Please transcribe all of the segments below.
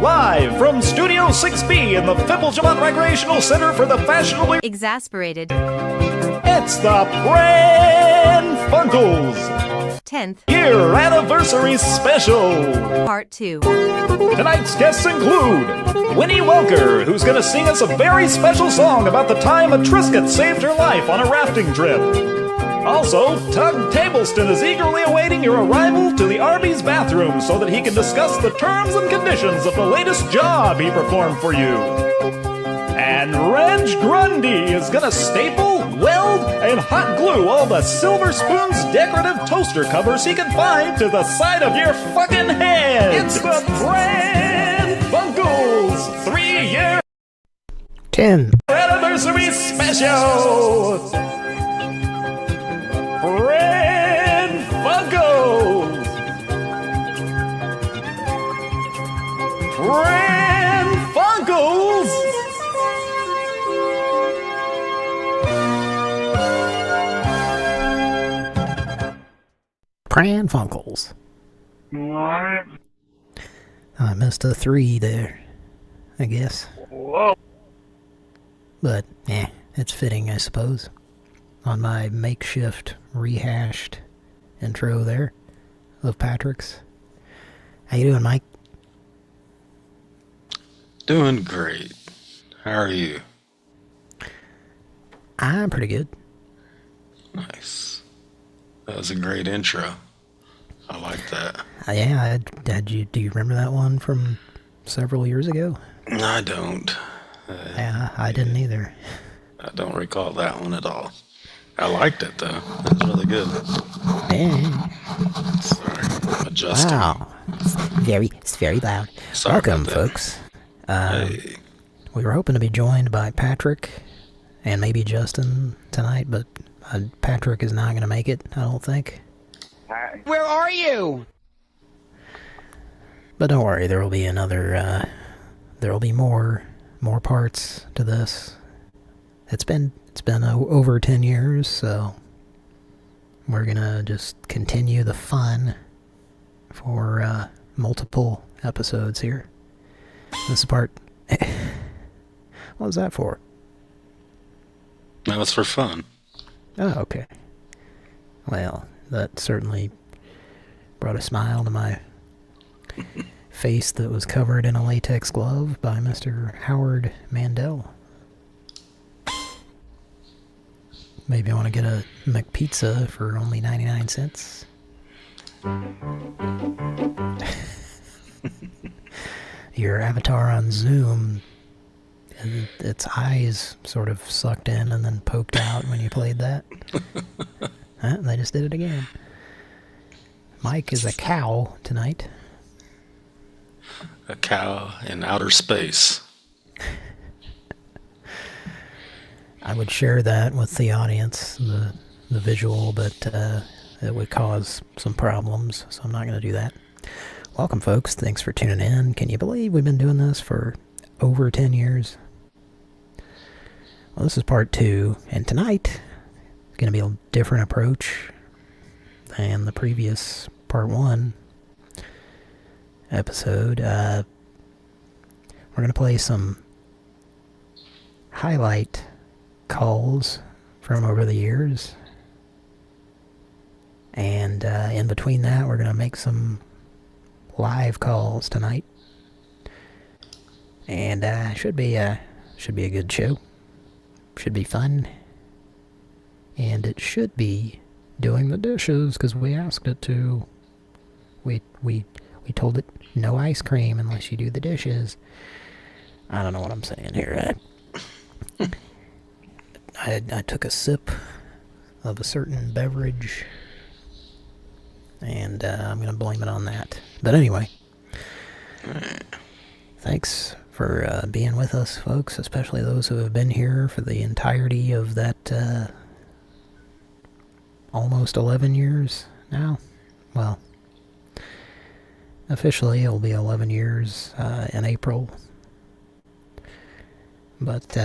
Live from Studio 6B in the Fipplegemont Recreational Center for the fashionably exasperated. It's the Pran Funkels 10th year anniversary special. Part 2. Tonight's guests include Winnie Welker, who's going to sing us a very special song about the time a Triscuit saved her life on a rafting trip. Also, Tug Tableston is eagerly awaiting your arrival to the Arby's bathroom so that he can discuss the terms and conditions of the latest job he performed for you. And Reg Grundy is gonna staple, weld, and hot glue all the Silver Spoon's decorative toaster covers he can find to the side of your fucking head. It's the Pran Funkels 3-year 10 anniversary special. Pran Funkels! Pran Funkels! Pran Funkels. What? I missed a 3 there, I guess. Whoa. But, it's fitting, I suppose. On my makeshift, rehashed intro there of Patrick's. How you doing, Mike? Doing great. How are you? I'm pretty good. Nice. That was a great intro. I like that. Yeah, do you remember that one from several years ago? I don't. Yeah, I didn't either. I don't recall that one at all. I liked it, though. It was really good. Yeah. Sorry, I'm adjusting. Wow. It's very loud. Sorry Welcome, about that. folks. Hey. We were hoping to be joined by Patrick and maybe Justin tonight, but Patrick is not going to make it, I don't think. Where are you? But don't worry, there will be another, there will be more parts to this. It's been over 10 years, so we're going to just continue the fun for multiple episodes here. This is part... What was that for? That was for fun. Oh, okay. Well, that certainly brought a smile to my face that was covered in a latex glove by Mr. Howard Mandel. Maybe I want to get a McPizza for only 99 cents. Your avatar on Zoom, its eyes sort of sucked in and then poked out when you played that. Huh? They just did it again. Mike is a cow tonight. A cow in outer space. I would share that with the audience, the visual, but it would cause some problems, so I'm not going to do that. Welcome, folks. Thanks for tuning in. Can you believe we've been doing this for over 10 years? Well, this is part 2, and tonight is going to be a different approach than the previous part 1 episode. We're going to play some highlight calls from over the years, and in between that we're going to make some live calls tonight, and should be a good show. Should be fun, and it should be doing the dishes because we asked it to. We told it no ice cream unless you do the dishes. I don't know what I'm saying here. I took a sip of a certain beverage, and I'm going to blame it on that. But anyway, thanks for being with us, folks, especially those who have been here for the entirety of that almost 11 years now. Well, officially it'll be 11 years in April. But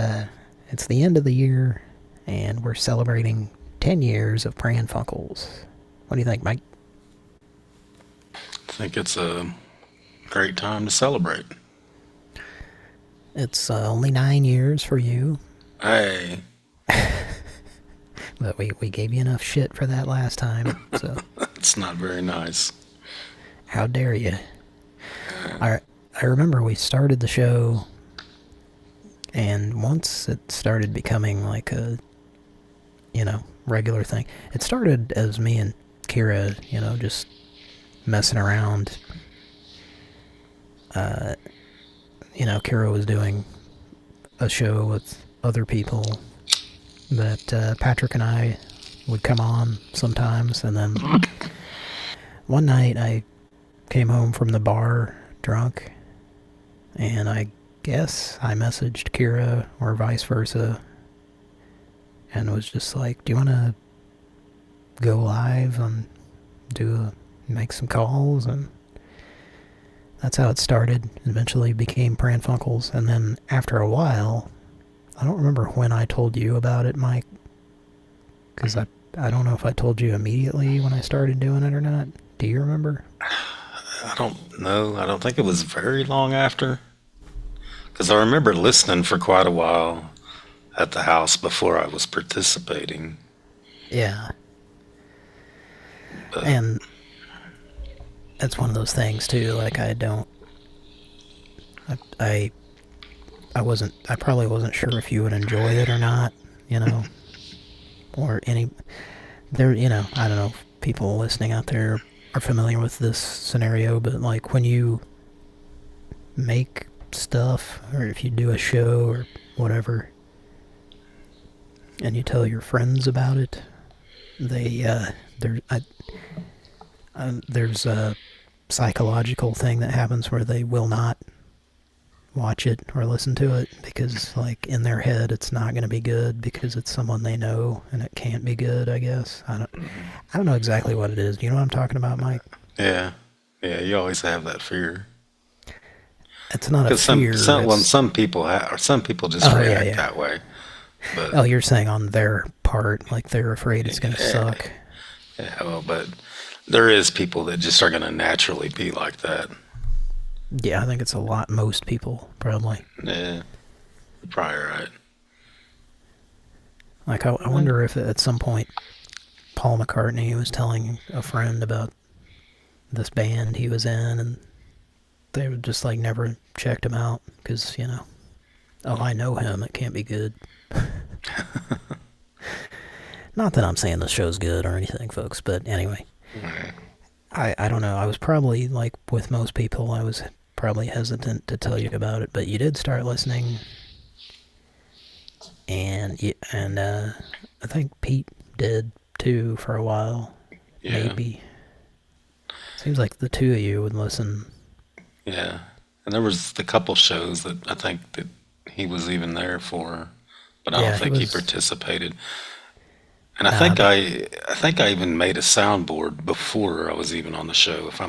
it's the end of the year, and we're celebrating 10 years of Pran Funkels. What do you think, Mike? I think it's a great time to celebrate. It's only 9 years for you. Hey. But we gave you enough shit for that last time, so... It's not very nice. How dare you? I remember we started the show, and once it started becoming like a, regular thing. It started as me and Kira, just messing around. Kira was doing a show with other people that Patrick and I would come on sometimes, and then one night I came home from the bar drunk, and I guess I messaged Kira or vice versa, and was just like, do you want to go live and make some calls? And that's how it started. Eventually became Pran Funkels, and then after a while, I don't remember when I told you about it, Mike, because I don't know if I told you immediately when I started doing it or not. Do you remember? I don't know. I don't think it was very long after. Because I remember listening for quite a while at the house before I was participating. Yeah. But, and it's one of those things too, like I probably wasn't sure if you would enjoy it or not, or I don't know if people listening out there are familiar with this scenario, but like when you make stuff, or if you do a show or whatever, and you tell your friends about it, there's a psychological thing that happens where they will not watch it or listen to it because, like, in their head it's not going to be good because it's someone they know and it can't be good, I guess. I don't know exactly what it is. Do you know what I'm talking about, Mike? Yeah, you always have that fear. It's not a fear. Some people just react that way. But, you're saying on their part, like they're afraid it's going to suck. Yeah, well, but there is people that just are going to naturally be like that. Yeah, I think it's most people, probably. Yeah, you're probably right. Like, I wonder if at some point Paul McCartney was telling a friend about this band he was in, and they would just, like, never checked him out, because, I know him, it can't be good. Not that I'm saying the show's good or anything, folks, but anyway. I don't know, I was probably, like, with most people, I was probably hesitant to tell you about it, but you did start listening, and I think Pete did too for a while. Yeah. Maybe. Seems like the two of you would listen. Yeah, and there was the couple shows that I think that he was even there for, but I don't think he participated. And I think I even made a soundboard before I was even on the show, if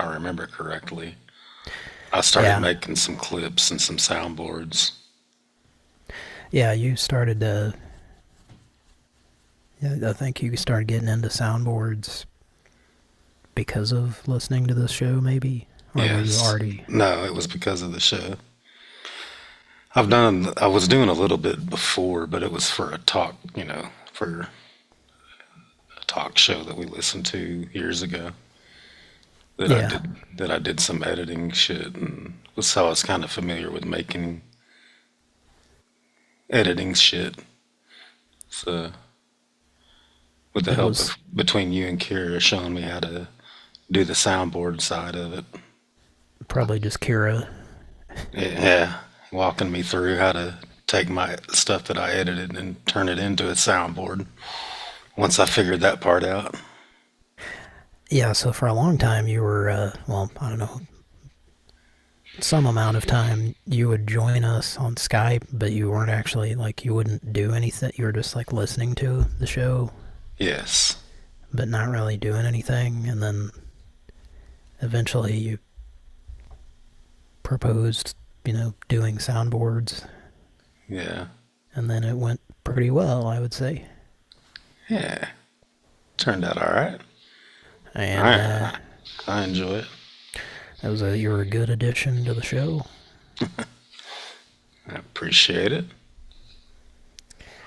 I remember correctly. I started making some clips and some soundboards. Yeah, you started I think you started getting into soundboards because of listening to this show, maybe? Or yes. Were you already... No, it was because of the show. I was doing a little bit before, but it was for a talk, for a talk show that we listened to years ago. That I did some editing shit, and was how I was kind of familiar with making editing shit. So, with the help of between you and Kira showing me how to do the soundboard side of it. Probably just Kira. Yeah, walking me through how to take my stuff that I edited and turn it into a soundboard. Once I figured that part out. Yeah, so for a long time you were, I don't know, some amount of time you would join us on Skype, but you weren't actually, like, you wouldn't do anything. You were just, like, listening to the show. Yes. But not really doing anything, and then eventually you proposed, doing soundboards. Yeah. And then it went pretty well, I would say. Yeah. Turned out all right. And I enjoy it. You were a good addition to the show. I appreciate it.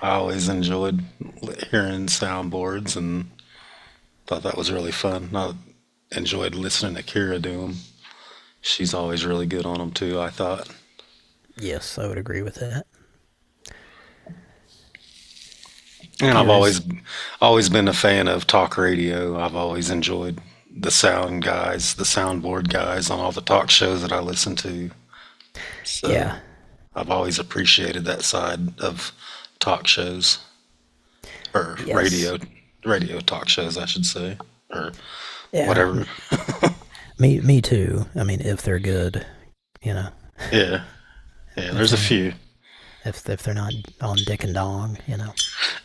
I always enjoyed hearing soundboards and thought that was really fun. I enjoyed listening to Kira do them. She's always really good on them too, I thought. Yes, I would agree with that. And I've always been a fan of talk radio. I've always enjoyed the sound guys, the soundboard guys on all the talk shows that I listen to. So Yeah. I've always appreciated that side of talk shows, or Yes. radio talk shows, I should say, or Yeah. whatever. Me too. I mean, if they're good, you know. Yeah. There's a few. If they're not on Dick and Dong, you know.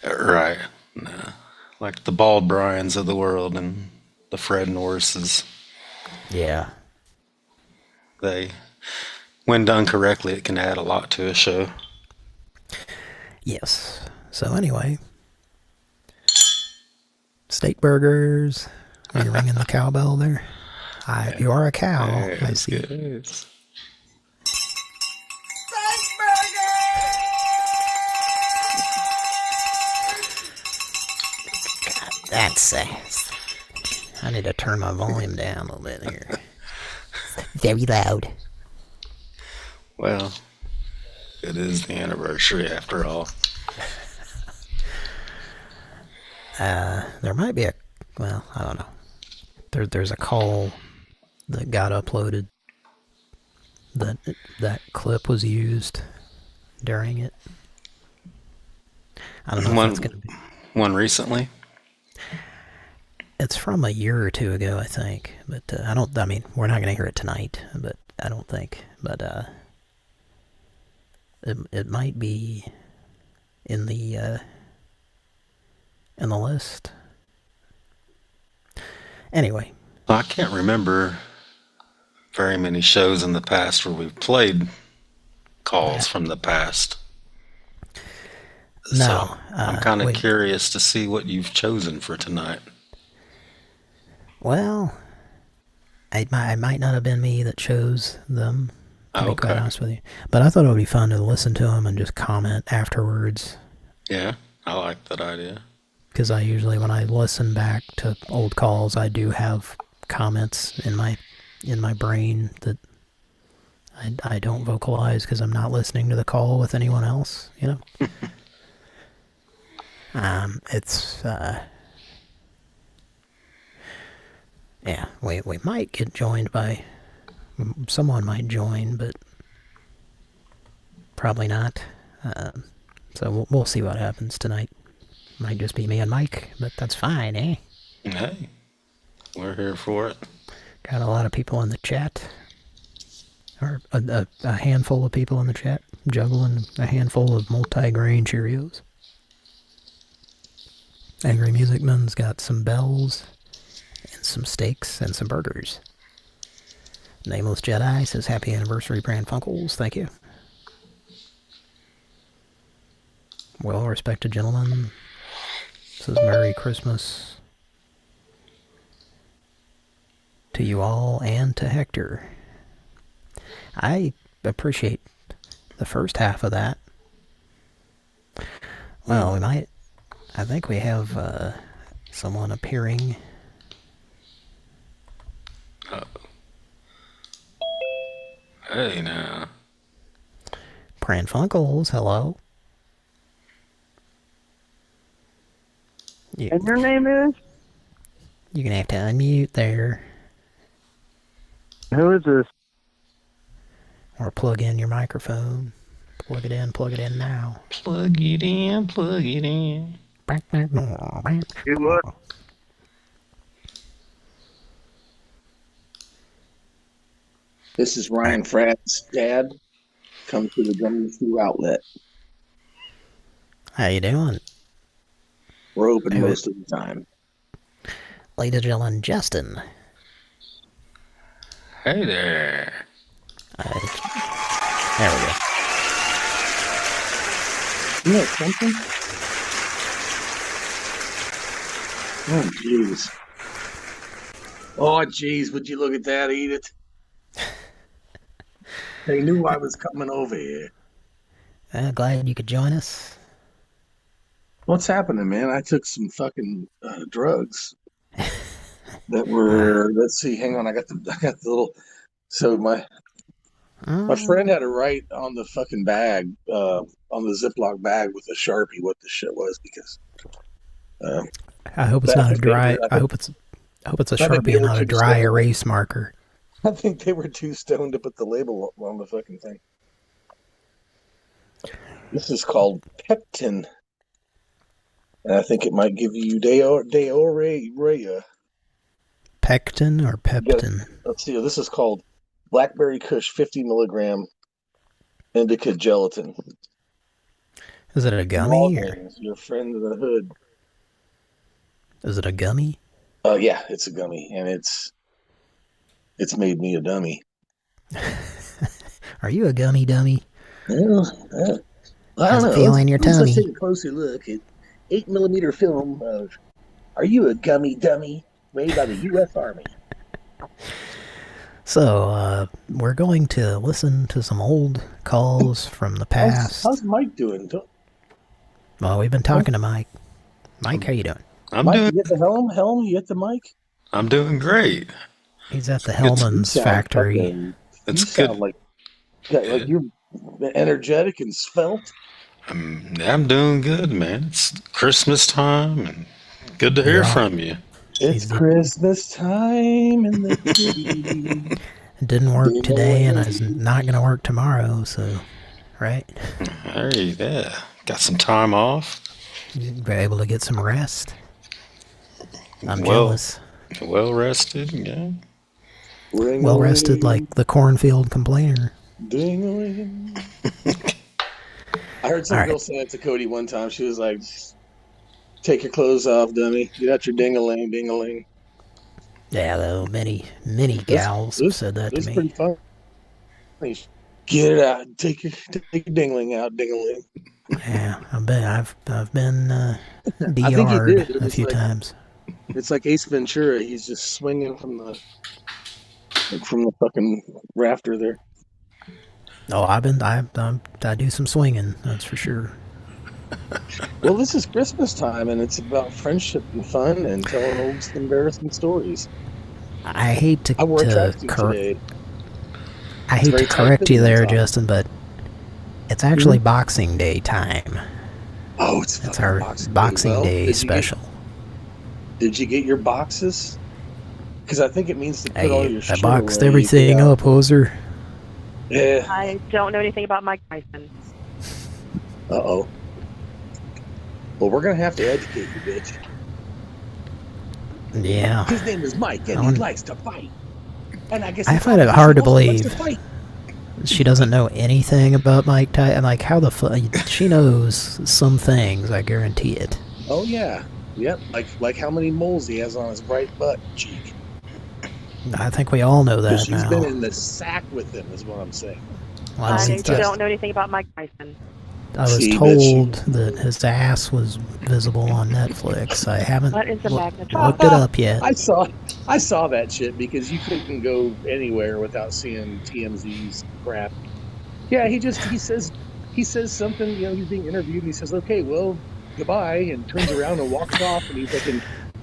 Right. No. Like the Bald Bryans of the world and the Fred Norrises. Yeah. They, when done correctly, it can add a lot to a show. Yes. So anyway, steak burgers. Are you ringing the cowbell there? You are a cow. Yeah, I see. Good. That's I need to turn my volume down a little bit here. Very loud. Well, it is the anniversary after all. There might be well, I don't know. There's a call that got uploaded that clip was used during it. I don't know if that's going to be... One recently? It's from a year or two ago, I think. But I mean, we're not going to hear it tonight, but I don't think. But it might be in the list. Anyway. I can't remember very many shows in the past where we've played calls from the past. No. So I'm kind of curious to see what you've chosen for tonight. Well, it might not have been me that chose them, to be quite honest with you. But I thought it would be fun to listen to them and just comment afterwards. Yeah, I like that idea. Because I usually, when I listen back to old calls, I do have comments in my brain that I don't vocalize because I'm not listening to the call with anyone else, you know? Yeah, we might get joined by... Someone might join, but probably not. So we'll see what happens tonight. Might just be me and Mike, but that's fine, eh? Hey, we're here for it. Got a lot of people in the chat. Or a handful of people in the chat, juggling a handful of multi-grain Cheerios. Angry Music Man's got some bells, and some steaks, and some burgers. Nameless Jedi says, happy anniversary, Pran Funkels. Thank you. Well-respected gentleman says, Merry Christmas to you all and to Hector. I appreciate the first half of that. Well, we might... I think we have someone appearing. Hey, now. Pran Funkels, hello. And your name is? You're going to have to unmute there. Who is this? Or plug in your microphone. Plug it in now. Plug it in, plug it in. You what? This is Ryan Frad's dad. Come to the WQ outlet. How you doing? We're open most of the time. Ladies and gentlemen, Justin. Hey there. There we go. You know something? Oh, jeez. Oh, jeez. Would you look at that, Edith? They knew I was coming over here. Glad you could join us. What's happening, man? I took some fucking drugs that were. Let's see. Hang on. I got the little. So my friend had to write on the fucking bag, on the Ziploc bag with a Sharpie, what the shit was because. I hope it's not a dry. I hope it's a Sharpie and not a dry erase marker. I think they were too stoned to put the label on the fucking thing. This is called peptin. And I think it might give you Deorea. Pectin or peptin? Let's see. This is called Blackberry Kush 50 milligram indica gelatin. Is it a gummy? Or? Your friend in the hood. Is it a gummy? Oh yeah, it's a gummy, and it's made me a dummy. Are you a gummy dummy? Well, I don't know. Feeling your tummy. Let's take a closer look at 8mm film of "Are You a Gummy Dummy?" made by the U.S. Army. So, we're going to listen to some old calls from the past. How's Mike doing? Well, we've been talking to Mike. Mike, how you doing? Mike, you get the helm? Helm, you get the mic? I'm doing great. He's at the Hellman's factory. It's good. good. Like you're energetic and svelte. I'm doing good, man. It's Christmas time, and good to hear from you. It's Christmas time in the city. It didn't work today, and it's not going to work tomorrow, so, right? Hey, yeah. Got some time off. You were able to get some rest. I'm jealous. Well rested, yeah. Well rested like the cornfield complainer. Ding-a-ling. I heard some girl say it to Cody one time. She was like, "Take your clothes off, dummy. Get out your ding-a-ling, ding-a-ling." Yeah, though, many gals said that to me. It's pretty funny. Get it out. Take your ding-a-ling out, ding-a-ling. Yeah, I've been DR'd a few times. It's like Ace Ventura. He's just swinging from the fucking rafter there. Oh, I do some swinging. That's for sure. Well, this is Christmas time, and it's about friendship and fun and telling old embarrassing stories. I hate to correct you there, Justin, but it's actually Boxing Day time. Oh, it's our Boxing Day special. Did you get your boxes? Because I think it means to put all your shit away. I boxed everything up, hoser. Yeah. I don't know anything about Mike Tyson. Uh-oh. Well, we're going to have to educate you, bitch. Yeah. His name is Mike, and he likes to fight. And I guess I find it hard to believe she doesn't know anything about Mike Tyson. Like, how the fuck? She knows some things, I guarantee it. Oh, yeah. Yep. Like how many moles he has on his right butt cheek. I think we all know that now. She's been in the sack with him, is what I'm saying. Well, I don't know anything about Mike Tyson. I was told that his ass was visible on Netflix. I haven't looked it up yet. I saw that shit because you couldn't go anywhere without seeing TMZ's crap. Yeah, he says something. You know, he's being interviewed. And he says, "Okay, well, goodbye," and turns around and walks off. And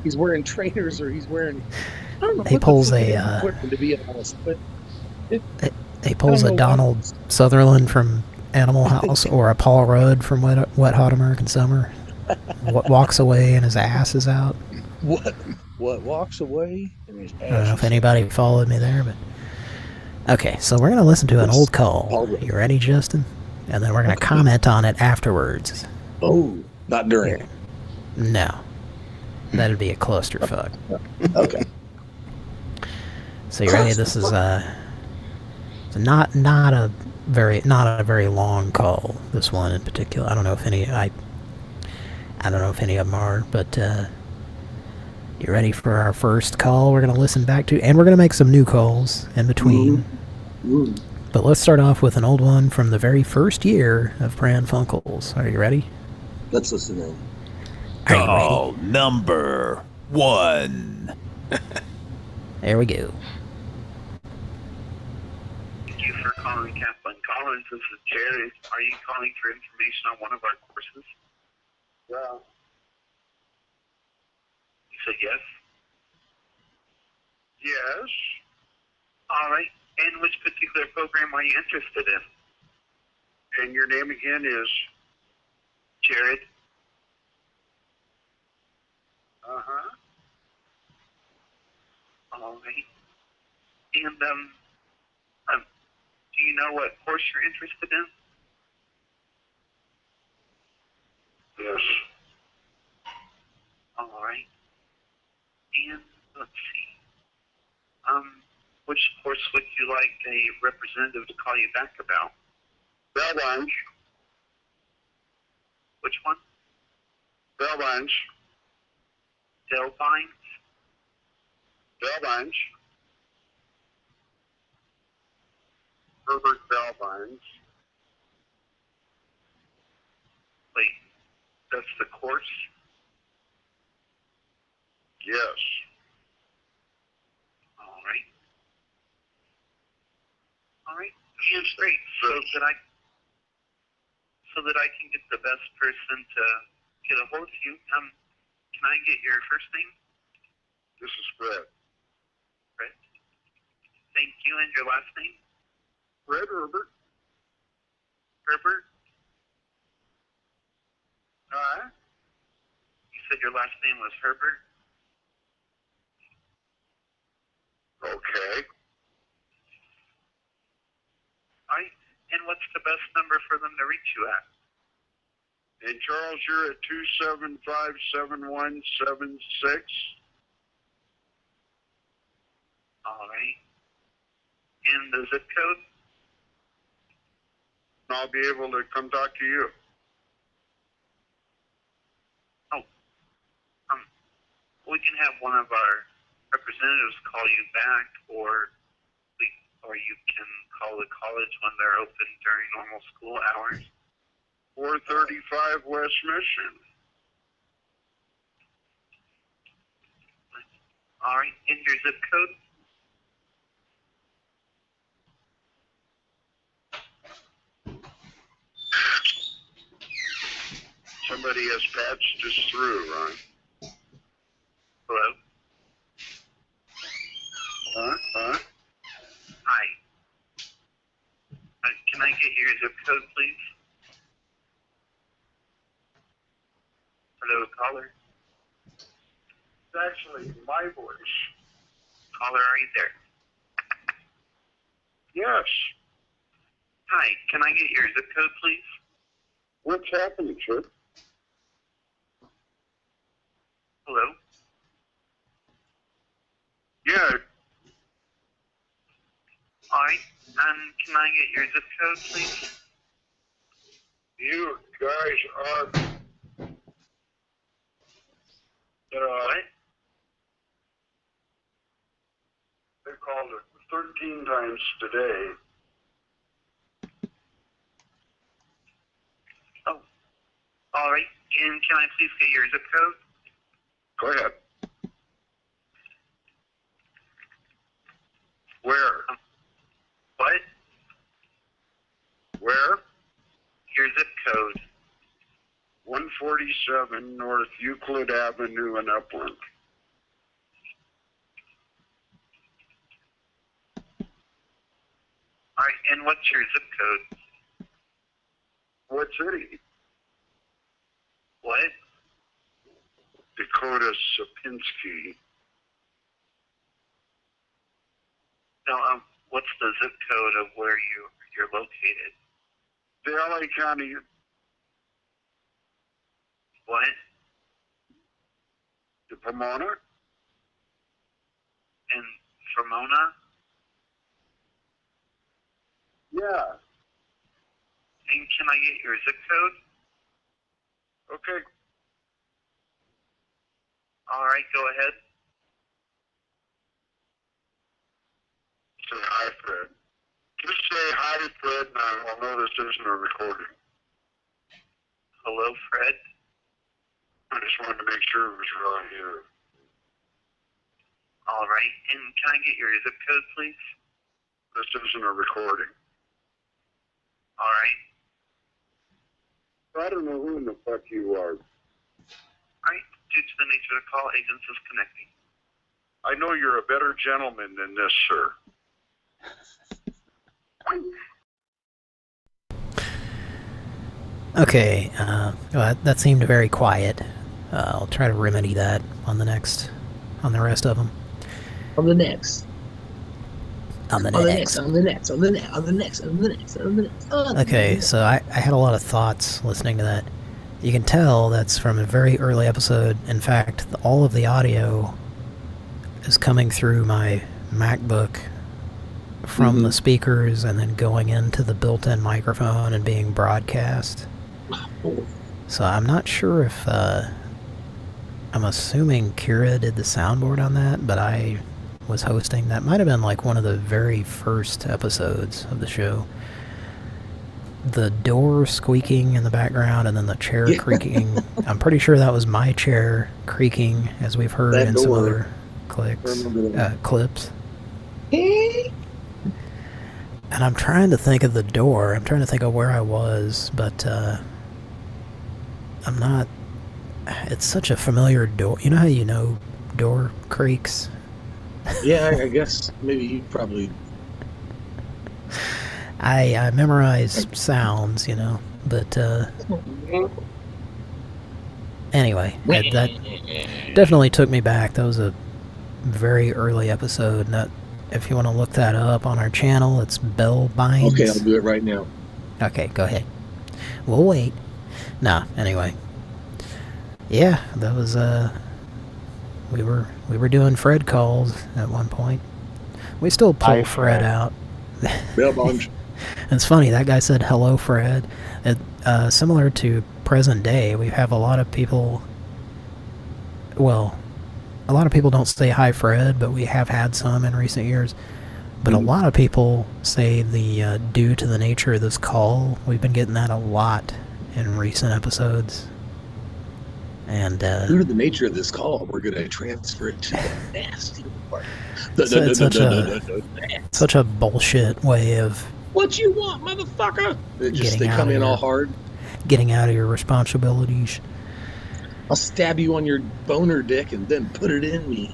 he's wearing trainers or he's wearing. I don't know. He pulls a. To be honest, but he pulls a Donald Sutherland from Animal House or a Paul Rudd from Wet Hot American Summer. Walks away and his ass is out. What walks away and his ass? I don't know if anybody followed me there, but okay. So we're gonna listen to an old call. You ready, Justin? And then we're gonna comment on it afterwards. Oh, not during. No, that'd be a clusterfuck. Okay. So you ready? This is not a very long call. This one in particular. I don't know if any of them are, but you ready for our first call? We're gonna listen back to, and we're gonna make some new calls in between. Mm-hmm. But let's start off with an old one from the very first year of Pran Funkels. Are you ready? Let's listen in. Call number 1. There we go. for calling Kaplan College. This is Jerry. Are you calling for information on one of our courses? Yeah. You said yes? Yes. All right. And which particular program are you interested in? And your name again is? Jared. Uh-huh. All right. And, do you know what course you're interested in? Yes. All right. And let's see. Which course would you like a representative to call you back about? Bell Lounge. Which one? Bell Lounge. Delvines? Bell Lounge. Herbert Bellvines. Wait, that's the course? Yes. All right. All right. And great. So that I can get the best person to get a hold of you, can I get your first name? This is Fred. Fred. Thank you. And your last name? Fred Herbert. Herbert? Huh? You said your last name was Herbert? Okay. All right. And what's the best number for them to reach you at? And Charles, you're at 275-7176. All right. And the zip code? I'll be able to come talk to you. We can have one of our representatives call you back, or you can call the college when they're open during normal school hours. 435 West Mission. All right. And your zip code? Somebody has patched us through, Ron. Hello? Huh? Hi. Can I get your zip code, please? Hello, caller? It's actually my voice. Caller, are you there? Yes. Hi. Can I get your zip code, please? What's happening, sir? Hello? Yeah. All right. Can I get your zip code, please? You guys are... What? They called it 13 times today. Oh. All right. And can I please get your zip code? Go ahead. Where? What? Where? Your zip code. 147 North Euclid Avenue in Upland. All right. And what's your zip code? What city? What? Dakota Sapinski. No, what's the zip code of where you're located? The LA County. What? The Pomona? In Fremona? Yeah. And can I get your zip code? Okay. All right, go ahead. Say hi, Fred. Just say hi, Fred, and I'll know this isn't a recording. Hello, Fred. I just wanted to make sure it was right here. All right, and can I get your zip code, please? This isn't a recording. All right. I don't know who in the fuck you are. All right. Due to the nature of the call, agents is connecting. I know you're a better gentleman than this, sir. Okay, well, that seemed very quiet. I'll try to remedy that on the rest of them. On the next. Okay, so I had a lot of thoughts listening to that. You can tell that's from a very early episode. In fact, all of the audio is coming through my MacBook from the speakers and then going into the built-in microphone and being broadcast. So I'm not sure if, I'm assuming Kira did the soundboard on that, but I was hosting. That might have been like one of the very first episodes of the show. The door squeaking in the background and then the chair creaking. I'm pretty sure that was my chair creaking, as we've heard in some other clips. And I'm trying to think of the door. I'm trying to think of where I was, but I'm not... It's such a familiar door. You know how you know door creaks? Yeah, I guess maybe you probably... I memorize sounds, you know, but anyway, that definitely took me back. That was a very early episode. That, if you want to look that up on our channel, it's Bell Binds. Okay, I'll do it right now. Okay, go ahead. We'll wait. Nah, anyway. Yeah, that was we were doing Fred calls at one point. We still pull Fred out. Bell Binds. It's funny, that guy said, hello, Fred. Similar to present day, we have a lot of people... Well, a lot of people don't say hi, Fred, but we have had some in recent years. But a lot of people say due to the nature of this call, we've been getting that a lot in recent episodes. And due to the nature of this call, we're going to transfer it to the nasty part. It's such a bullshit way of... What you want, motherfucker? They come in all hard. Getting out of your responsibilities. I'll stab you on your boner dick and then put it in me.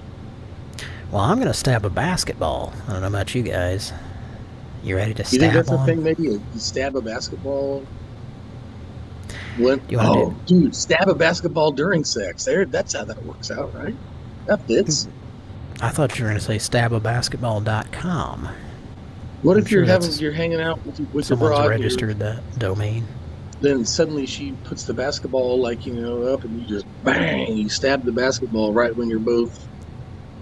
Well, I'm going to stab a basketball. I don't know about you guys. You ready to stab one? You think that's the thing, maybe? You stab a basketball? Dude, stab a basketball during sex. That's how that works out, right? That fits. I thought you were going to say stababasketball.com. What if you're hanging out with your broad? Someone's registered that domain. Then suddenly she puts the basketball, up, and you just bang, you stab the basketball right when you're both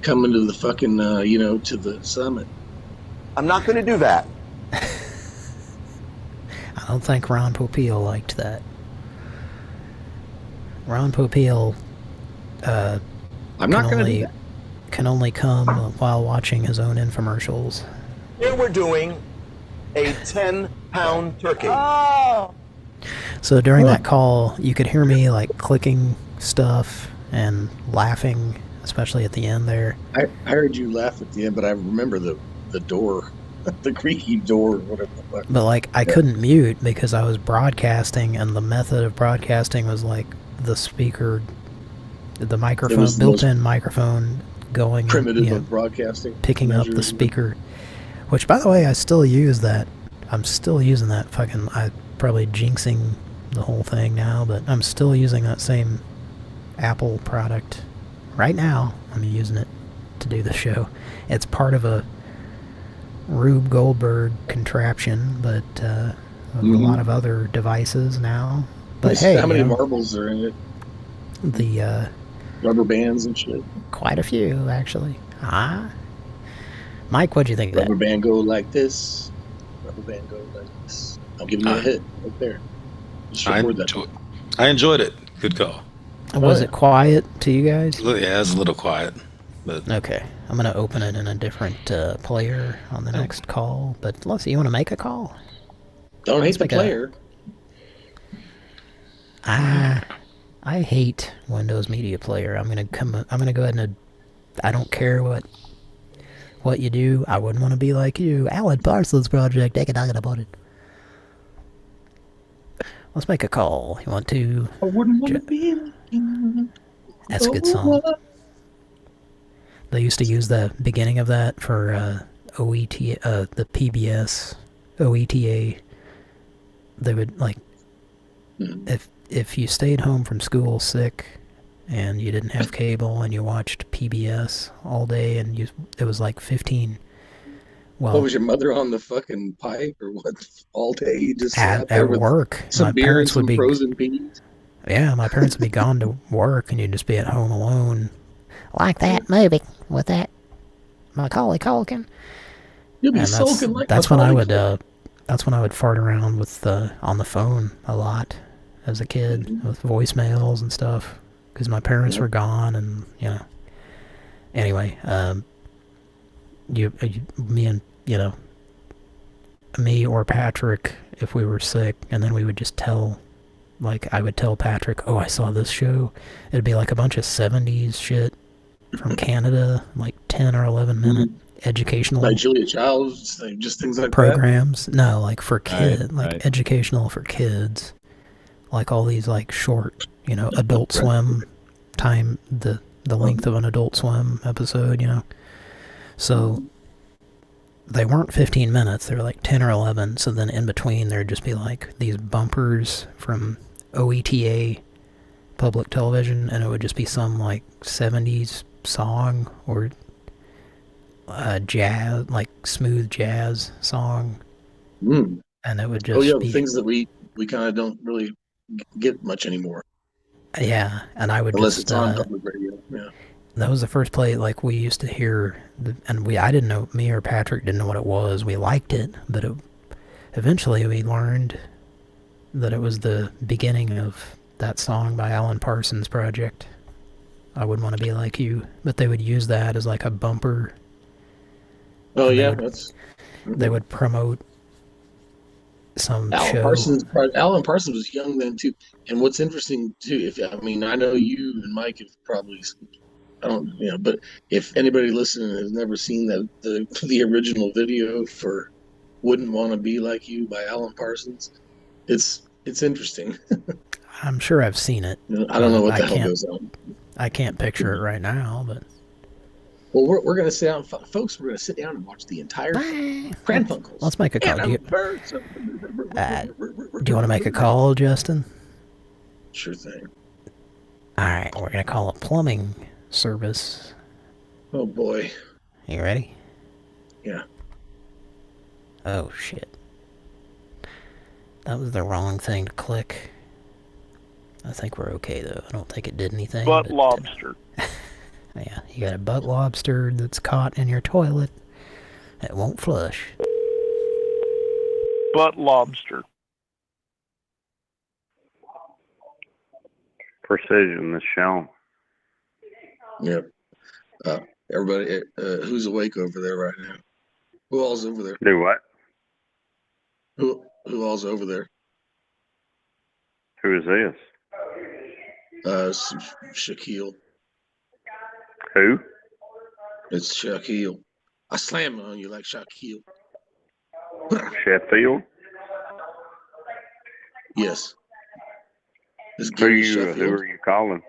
coming to the fucking, to the summit. I'm not going to do that. I don't think Ron Popeil liked that. Ron Popeil can only come while watching his own infomercials. Here we're doing a 10-pound turkey. Oh! So during that call, you could hear me like clicking stuff and laughing, especially at the end there. I heard you laugh at the end, but I remember the door, the creaky door, whatever the fuck. But like I couldn't mute because I was broadcasting, and the method of broadcasting was like the speaker, the microphone, built-in microphone going primitive of broadcasting, picking up the speaker. Which, by the way, I still use that. I'm still using that fucking... I'm probably jinxing the whole thing now, but I'm still using that same Apple product. Right now, I'm using it to do the show. It's part of a Rube Goldberg contraption, but a lot of other devices now. But hey, how many marbles are in it? The rubber bands and shit. Quite a few, actually. Mike, what'd you think of that? Rubber band go like this. Rubber band go like this. I'm giving you a hit right there. I enjoyed it. Good call. Was it quiet to you guys? Yeah, it was a little quiet. But okay. I'm going to open it in a different player on the next call. But let's see, you want to make a call? Don't hate the player. I hate Windows Media Player. I'm going to go ahead and... I don't care what you do. I wouldn't want to be like you. Alan Parsons Project. Take a talking about it. Let's make a call. You want to? I wouldn't want to be like you. That's a good song. They used to use the beginning of that for OETA, the PBS OETA. They would like, if you stayed home from school sick and you didn't have cable and you watched PBS all day and it was like 15. Well, what was your mother on the fucking pipe or what? All day you just sat at there with work. some beer and some frozen peas. Yeah, my parents would be gone to work and you'd just be at home alone. Like that movie with that Macaulay Culkin. You'll be sulking like that's when I would that's when I would fart around with on the phone a lot as a kid with voicemails and stuff because my parents were gone and anyway me or Patrick if we were sick and then we would just tell, like I would tell Patrick, oh, I saw this show. It'd be like a bunch of 70s shit from Canada, like 10 or 11 minute educational like Julia Childs, like just things like programs. That? No, like for kids, educational for kids. Like all these like short, Adult Swim time, the length of an Adult Swim episode, So they weren't 15 minutes, they were like 10 or 11, so then in between there'd just be like these bumpers from OETA public television, and it would just be some like 70s song or jazz, like smooth jazz song. And it would just be things that we kind of don't really get much anymore. Yeah, and I would unless it's on public radio. Yeah. That was the first play, like, we used to hear, and I didn't know, me or Patrick didn't know what it was. We liked it, but eventually we learned that it was the beginning of that song by Alan Parsons Project. I Wouldn't Want to Be Like You, but they would use that as like a bumper. Oh yeah, they would promote some show. Alan Parsons was young then too, and what's interesting too, I know you and Mike have probably, but if anybody listening has never seen the original video for "Wouldn't Want to Be Like You" by Alan Parsons, it's interesting. I'm sure I've seen it. I don't know what the hell goes on. I can't picture it right now, but. Well, we're going to sit down, folks. We're going to sit down and watch the entire Pran Funkels. Let's make a call. Do you want to make a call, Justin? Sure thing. All right, we're going to call a plumbing service. Oh boy. You ready? Yeah. Oh shit. That was the wrong thing to click. I think we're okay though. I don't think it did anything. Butt lobster. Yeah, you got a butt lobster that's caught in your toilet. It won't flush. Butt lobster. Precision, this show. Yep. Everybody, who's awake over there right now? Who all's over there? Do what? Who all's over there? Who is this? Shaquille. Who? It's Shaquille. I slam on you like Shaquille. Sheffield? Yes. Who are you calling?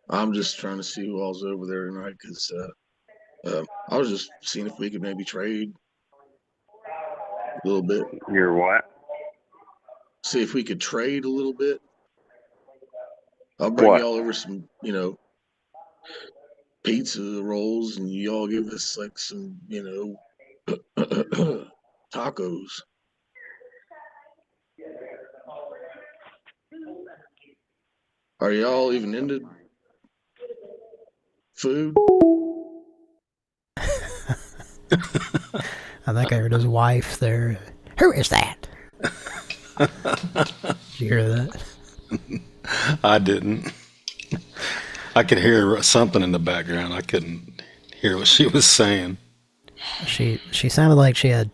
I'm just trying to see who all's over there tonight because I was just seeing if we could maybe trade a little bit. You're what? See if we could trade a little bit. I'll bring y'all over some, pizza rolls, and y'all give us like some, tacos. Are y'all even into food? I think I heard his wife there. Who is that? Did you hear that? I didn't. I could hear something in the background. I couldn't hear what she was saying. She sounded like she had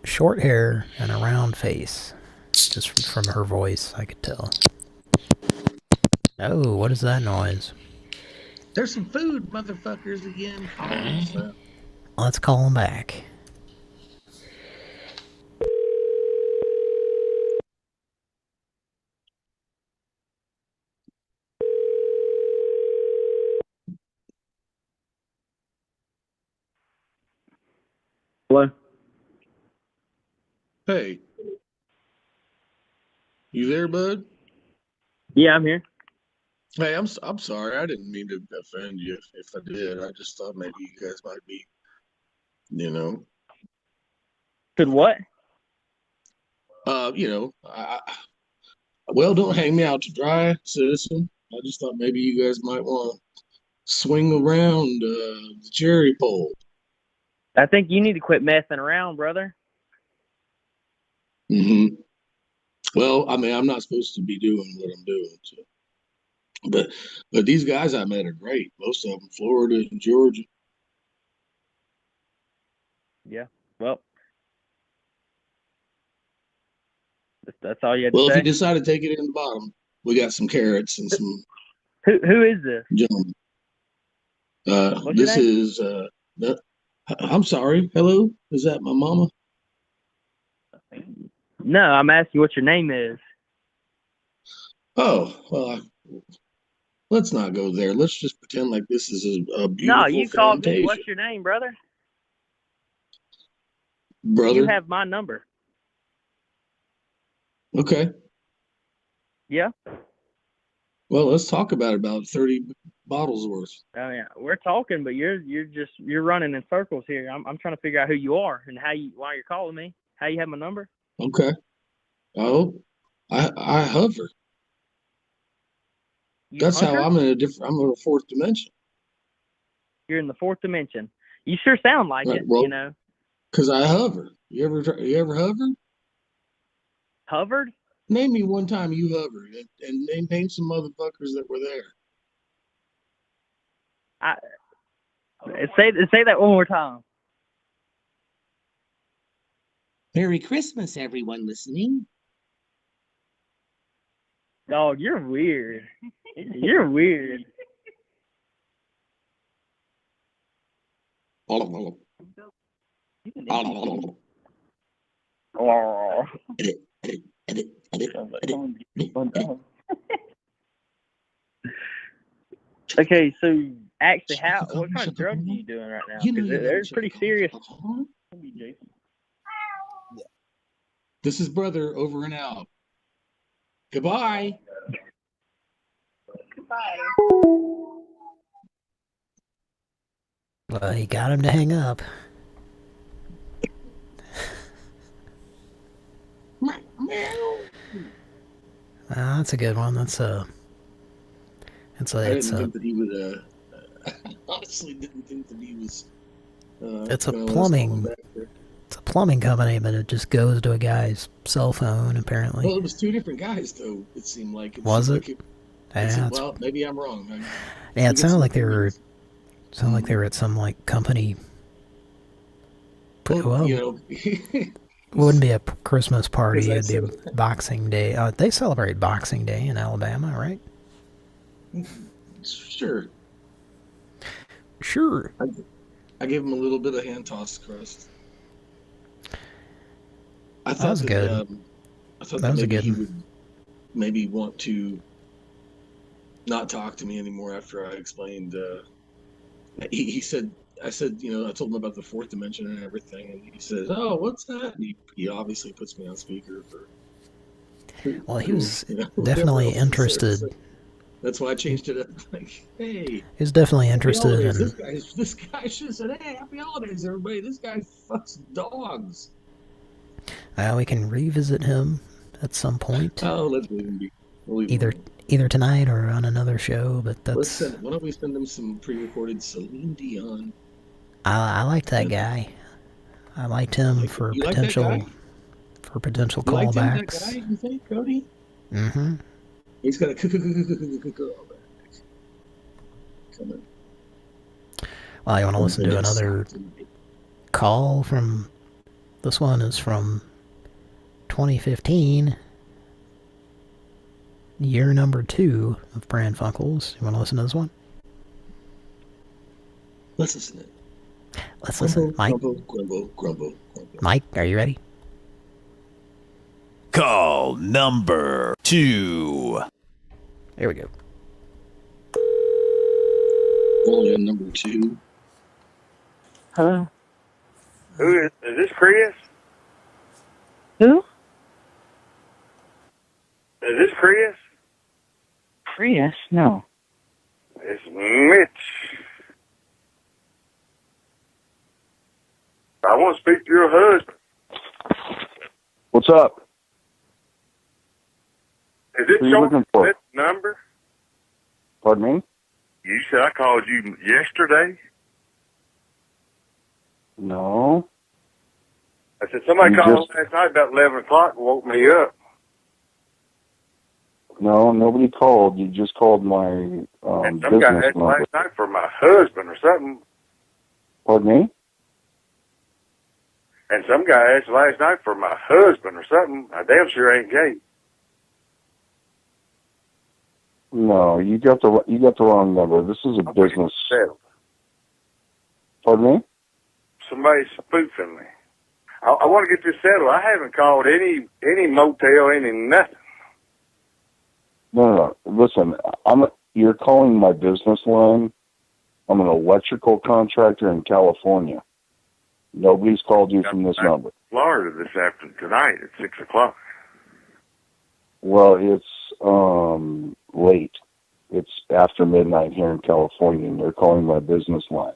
short hair and a round face. Just from her voice, I could tell. Oh, what is that noise? There's some food, motherfuckers, again. Let's call them back. Hey, you there, bud? Yeah, I'm here. Hey, I'm sorry. I didn't mean to offend you. If I did, I just thought maybe you guys might be, you know. Could what? Well, don't hang me out to dry, citizen. I just thought maybe you guys might want to swing around the cherry pole. I think you need to quit messing around, brother. Mm-hmm. Well, I mean, I'm not supposed to be doing what I'm doing, so. But these guys I met are great. Most of them, Florida and Georgia. Yeah. Well, that's all you had to Well, if say. you decide to take it in the bottom, we got some carrots and some. Who is this? Gentlemen. What's This your name? is. I'm sorry. Hello, is that my mama? No, I'm asking what your name is. Oh, well, let's not go there. Let's just pretend like this is a No, beautiful you called me. Fantasia. What's your name, brother? Brother? You have my number. Okay. Yeah? Well, let's talk about 30 bottles worth. Oh yeah, we're talking, but you're running in circles here. I'm trying to figure out who you are and why you're calling me. How you have my number? Okay. Oh, I hover. That's how I'm in a fourth dimension. You're in the fourth dimension. You sure sound like Right, it, well, you know. Because I hover. You ever hovered? Hovered? Name me one time you hovered, and name some motherfuckers that were there. Say that one more time. Merry Christmas, everyone listening. Dog, you're weird. You're weird. Oh. Okay, so actually, what kind of drugs are you doing right now? Because they're pretty serious. This is brother over and out. Goodbye. Well, he got him to hang up. That's a good one. I didn't think that he would. I honestly didn't think that he was. It's a plumbing company, but it just goes to a guy's cell phone apparently. Well, it was two different guys, though. It seemed like. Was it? Well, maybe I'm wrong. Yeah, it sounded like they were. Sounded like they were at some like company. Well, you know. It wouldn't be a Christmas party. It'd be a Boxing Day. They celebrate Boxing Day in Alabama, right? Sure. Sure. I gave him a little bit of hand tossed crust. I thought that was good. I thought that maybe he would maybe want to not talk to me anymore after I explained. He said, I said, you know, I told him about the fourth dimension and everything, and he says, "Oh, what's that?" And he obviously puts me on speaker for. Well, he was definitely interested. So that's why I changed it up. Like, hey, he's definitely interested in. This guy should have said, "Hey, happy holidays, everybody." This guy fucks dogs. We can revisit him at some point. Oh, let's leave him be. Either tonight or on another show, but that's. Why don't we send him some pre-recorded Celine Dion? I liked that guy. I liked him for potential callbacks. You liked that guy, you think, Cody? Mm-hmm. He's got a callback. Come on. Well, you want to listen to another call from... This one is from 2015. Year number 2 of Pran Funkels. You want to listen to this one? Let's listen to it. Let's listen. Mike? Grumble. Mike, are you ready? Call number 2. Here we go. Call number 2. Hello? Who is this Chris? Who? Is this Chris? Chris? No. It's Mitch. I want to speak to your husband. What's up? Is it Who are you showing looking for? this number? Pardon me? You said I called you yesterday? No. I said somebody You called just- last night about 11 o'clock and woke me up. No, nobody called. You just called my And some guy business asked number. last night for my husband or something. Pardon me? And some guy asked last night for my husband or something. I damn sure ain't gay. No, you got the wrong number. This is a business. Settled. Pardon me? Somebody's spoofing me. I want to get this settled. I haven't called any motel, any nothing. No. Listen, you're calling my business line. I'm an electrical contractor in California. Nobody's called you from this number. Florida this afternoon, tonight at 6 o'clock. Well, it's late. It's after midnight here in California, and they're calling my business line.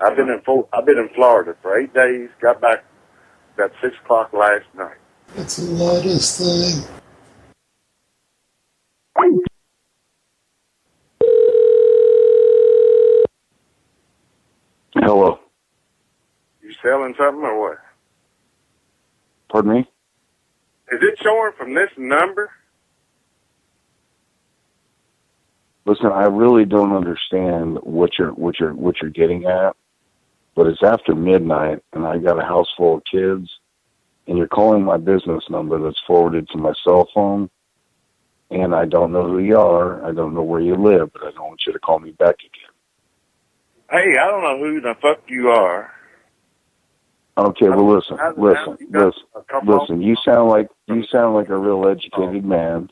I've been in Florida for 8 days. Got back about 6 o'clock last night. It's the lightest thing. Hello. You selling something or what? Pardon me? Is it showing from this number? Listen, I really don't understand what you're getting at, but it's after midnight, and I got a house full of kids, and you're calling my business number that's forwarded to my cell phone, and I don't know who you are, I don't know where you live, but I don't want you to call me back again. Hey, I don't know who the fuck you are. Okay, well listen. You sound like a real educated man,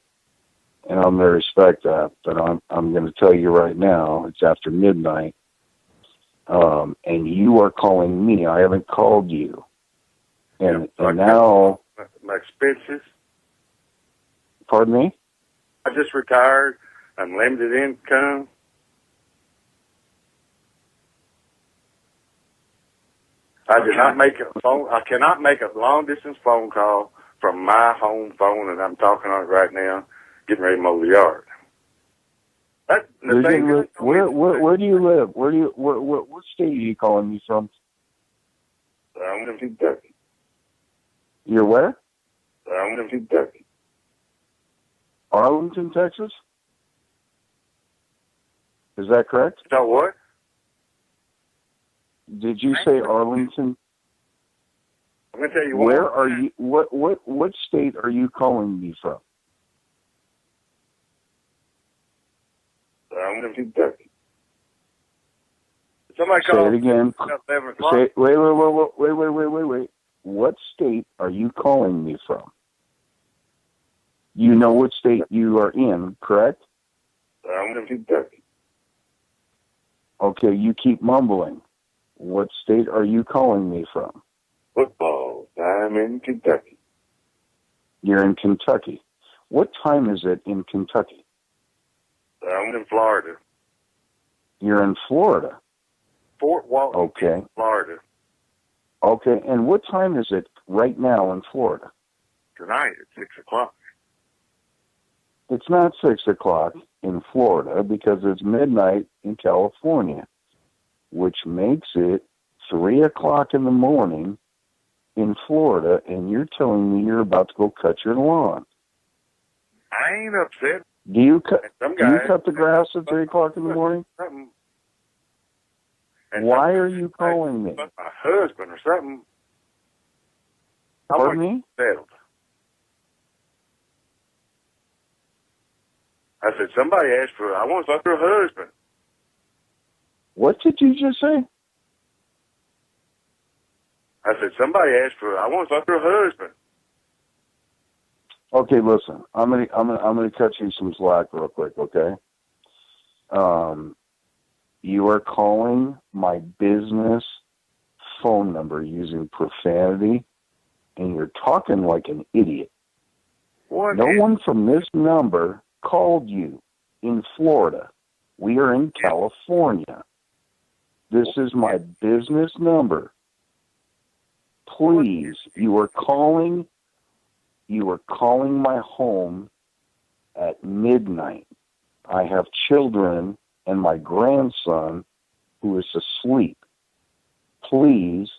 and I'm gonna respect that. But I'm going to tell you right now, it's after midnight, and you are calling me. I haven't called you, and now. My expenses. Pardon me? I just retired. I'm limited income. I did not make a phone. I cannot make a long distance phone call from my home phone, and I'm talking on it right now, getting ready to mow the yard. Where do you live? What state are you calling me from? I'm in Kentucky. You're where? I'm in Kentucky. Arlington, Texas? Is that correct? So what? Did you say Arlington? I'm gonna tell you where are you? What state are you calling me from? I'm in Kentucky. Somebody Say called it again. About 11 o'clock. Wait. What state are you calling me from? You know what state you are in, correct? I'm in Kentucky. Okay, you keep mumbling. What state are you calling me from? Football. I'm in Kentucky. You're in Kentucky. What time is it in Kentucky? I'm in Florida. You're in Florida. Fort Walton, okay. Florida. Okay, and what time is it right now in Florida? Tonight at 6 o'clock. It's not 6 o'clock in Florida because it's midnight in California, which makes it 3 o'clock in the morning in Florida, and you're telling me you're about to go cut your lawn. I ain't upset. Do you cut the grass at 3 o'clock in the morning? Why are you calling me? My husband or something. Pardon me? Settled. I said, somebody asked for, I want to fuck her husband. What did you just say? I said, somebody asked for, I want to fuck her husband. Okay, listen. I'm gonna cut you some slack real quick, okay? You are calling my business phone number using profanity and you're talking like an idiot. What? No one from this number called you in Florida. We are in California. This is my business number. Please, you are calling my home at midnight. I have children and my grandson who is asleep. Please,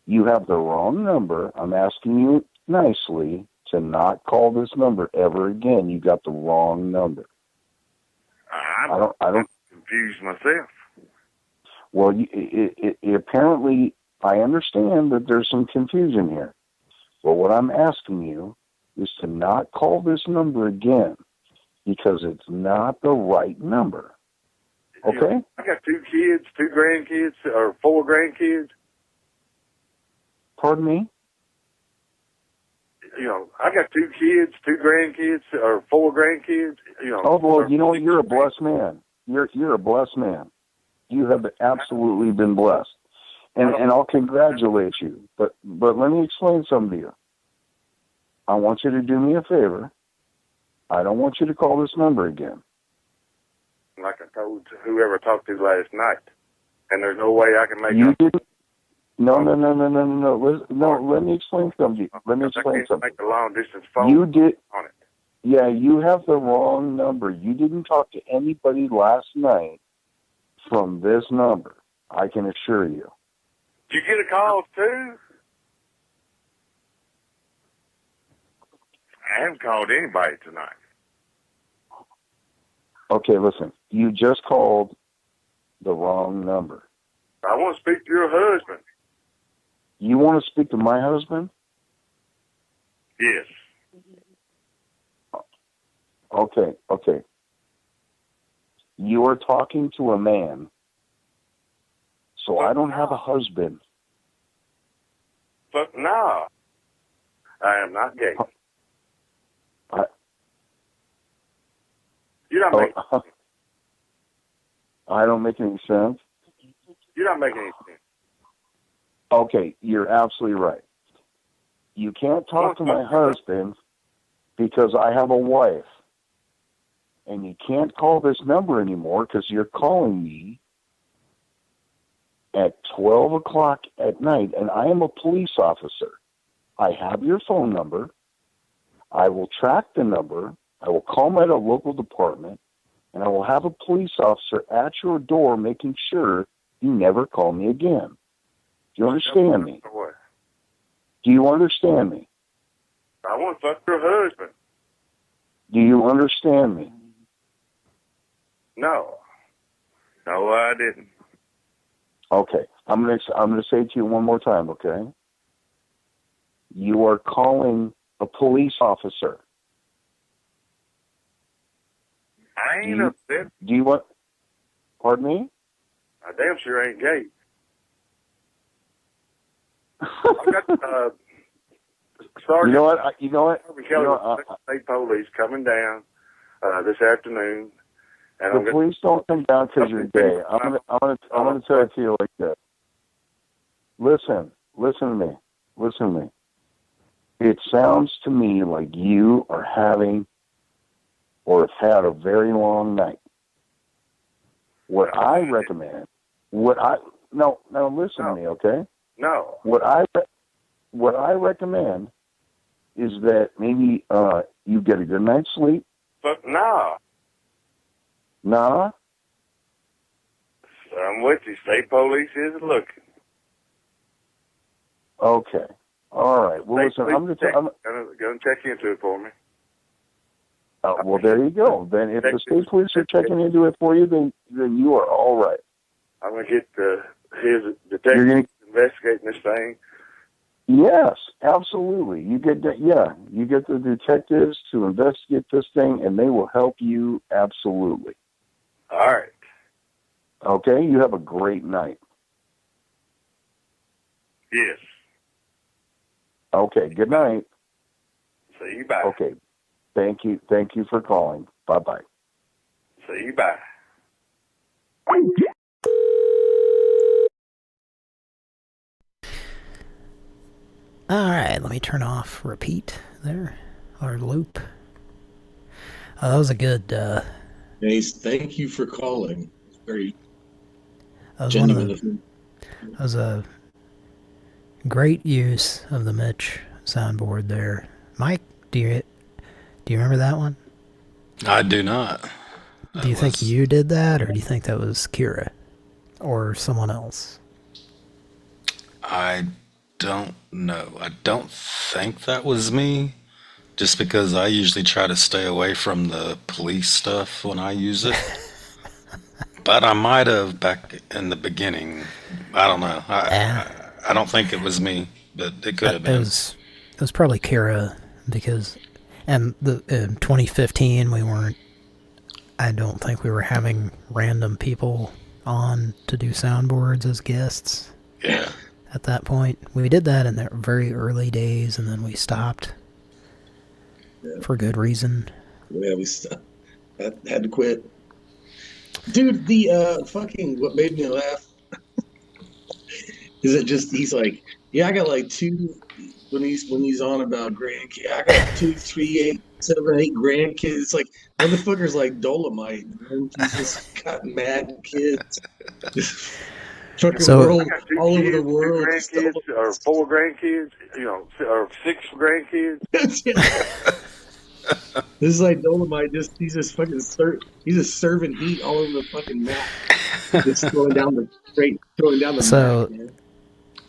you have the wrong number. I'm asking you nicely to not call this number ever again. You got the wrong number. I don't confuse myself. Well, apparently, I understand that there's some confusion here. But what I'm asking you is to not call this number again because it's not the right number. Okay? I got 2 kids, 2 grandkids, or 4 grandkids. Pardon me? I got 2 kids, 2 grandkids, or 4 grandkids. Oh, well, you know what? You're a blessed man. You're a blessed man. You have absolutely been blessed. And I'll congratulate you. But let me explain something to you. I want you to do me a favor. I don't want you to call this number again. Like I told whoever I talked to last night. And there's no way I can make you didn't. No. Let me explain something to you. Let me explain something. Make a long distance phone you did. On it. Yeah, you have the wrong number. You didn't talk to anybody last night from this number. I can assure you. Did you get a call too? I haven't called anybody tonight. Okay, listen. You just called the wrong number. I want to speak to your husband. You want to speak to my husband? Yes. Okay. You are talking to a man. So I don't have a husband. But no, I am not gay. You're not making I don't make any sense. You're not making any sense. Okay, you're absolutely right. You can't talk to my husband because I have a wife. And you can't call this number anymore because you're calling me at 12 o'clock at night, and I am a police officer. I have your phone number. I will track the number. I will call my local department, and I will have a police officer at your door making sure you never call me again. Do you understand me? Do you understand me? I want to fuck your husband. Do you understand me? No, I didn't. Okay, I'm gonna say it to you one more time. Okay, you are calling a police officer. I ain't upset. Do you want? Pardon me? I damn sure ain't gay. I got Sergeant. You know what? State police coming down this afternoon. And the police don't come down because you're gay. I'm gonna tell it to you like this. Listen to me. It sounds to me like you are having or have had a very long night. What I recommend, now listen to me, okay? No. What I recommend is that maybe you get a good night's sleep. But no. Nah? I'm with you. State police is looking. Okay. All right. Well, listen, I'm going to check into it for me. Well, there you go. Then if the state police are checking into it for you, then you are all right. I'm going to get his detective investigating this thing. Yes, absolutely. You get the detectives to investigate this thing, and they will help you absolutely. All right. Okay, you have a great night. Yes. Okay, good night. See you, bye. Okay, thank you for calling. Bye-bye. See you, bye. Alright, let me turn off repeat there. Or loop. Oh, that was a good, Ace, thank you for calling. It's very that was genuine of me. That was a great use of the Mitch soundboard there. Mike, do you remember that one? I do not. Do you think you did that, or do you think that was Kira? Or someone else? I don't know. I don't think that was me, just because I usually try to stay away from the police stuff when I use it. But I might have back in the beginning. I don't know. I don't think it was me, but it could have been. It was probably Kira, because in 2015 I don't think we were having random people on to do soundboards as guests. Yeah. At that point. We did that in the very early days, and then we stopped. Yeah. For good reason. Yeah, we stopped. I had to quit. Dude, the what made me laugh is it just, he's like, yeah, I got like two, when he's on about grandkids, I got 2, 3, 8, 7, 8 grandkids. It's like, motherfucker's like Dolomite. Man. He's just got mad kids. World, all over the world. Grandkids or 4 grandkids, or 6 grandkids. This is like Dolomite. He's just fucking he's just serving heat all over the fucking map. Just throwing down the map, man.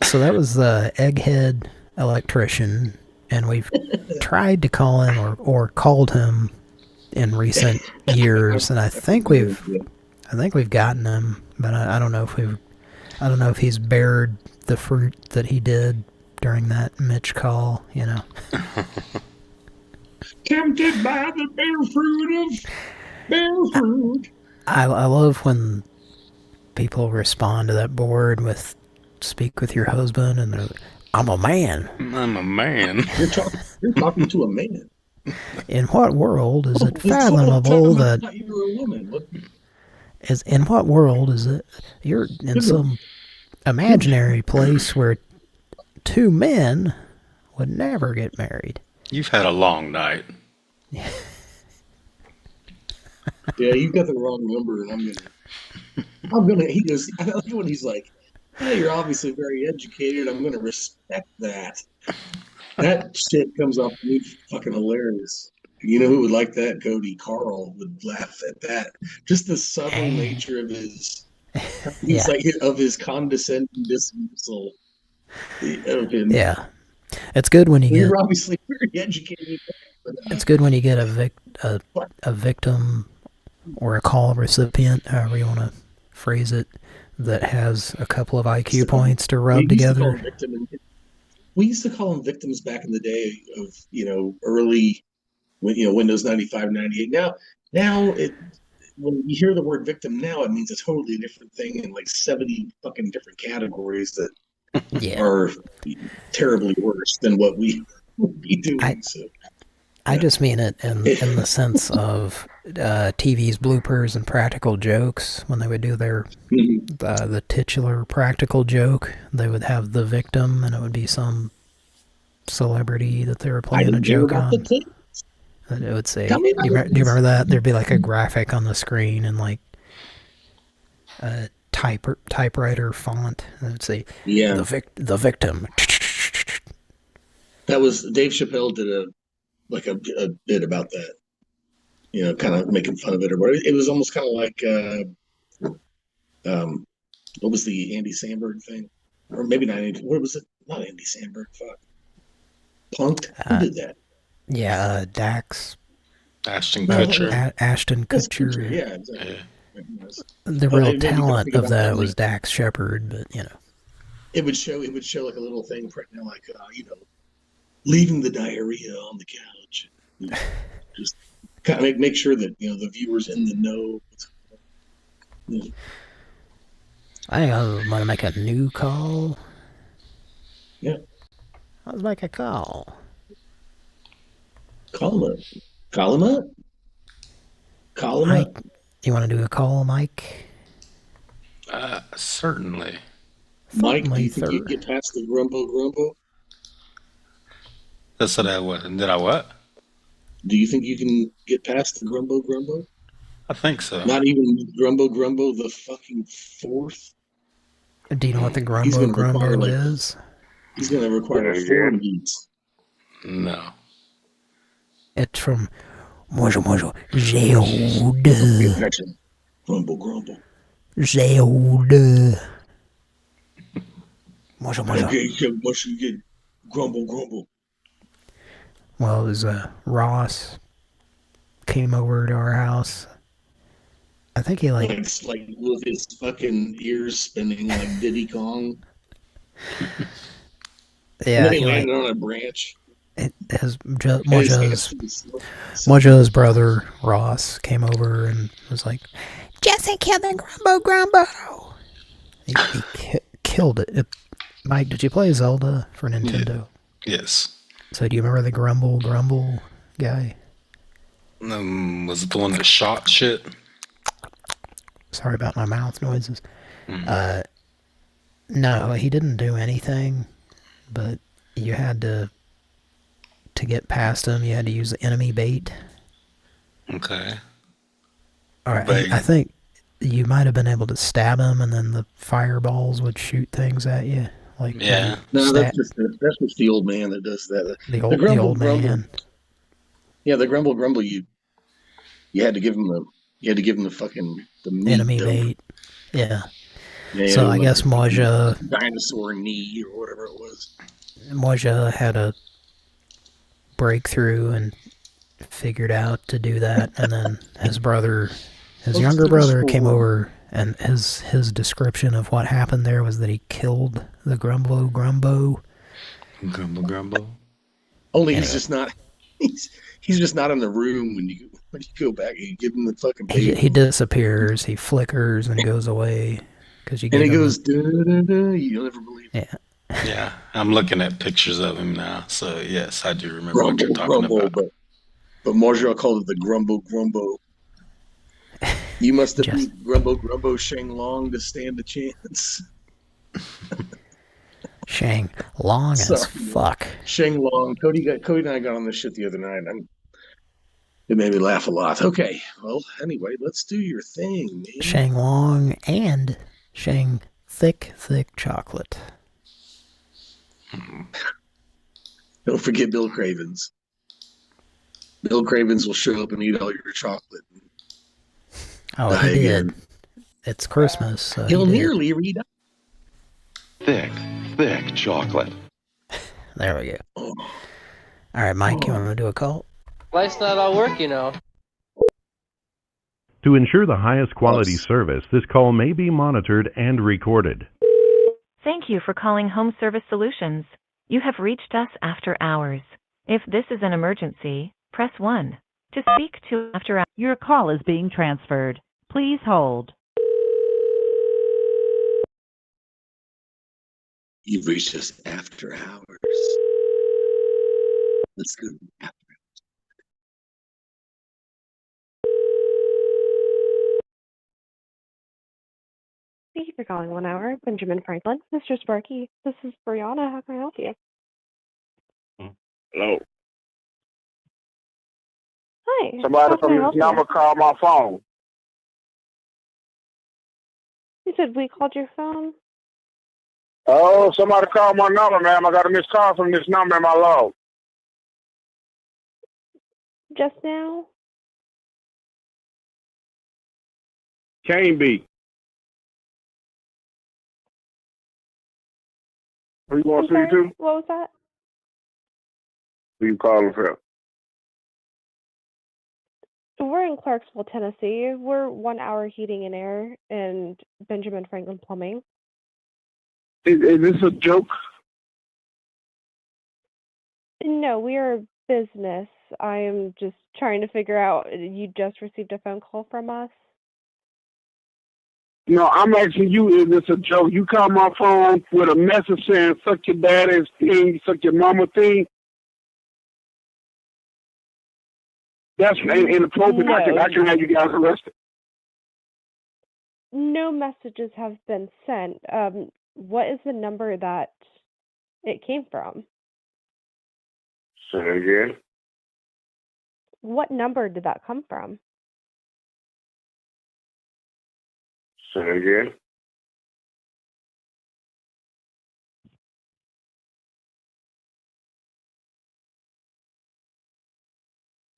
So that was the Egghead Electrician, and we've tried to call him or called him in recent years, and I think we've gotten him, but I don't know if he's bared the fruit that he did during that Mitch call, you know. Tempted by the bear fruit. I love when people respond to that board with "speak with your husband," and they're like, "I'm a man." I'm a man. You're talking to a man. In what world is it fathomable that you're a woman? in what world is it you're in some imaginary place where 2 men would never get married? You've had a long night. Yeah, you've got the wrong number, and I'm gonna. He goes. I like when he's like, "Hey, you're obviously very educated. I'm gonna respect that." That shit comes off to me fucking hilarious. You know who would like that? Cody Carl would laugh at that. Just the subtle nature of his. He's like of his condescending dismissal. Yeah. It's good when you get. You're obviously very educated. It's good when you get a victim or a call recipient, however you want to phrase it, that has a couple of IQ points to rub together. We used to call them victims back in the day of early, Windows 95, 98. Now when you hear the word victim now, it means a totally different thing in like 70 fucking different categories that are terribly worse than what we would be doing. I just mean it in the sense of TV's bloopers and practical jokes. When they would do their the titular practical joke, they would have the victim, and it would be some celebrity that they were playing a joke on. And it would say, do you remember that? There'd be like a graphic on the screen and like a typewriter font, and it would say, the victim. That was Dave Chappelle did a bit about that, kind of making fun of it or whatever. It was almost kind of like what was the Andy Samberg thing, or maybe not Andy, what was it? Not Andy Samberg. Fuck, Punked. Who did that? Yeah, Dax. Ashton Kutcher. Ashton Kutcher. Yeah, exactly. Yeah. The real talent of that was Dax Shepard, but it would show like a little thing right now, like leaving the diarrhea on the couch. Just kind of make sure that the viewers in the know. I think I want to make a new call. Yeah. Let's make a call. Call him up. Call him up. Call him Mike, up. You want to do a call, Mike? Certainly. Mike, do you think you'd get past the grumble? That's what I was. Did I what? Do you think you can get past the Grumbo Grumbo? I think so. Not even Grumbo Grumbo the fucking fourth? Do you know what the He's Grumbo going to require Grumbo is? He's going to require 4 meats. No. It's from Mojo Zelda. Grumble Grumble. Zelda. Mojo. Okay, so once you get Grumble Grumble. Well, it was Ross came over to our house. I think he like with his fucking ears spinning like Diddy Kong. Yeah, and then he landed on a branch. Mojo's brother Ross came over and was like, "Jesse killed the Grumbo." He killed it. Mike, did you play Zelda for Nintendo? Yes. So do you remember the Grumble guy? Was it the one that shot shit? Sorry about my mouth noises. No, he didn't do anything, but you had to get past him, you had to use the enemy bait. Okay. All right, I think you might have been able to stab him, and then the fireballs would shoot things at you. Like no, that's just the old man that does that. The old man. Yeah, the Grumble. You had to give him the fucking meat enemy dump. bait. Yeah. So I guess Moja dinosaur knee or whatever it was. Moja had a breakthrough and figured out to do that, and then his younger brother came over, and his description of what happened there was that he killed the Grumbo. Grumbo. Only he's just not he's just not in the room when you go back and you give him the fucking bait. He disappears, he flickers and goes away because you. And he goes, da, da, da, you'll never believe it. Yeah. Yeah, I'm looking at pictures of him now, so yes, I do remember what you're talking about. But Marjorie called it the Grumbo. You must have beat Grumbo Shang Long to stand a chance. Shang Long as fuck. Shang Long. Cody and I got on this shit the other night. It made me laugh a lot. Okay, well, anyway, let's do your thing, man. Shang Long and Shang thick chocolate. Don't forget Bill Cravens. Bill Cravens will show up and eat all your chocolate. Oh, he did. It's Christmas. So He'll nearly read up. Thick chocolate. There we go. All right, Mike, you want to do a call? Life's not all work, you know. To ensure the highest quality service, this call may be monitored and recorded. Thank you for calling Home Service Solutions. You have reached us after hours. If this is an emergency, press 1. To speak to after hours. Your call is being transferred. Please hold. You've reached us after hours. Let's go after hours. Thank you for calling 1 hour. Benjamin Franklin. Mr. Sparky, this is Brianna. How can I help you? Hello. Hi. Somebody How can I from this help you? number called my phone. You said we called your phone? Oh, somebody called my number, ma'am. I got a missed call from this number in my log. Just now? Can't be. Who you want to see to? What was that? Who you calling from? We're in Clarksville, Tennessee. We're 1 hour heating and air and Benjamin Franklin Plumbing. Is this a joke? No, we are a business. I am just trying to figure out, you just received a phone call from us? No, I'm asking you, is this a joke? You call my phone with a message saying, suck your daddy's thing, suck your mama thing. That's inappropriate. No. I can have you guys arrested. No messages have been sent. What is the number that it came from? Say it again. What number did that come from? Say it again.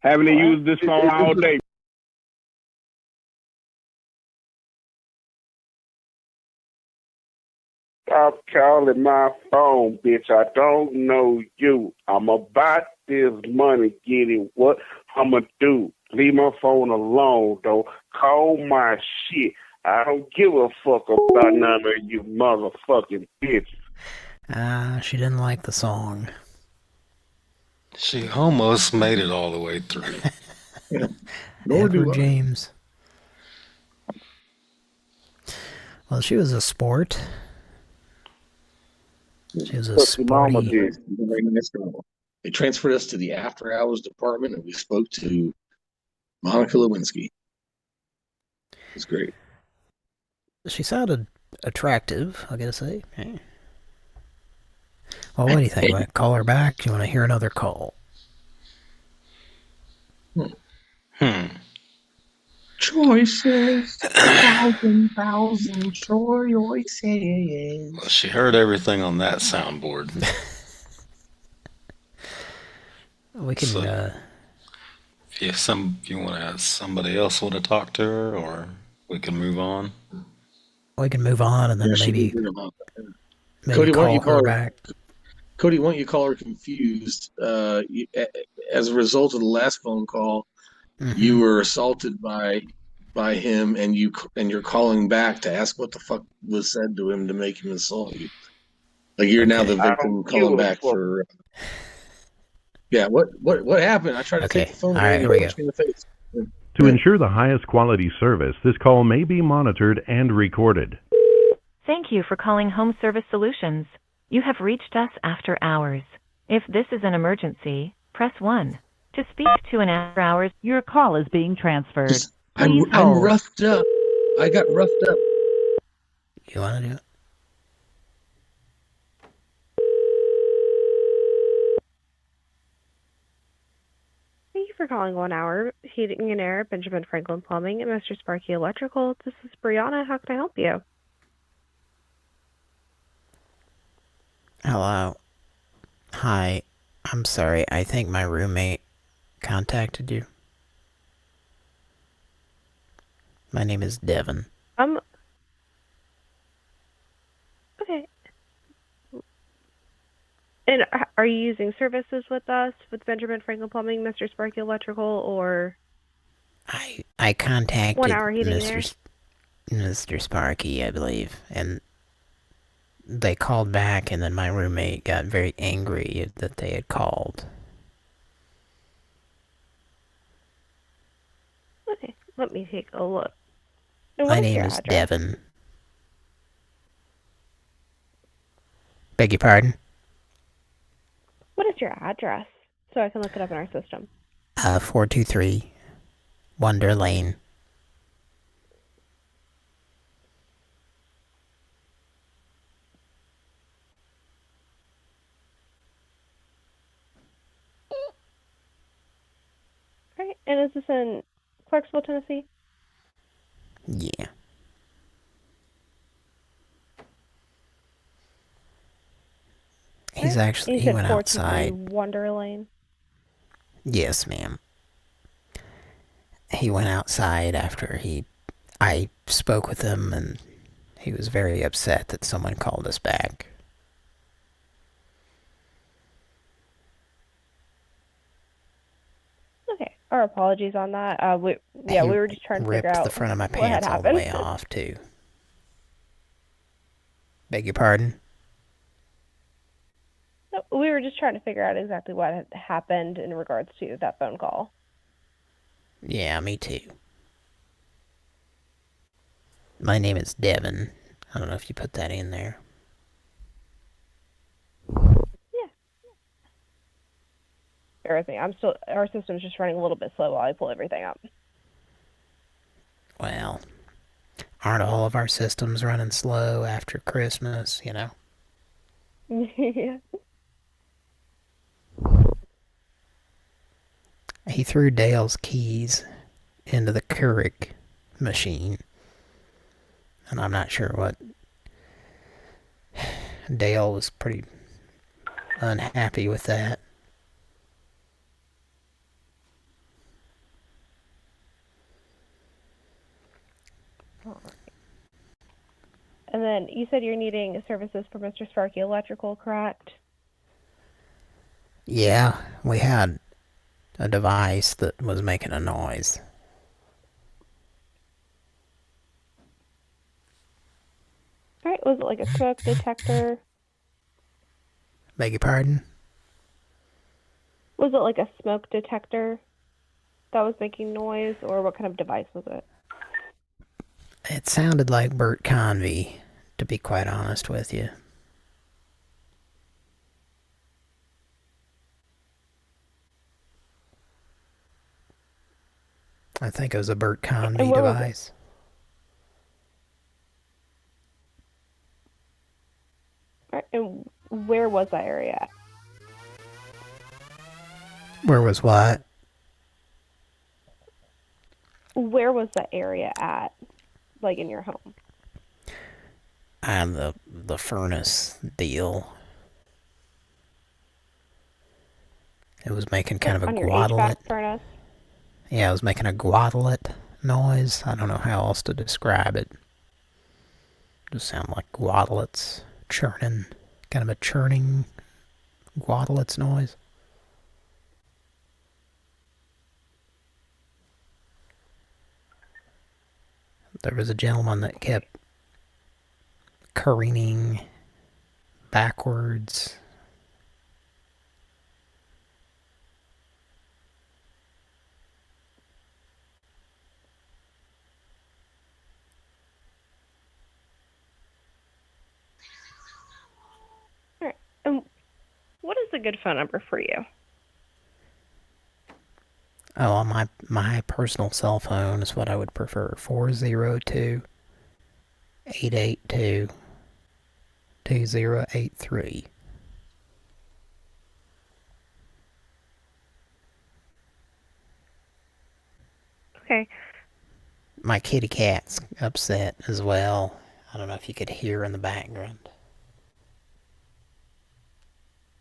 Having to use this phone all day. Stop calling my phone, bitch. I don't know you. I'm about this money, getting what I'ma do. Leave my phone alone, though. Call my shit. I don't give a fuck about none of you motherfucking bitches. She didn't like the song. She almost made it all the way through. Edward James. Well, she was a sport. She was a sporty... They transferred us to the after hours department and we spoke to Monica Lewinsky. It was great. She sounded attractive, I gotta say. Hey. Well, what do you think? Want to call her back? Do you want to hear another call? Choices. thousand choices. Well, she heard everything on that soundboard. We can, so, if you want to ask somebody else want to talk to her, or we can move on. We can move on, and then maybe Cody, call her back. Cody, why don't you call her confused? As a result of the last phone call, you were assaulted by him, and you're calling back to ask what the fuck was said to him to make him assault you. Like you're now the victim calling back for. Yeah, what happened? I tried to take the phone away and you punched me in the face. To ensure the highest quality service, this call may be monitored and recorded. Thank you for calling Home Service Solutions. You have reached us after hours. If this is an emergency, press 1. To speak to an after hours, your call is being transferred. I'm roughed up. I got roughed up. You want to do it? Thank you for calling 1 Hour Heating and Air, Benjamin Franklin Plumbing, and Mr. Sparky Electrical. This is Brianna. How can I help you? Hello. Hi. I'm sorry. I think my roommate contacted you. My name is Devin. Okay. And are you using services with us, with Benjamin Franklin Plumbing, Mr. Sparky Electrical, or? I contacted 1 Hour Heating and Air? Mr. Sparky, I believe, and they called back, and then my roommate got very angry that they had called. Okay, let me take a look. My name is Devin. Beg your pardon? What is your address? So I can look it up in our system. 423 Wonder Lane. Right, and is this in Clarksville, Tennessee? Yeah. He's actually, he went outside. Wonder Lane? Yes, ma'am. He went outside after I spoke with him, and he was very upset that someone called us back. Okay, our apologies on that. We were just trying to figure out ripped the front of my pants all the way off, too. Beg your pardon? No, we were just trying to figure out exactly what had happened in regards to that phone call. Yeah, me too. My name is Devin. I don't know if you put that in there. Yeah. Bear with me. Our system's just running a little bit slow while I pull everything up. Well, aren't all of our systems running slow after Christmas, you know? Yeah. He threw Dale's keys into the Keurig machine. And I'm not sure what... Dale was pretty unhappy with that. And then you said you're needing services for Mr. Sparky Electrical, correct? Yeah, we had a device that was making a noise. Alright, was it like a smoke detector? Beg your pardon? Was it like a smoke detector that was making noise, or what kind of device was it? It sounded like Bert Convey, to be quite honest with you. I think it was a Bert Convey device. And where was that area at? Where was what? Where was the area at, like in your home? And the furnace deal. It was making kind of a guadalet. Furnace? Yeah, it was making a guadalet noise. I don't know how else to describe it. Just sound like guadalets churning. Kind of a churning guadalets noise. There was a gentleman that kept careening backwards. Alright, and what is a good phone number for you? Oh, on my personal cell phone is what I would prefer. 402-882-2083. Okay. My kitty cat's upset as well. I don't know if you could hear in the background.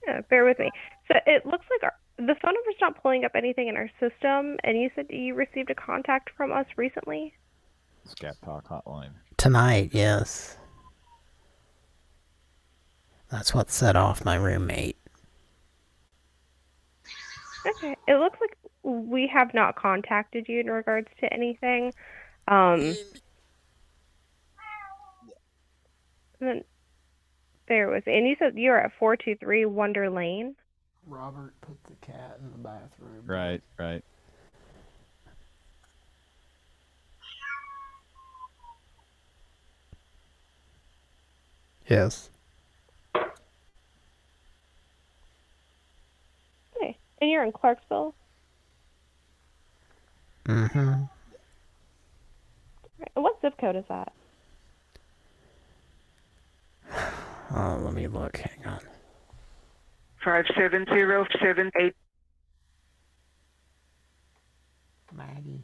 Yeah, bear with me. So it looks like the phone number's not pulling up anything in our system, and you said you received a contact from us recently? Scat Talk Hotline. Tonight, yes. That's what set off my roommate. Okay. It looks like we have not contacted you in regards to anything. Then bear with me. And you said you're at 423 Wonder Lane? Robert put the cat in the bathroom. Right, right. Yes. Okay. And you're in Clarksville? Mm-hmm. Right. And what zip code is that? Oh, let me look. Hang on. 57078. Maggie.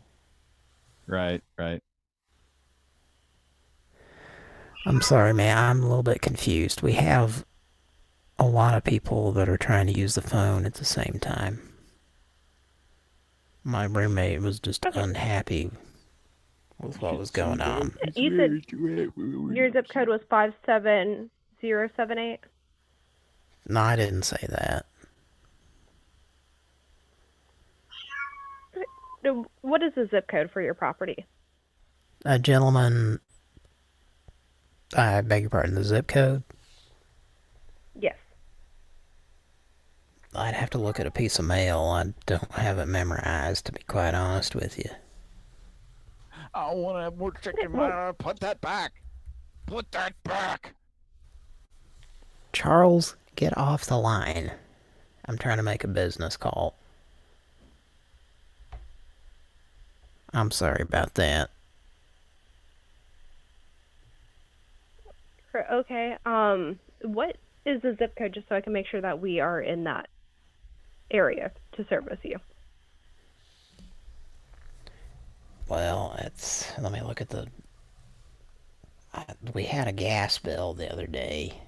Right, right. I'm sorry, man. I'm a little bit confused. We have a lot of people that are trying to use the phone at the same time. My roommate was just unhappy with what was going on. You said your zip code was 57078? No, I didn't say that. What is the zip code for your property? A gentleman... I beg your pardon, the zip code? Yes. I'd have to look at a piece of mail. I don't have it memorized, to be quite honest with you. I want to have more chicken. Put that back. Put that back. Charles, get off the line. I'm trying to make a business call. I'm sorry about that. Okay. What is the zip code, just so I can make sure that we are in that area to service you? Well, it's... Let me look at the... We had a gas bill the other day.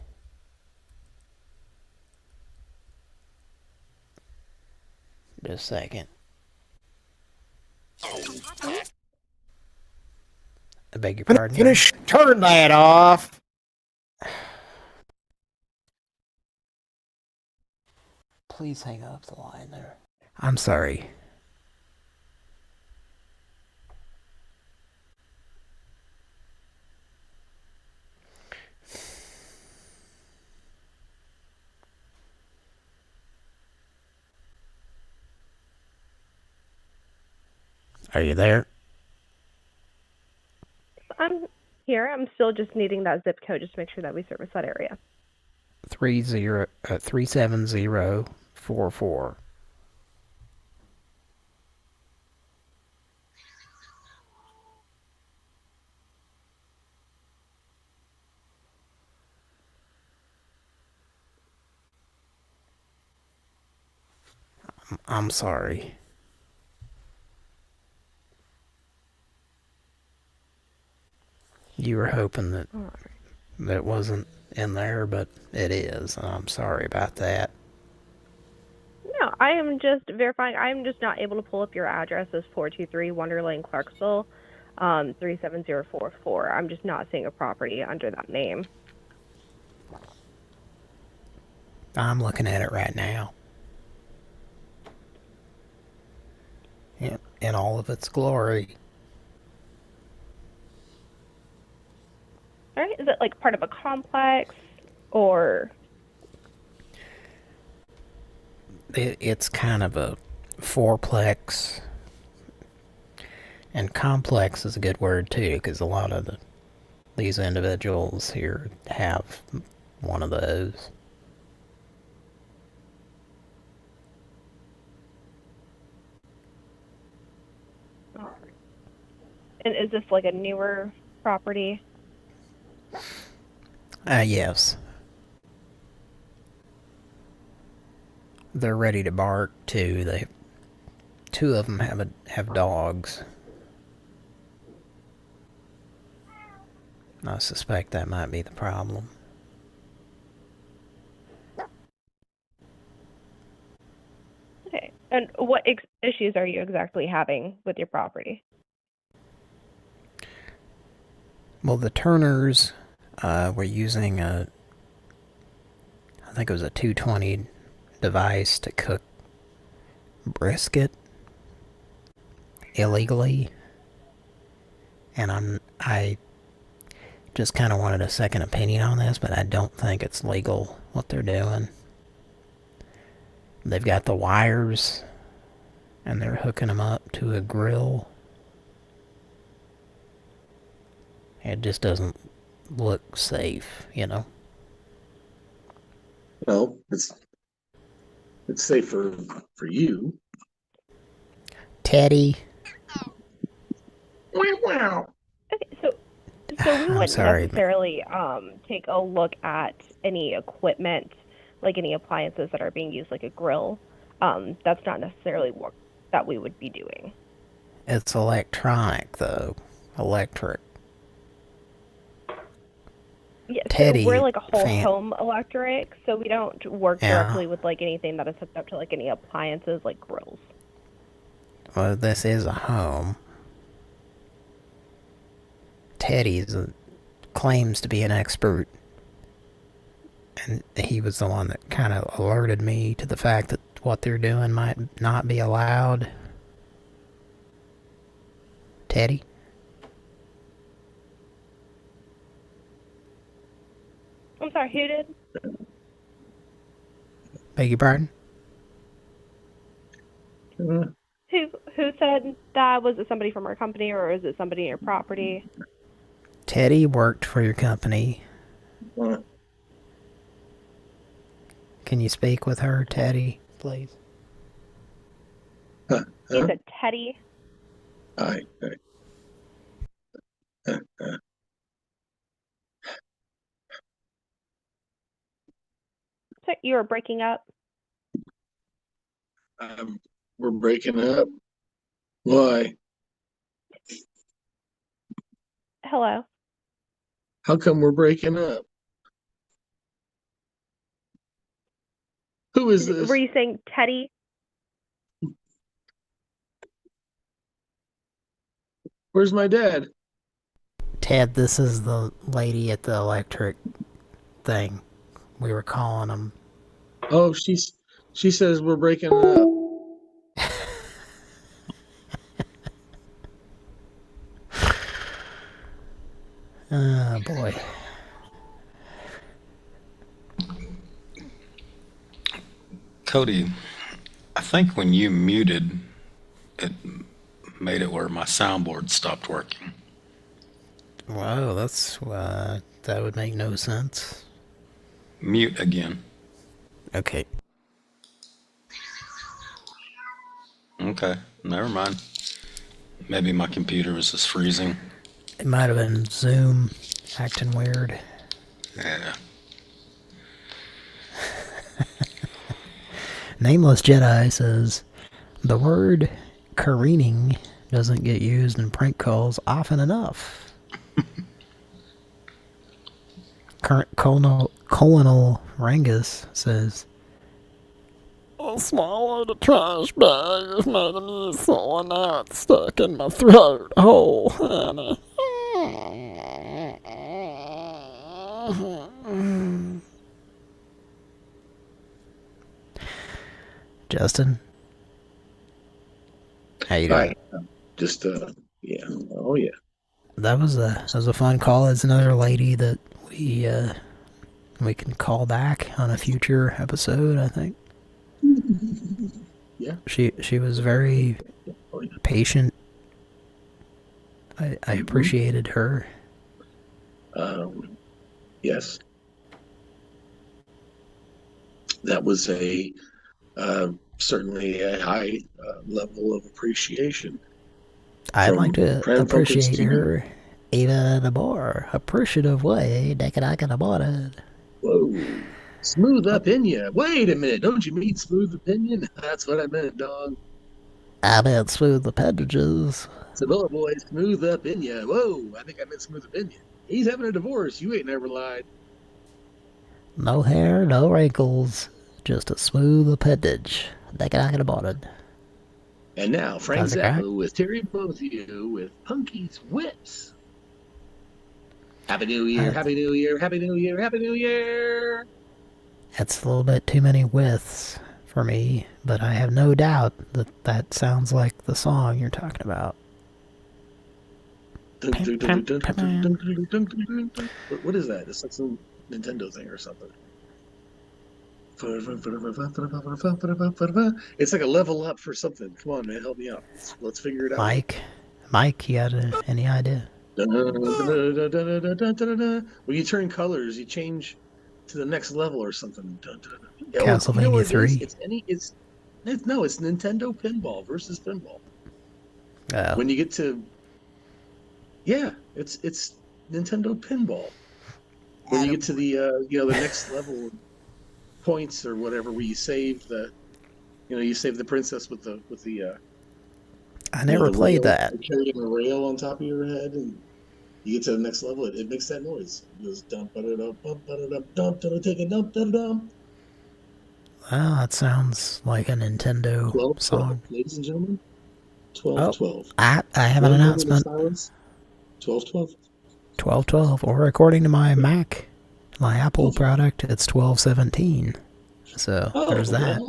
Just a second. I beg your pardon? Finish. Turn that off. Please hang up the line there. I'm sorry. Are you there? I'm here. I'm still just needing that zip code just to make sure that we service that area. 37044. I'm sorry. You were hoping that that wasn't in there, but it is, and I'm sorry about that. No, I am just verifying. I'm just not able to pull up your address as 423 Wonder Lane, Clarksville, 37044. I'm just not seeing a property under that name. I'm looking at it right now. In all of its glory. All right, is it like part of a complex or? It's kind of a fourplex. And complex is a good word too, because a lot of these individuals here have one of those. And is this like a newer property? Yes. They're ready to bark too. Two of them have dogs. I suspect that might be the problem. Okay. And what issues are you exactly having with your property? Well, the Turners were using I think it was a 220 device to cook brisket illegally. And I just kind of wanted a second opinion on this, but I don't think it's legal what they're doing. They've got the wires, and they're hooking them up to a grill. It just doesn't look safe, you know? Well, it's safe for you. Teddy. Wow. Okay, so we wouldn't necessarily take a look at any equipment, like any appliances that are being used, like a grill. That's not necessarily what that we would be doing. It's electronic, though. Electric. Yeah, Teddy, so we're like a whole home electric, so we don't work directly with like anything that is hooked up to like any appliances like grills. Well, this is a home. Teddy claims to be an expert, and he was the one that kind of alerted me to the fact that what they're doing might not be allowed. Teddy? I'm sorry, who did? Beg your pardon? Who said that? Was it somebody from our company, or is it somebody in your property? Teddy worked for your company. What? Can you speak with her, Teddy, please? You said Teddy? Hi. So you were breaking up? We're breaking up. Why? Hello. How come we're breaking up? Who is this? Were you saying Teddy? Where's my dad? Ted, this is the lady at the electric thing. We were calling him. Oh, she says we're breaking up. Oh, boy. Cody, I think when you muted, it made it where my soundboard stopped working. Wow, that's that would make no sense. Mute again. Okay. Okay, never mind. Maybe my computer was just freezing. It might have been Zoom acting weird. Yeah. Nameless Jedi says, the word careening doesn't get used in prank calls often enough. Colonel Rangus says, I swallowed a trash bag, it made a missile, and now it's stuck in my throat. Oh, honey. Justin? How you doing? Hi. Just, yeah. Oh, yeah. That was a fun call. It's another lady that we can call back on a future episode, I think. Yeah. She was very patient. I appreciated her. Yes. That was certainly a high level of appreciation. I'd like to Pran appreciate Funkels her even in a more appreciative way. Whoa. Smooth opinion. Wait a minute. Don't you mean smooth opinion? That's what I meant, dog. I meant smooth appendages. So, oh boy, smooth opinion. Whoa, I think I meant smooth opinion. He's having a divorce. You ain't never lied. No hair, no wrinkles. Just a smooth appendage. And now, Frank Zappa with Terry Bozier with Punky's Whips. Happy New Year, Happy New Year, Happy New Year, Happy New Year. That's a little bit too many widths for me, but I have no doubt that that sounds like the song you're talking about. What is that? It's like some Nintendo thing or something. It's like a level up for something. Come on, man, help me out. Let's figure it out. Mike, you got any idea? When you turn colors, you change to the next level or something. Castlevania 3. It's Nintendo Pinball versus Pinball. Oh. When you get to it's Nintendo Pinball. When you get to the the next level points or whatever, where you save the princess with the I never played that. You're carrying a rail on top of your head, and you get to the next level. It makes that noise. It goes dump da dump dump take a dump dump. Wow, that sounds like a Nintendo 12, song. Ladies and gentlemen, 12. I have an announcement. 12. 12. Or according to my Mac, my Apple product, it's 12:17. So there's that.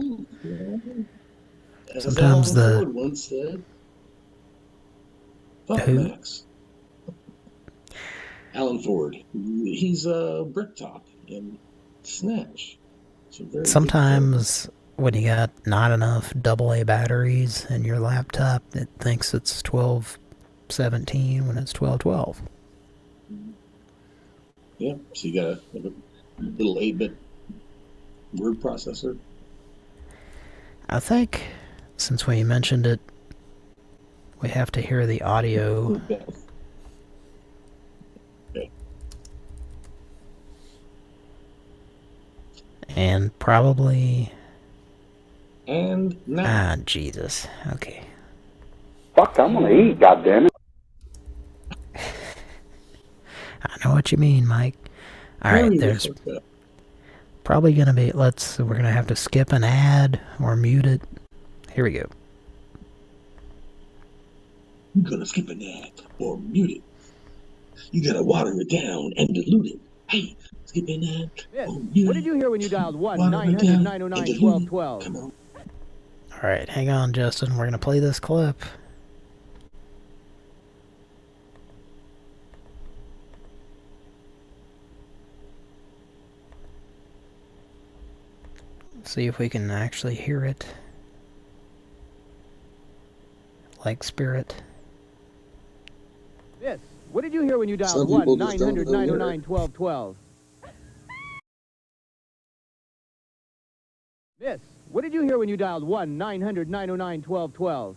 As Sometimes Alan Ford once said, Max. Alan Ford. He's Bricktop in Snatch. Sometimes when you got not enough AA batteries in your laptop, it thinks it's 12:17 when it's 12:12. Yeah, so you got a little 8-bit word processor. I think since we mentioned it, we have to hear the audio. Okay. And probably... And now. Jesus. Okay. Fuck, I'm gonna eat, goddammit. know what you mean, Mike. Alright, there's probably gonna be, we're gonna have to skip an ad or mute it. Here we go. You're gonna skip an ad or mute it. You gotta water it down and dilute it. Hey, skip an ad. Yes. What did you hear when you dialed 1-900-909-1212? Come on. Alright, hang on, Justin. We're gonna play this clip. See if we can actually hear it. Like Spirit. Yes. What did you hear when you dialed 1-900-909-1212? Miss, what did you hear when you dialed 1-900-909-1212?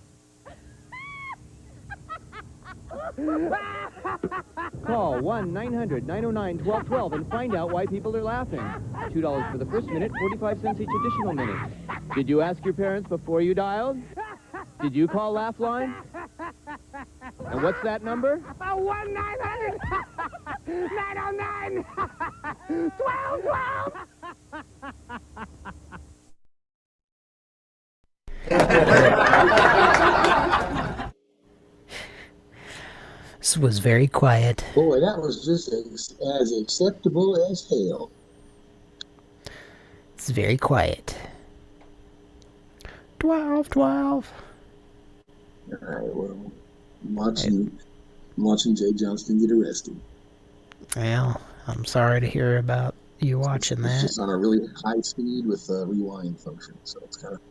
Call 1-900-909-1212 and find out why people are laughing. $2 for the first minute, 45 cents each additional minute. Did you ask your parents before you dialed? Did you call Laugh Line? And what's that number? 1-900-909-1212! This was very quiet. Boy, that was just as acceptable as hell. It's very quiet. 12. Alright, well, I'm watching Jay Johnston get arrested. Well, I'm sorry to hear about you watching that. It's just on a really high speed with a rewind function, so it's kind of...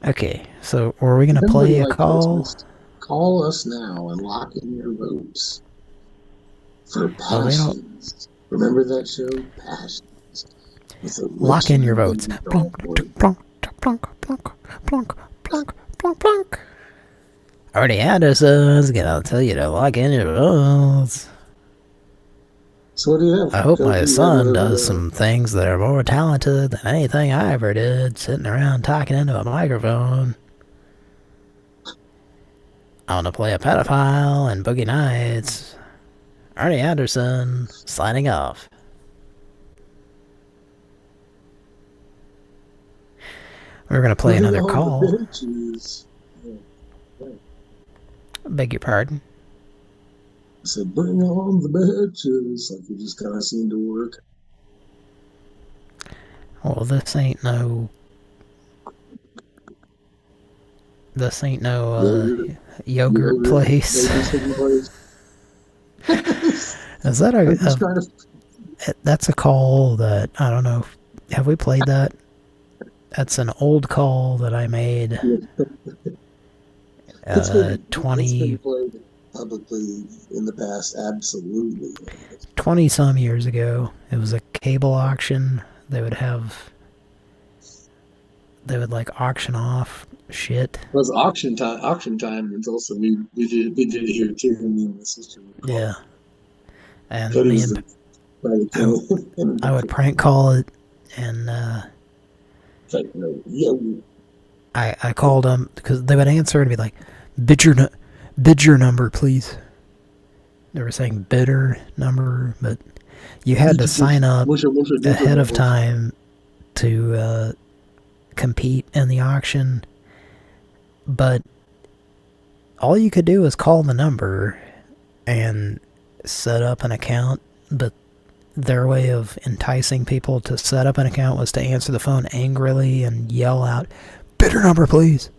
Okay, so were we going to play a call? Call us now and lock in your votes for Passions. Remember that show? Passions. Lock in your votes. Plunk, plunk, plunk, plunk, plunk, plunk, plunk, plunk. Already had us, gonna tell you to lock in your votes. So what do you have? I hope my son does some things that are more talented than anything I ever did, sitting around talking into a microphone. I want to play a pedophile and Boogie Nights. Arnie Anderson, signing off. We're going to play another call. Beg your pardon? I said, bring on the bitches. Like, it just kind of seemed to work. Well, this ain't no yogurt place. Is that that's a call that, I don't know, have we played that? That's an old call that I made 20 publicly in the past, absolutely. 20 some years ago. It was a cable auction. They would like auction off shit. It was auction time. It's also we did it here too. I mean, the sister. Yeah. And I would prank call it, and I called them because they would answer and be like, bid your number, please. They were saying bidder number, but you had to sign up ahead of time to compete in the auction. But all you could do was call the number and set up an account, but their way of enticing people to set up an account was to answer the phone angrily and yell out, bidder number, please.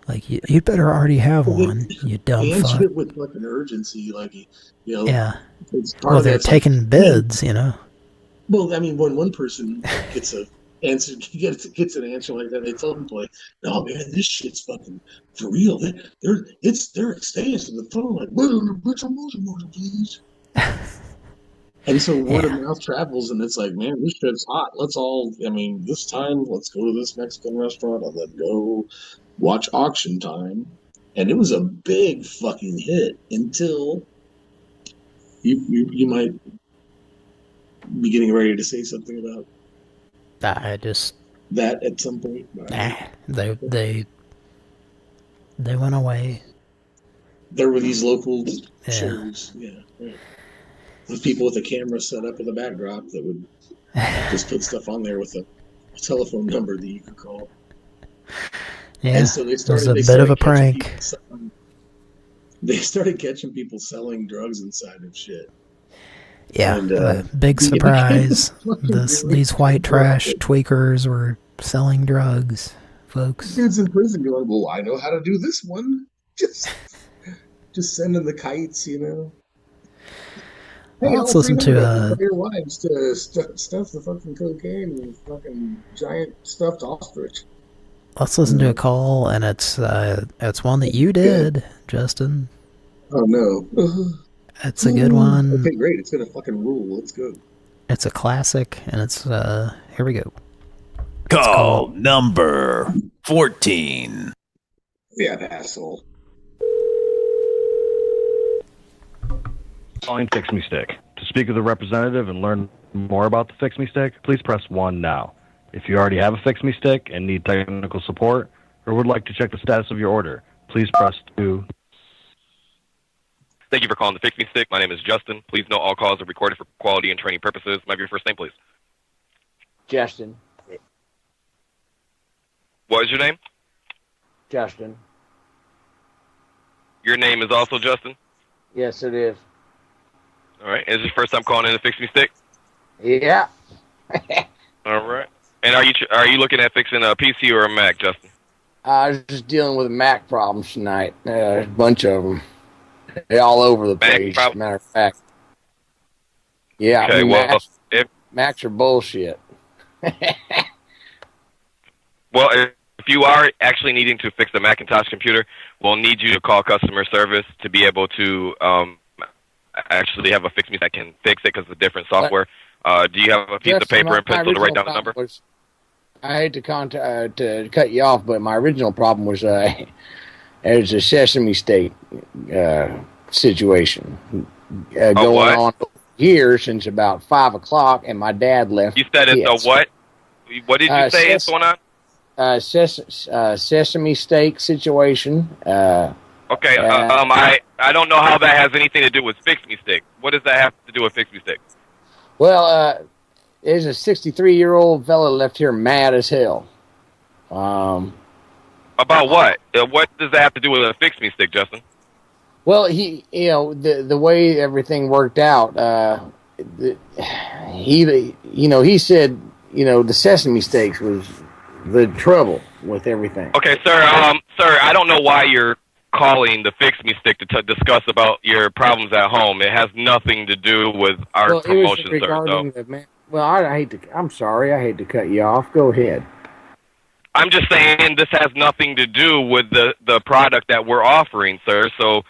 Like, you'd better already have one, you dumb fuck. Answer it with fucking urgency, like, you know. Yeah. Well, they're taking bids, you know. Well, I mean, when one person gets an answer like that, they tell them, like, no, man, this shit's fucking for real. They're staying to the phone, like, put your motor, please. And so word of mouth travels, and it's like, man, this shit's hot. This time, let's go to this Mexican restaurant, and then go watch Auction Time. And it was a big fucking hit until you might be getting ready to say something about that at some point. They went away. there were these local shows, with people with a camera set up with a backdrop that would just put stuff on there with a telephone number that you could call. Yeah, and so they started, it was a bit of a prank. They started catching people selling drugs inside of shit. Yeah, and, big surprise. These white trash tweakers were selling drugs, folks. Dude's in prison going, well, I know how to do this one. Just sending the kites, you know. Hey, let's listen to your wives to stuff the fucking cocaine and fucking giant stuffed ostrich. Let's listen to a call, and it's one that you did, Justin. Oh no. It's a good one. Okay, great. It's gonna fucking rule. Let's go. It's a classic, and it's here we go. Call number 14. Yeah, asshole. Calling Fix Me Stick. To speak with a representative and learn more about the Fix Me Stick, please press 1 now. If you already have a Fix Me Stick and need technical support, or would like to check the status of your order, please press 2. Thank you for calling the Fix Me Stick. My name is Justin. Please note all calls are recorded for quality and training purposes. May I have your first name, please? Justin. What is your name? Justin. Your name is also Justin? Yes, it is. All right. Is this your first time calling in the Fix Me Stick? Yeah. All right. And are you looking at fixing a PC or a Mac, Justin? I was just dealing with Mac problems tonight. A bunch of them. They're all over the place, matter of fact. Yeah, okay, Macs are bullshit. Well, if you are actually needing to fix a Macintosh computer, we'll need you to call customer service to be able to actually have a Fix Me that can fix it because it's a different software. Do you have a piece of paper and pencil to write down the number? I hate to cut you off, but my original problem was it was a Sesame State situation going on here since about 5 o'clock, and my dad left. You said it's a what? What did you say is going on? Sesame Steak situation. Okay, I don't know how that has anything to do with Fix Me Stick. What does that have to do with Fix Me Stick? Well, there's a 63-year-old fella left here mad as hell. About what? What does that have to do with a Fix Me Stick, Justin? Well, the way everything worked out, he said, the Sesame Steaks was the trouble with everything. Okay, sir, I don't know why you're calling the Fix Me Stick to discuss about your problems at home. It has nothing to do with our promotion, sir. Well, I'm sorry, I hate to cut you off. Go ahead. I'm just saying this has nothing to do with the product that we're offering, sir. So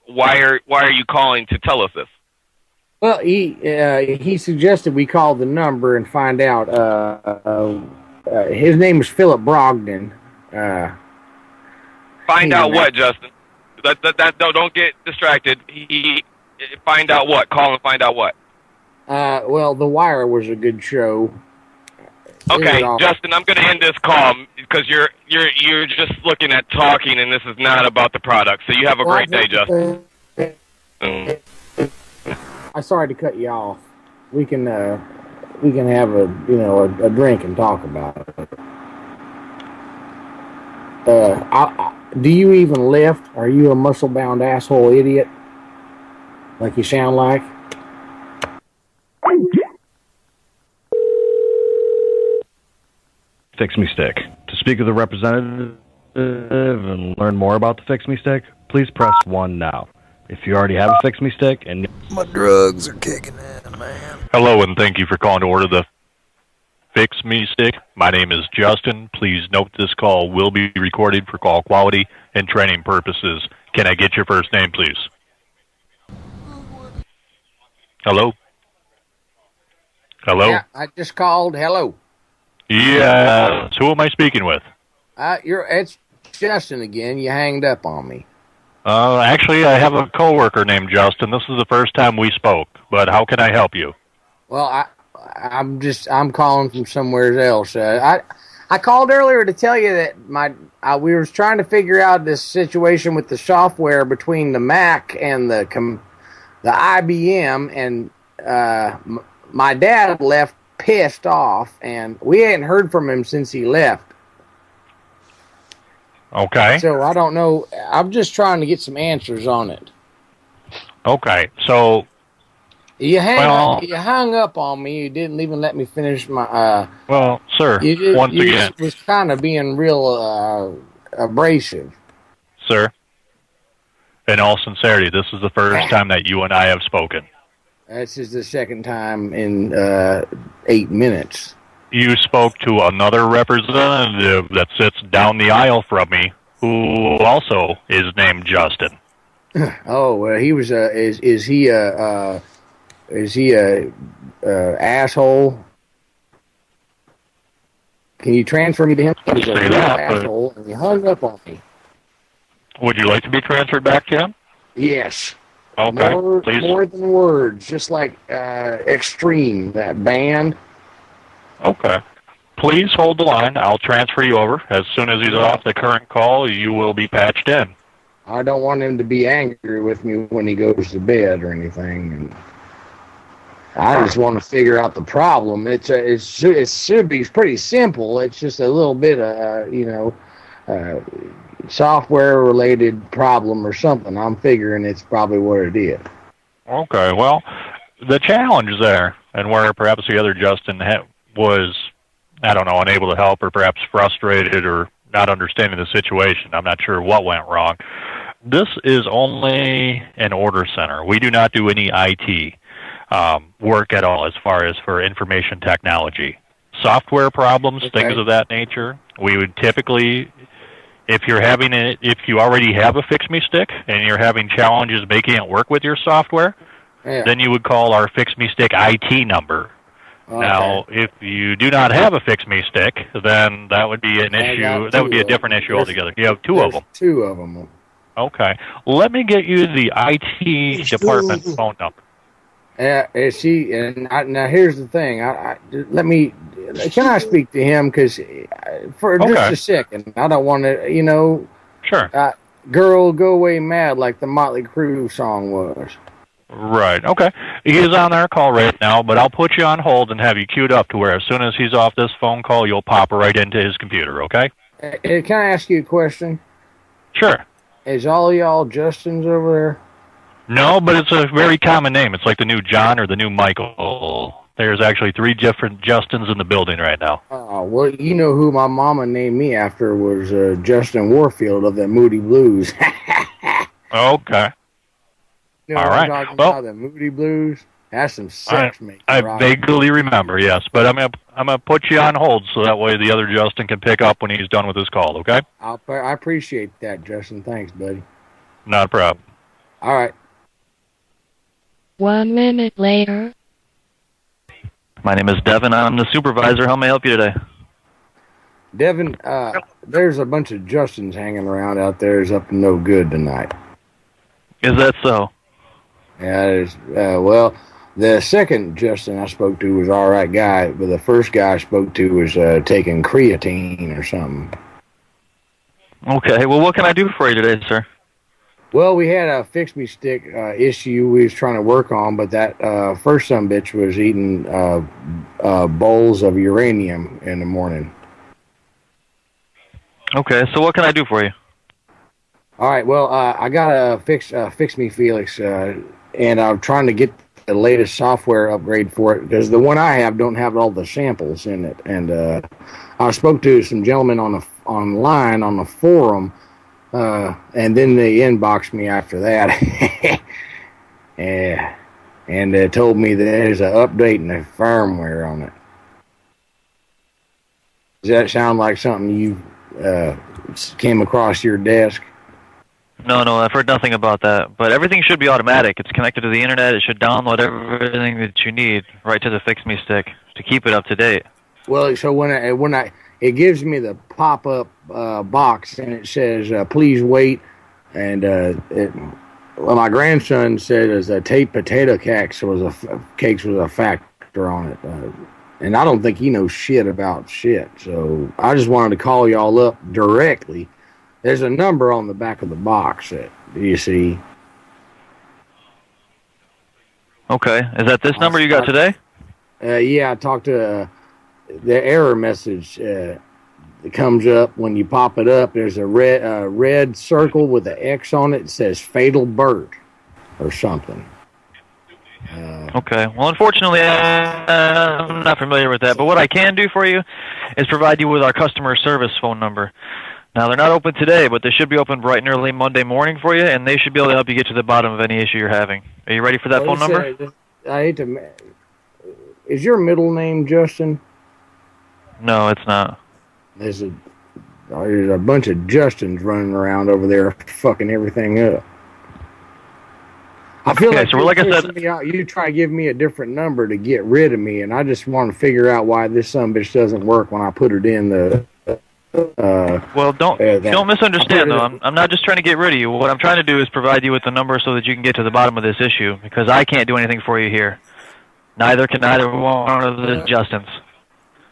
why are you calling to tell us this? Well, he suggested we call the number and find out. His name is Philip Brogdon. Find out what, Justin? Don't get distracted. Find out what? Call and find out what? Well, The Wire was a good show. Okay, Justin, I'm going to end this call because you're just looking at talking, and this is not about the product. So you have a great day, Justin. I'm sorry to cut you off. We can have a drink and talk about it. Do you even lift? Are you a muscle-bound asshole idiot? Like you sound like? Fix Me Stick. To speak with a representative and learn more about the Fix Me Stick, please press 1 now. If you already have a Fix Me Stick and... My drugs are kicking in, man. Hello, and thank you for calling to order the Fix Me Stick. My name is Justin. Please note this call will be recorded for call quality and training purposes. Can I get your first name, please? Hello? Hello? Yeah, I just called. Hello. Yes. Who am I speaking with? It's Justin again. You hanged up on me. Actually, I have a coworker named Justin. This is the first time we spoke, but how can I help you? Well, I'm calling from somewhere else. I I called earlier to tell you that we were trying to figure out this situation with the software between the Mac and the IBM, and my dad left pissed off, and we hadn't heard from him since he left. Okay. So I don't know. I'm just trying to get some answers on it. Okay. So you hung up on me. You didn't even let me finish my. Well, sir. Once again, was kind of being real abrasive, sir. In all sincerity, this is the first time that you and I have spoken. This is the second time in 8 minutes. You spoke to another representative that sits down the aisle from me, who also is named Justin. Oh, well, he was is he a asshole? Can you transfer me to him? He's a real asshole, and he hung up on me. Would you like to be transferred back to him? Yes. Okay, please. More than words, just like Extreme, that band. Okay. Please hold the line. I'll transfer you over. As soon as he's off the current call, you will be patched in. I don't want him to be angry with me when he goes to bed or anything. And I just want to figure out the problem. It should be pretty simple. It's just a little bit of, software-related problem or something. I'm figuring it's probably what it is. Okay, well, the challenge there, and where perhaps the other Justin was, I don't know, unable to help or perhaps frustrated or not understanding the situation. I'm not sure what went wrong. This is only an order center. We do not do any IT work at all as far as for information technology. Software problems, things of that nature, we would typically, if you already have a Fix Me Stick and you're having challenges making it work with your software, then you would call our Fix Me Stick IT number. Okay. Now, if you do not have a Fix Me Stick, then that would be an issue. That would be a different issue altogether. You have two of them. Two of them. Okay. Let me get you the IT department phone number. Now here's the thing. Can I speak to him? Because for just a second, I don't want to, Sure. Girl, go away mad like the Motley Crue song was. Right. Okay. He is on our call right now, but I'll put you on hold and have you queued up to where as soon as he's off this phone call, you'll pop right into his computer, okay? Can I ask you a question? Sure. Is all y'all Justins over there? No, but it's a very common name. It's like the new John or the new Michael. There's actually 3 different Justins in the building right now. Well, you know who my mama named me after was Justin Warfield of the Moody Blues. Okay. You know all what right. I'm talking about, the Moody Blues? That's some sex making. I vaguely remember, yes, but I'm gonna put you on hold so that way the other Justin can pick up when he's done with his call. Okay? I appreciate that, Justin. Thanks, buddy. Not a problem. All right. 1 minute later. My name is Devin. I'm the supervisor. How may I help you today? Devin, there's a bunch of Justins hanging around out there is up to no good tonight. Is that so? Yeah, well, the second Justin I spoke to was all right guy, but the first guy I spoke to was taking creatine or something. Okay, well, what can I do for you today, sir? Well, we had a Fix Me Stick issue we was trying to work on, but that first sumbitch was eating bowls of uranium in the morning. Okay, so what can I do for you? All right, well, I got a Fix Me Felix, and I'm trying to get the latest software upgrade for it, because the one I have don't have all the samples in it. And I spoke to some gentlemen online on the forum, and then they inboxed me after that. Yeah, and they told me that there's an update in the firmware on it. Does that sound like something you came across your desk? No, I've heard nothing about that. But everything should be automatic. It's connected to the internet. It should download everything that you need right to the Fix Me Stick to keep it up to date. Well, so when it gives me the pop-up box and it says, please wait, and my grandson said as a taped potato cakes was a factor on it. and I don't think he knows shit about shit. So I just wanted to call y'all up directly. There's a number on the back of the box that you see. Okay. Is that this number you got today? Yeah, I talked to the error message that comes up when you pop it up. There's a red circle with an X on it. It says Fatal Bird or something. Okay. Well, unfortunately, I'm not familiar with that. But what I can do for you is provide you with our customer service phone number. Now, they're not open today, but they should be open bright and early Monday morning for you, and they should be able to help you get to the bottom of any issue you're having. Are you ready for that phone number? I hate to. Is your middle name Justin? No, it's not. There's a bunch of Justins running around over there fucking everything up. I feel like I said, you try to give me a different number to get rid of me, and I just want to figure out why this sumbitch doesn't work when I put it in the. Well, don't misunderstand though. I'm not just trying to get rid of you. What I'm trying to do is provide you with the number so that you can get to the bottom of this issue, because I can't do anything for you here. Neither can either one of the Justins.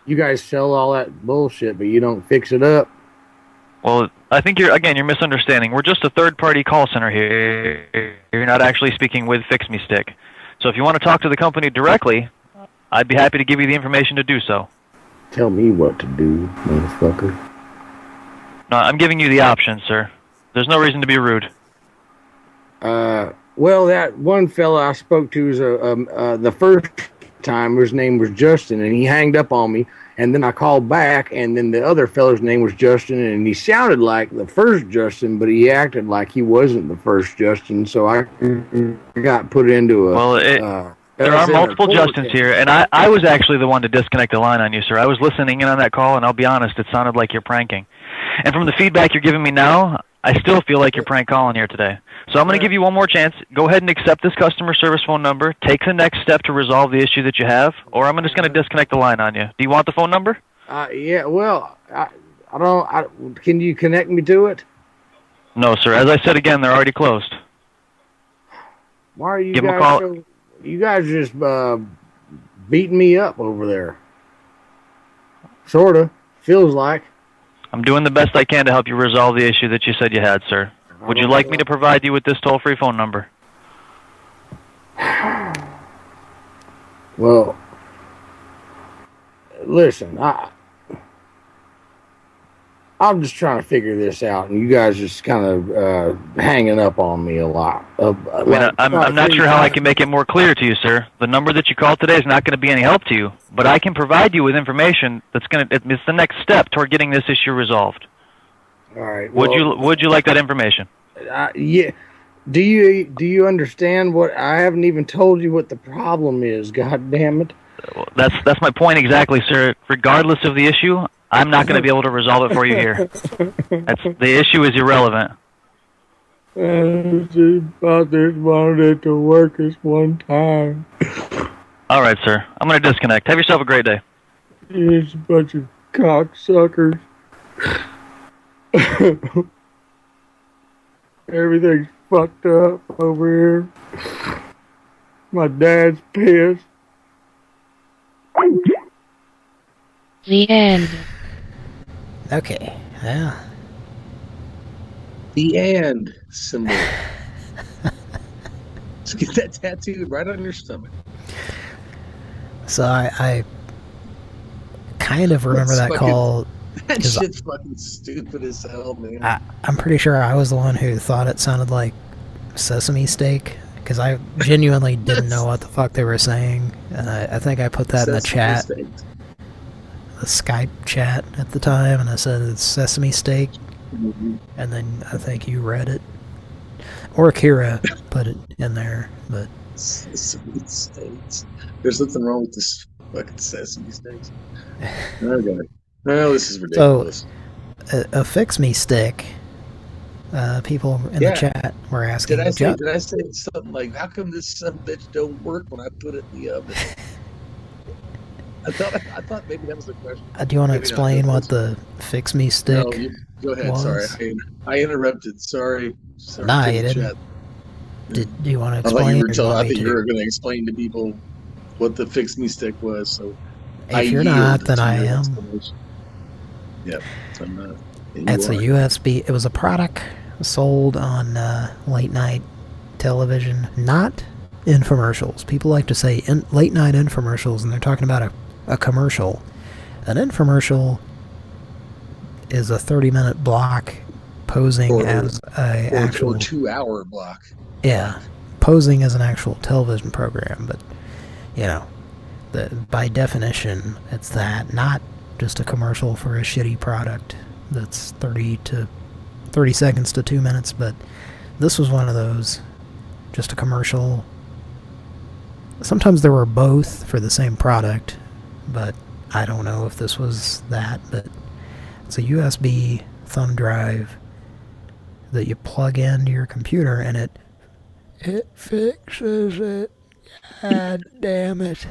You guys sell all that bullshit, but you don't fix it up. Well, I think you're misunderstanding. We're just a third-party call center here. You're not actually speaking with Fix Me Stick. So if you want to talk to the company directly, I'd be happy to give you the information to do so. Tell me what to do, motherfucker. No, I'm giving you the option, sir. There's no reason to be rude. Well, that one fella I spoke to was the first time, his name was Justin, and he hanged up on me, and then I called back, and then the other fella's name was Justin, and he sounded like the first Justin, but he acted like he wasn't the first Justin, so I got put into a... Well, there are multiple Justins here, and I was actually the one to disconnect the line on you, sir. I was listening in on that call, and I'll be honest, it sounded like you're pranking. And from the feedback you're giving me now, I still feel like you're prank calling here today. So I'm going to give you one more chance. Go ahead and accept this customer service phone number. Take the next step to resolve the issue that you have, or I'm just going to disconnect the line on you. Do you want the phone number? Yeah, well, I don't... can you connect me to it? No, sir. As I said again, they're already closed. Why are you Give guys... them a call. You guys just beating me up over there. Sorta. Feels like. I'm doing the best I can to help you resolve the issue that you said you had, sir. Would you like me to provide you with this toll-free phone number? Well, listen, I'm just trying to figure this out, and you guys just kind of hanging up on me a lot. I'm not sure how I can make it more clear to you, sir. The number that you called today is not going to be any help to you, but I can provide you with information that's it's the next step toward getting this issue resolved. All right. Would you like that information? Yeah. Do you understand what I haven't even told you what the problem is? God damn it. Well, that's my point exactly, sir. Regardless of the issue, I'm not going to be able to resolve it for you here. The issue is irrelevant. I just wanted it to work this one time. All right, sir. I'm going to disconnect. Have yourself a great day. It's a bunch of cocksuckers. Everything's fucked up over here. My dad's pissed. The end. Okay, yeah. The and symbol. Just get that tattooed right on your stomach. So I kind of remember that call. That shit's fucking stupid as hell, man. I'm pretty sure I was the one who thought it sounded like sesame steak, because I genuinely didn't know what the fuck they were saying. And I think I put that in the chat. The Skype chat at the time, and I said it's sesame steak, and then I think you read it, or Kira put it in there, but sesame steaks. There's nothing wrong with this fucking sesame steaks. Okay, well, this is ridiculous. So, a Fix Me Stick. People in the chat were asking. Did I say something like, "How come this sumbitch don't work when I put it in the oven"? I thought maybe that was the question. Do you want to explain what the Fix Me Stick No, go ahead. was? Sorry, I interrupted. Sorry. Nah, you didn't. Do you want to explain? I thought you were going to explain to people what the Fix Me Stick was. So If you're not, then I am. Yep, I'm not. It's a USB. It was a product sold on late night television, not infomercials. People like to say late night infomercials, and they're talking about a commercial. An infomercial is a 30-minute block posing as a actual 2-hour block. Yeah, posing as an actual television program, but you know, by definition, it's that, not just a commercial for a shitty product that's 30 seconds to 2 minutes. But this was one of those, just a commercial. Sometimes there were both for the same product, but I don't know if this was that. But it's a USB thumb drive that you plug into your computer, and it fixes it. God damn it.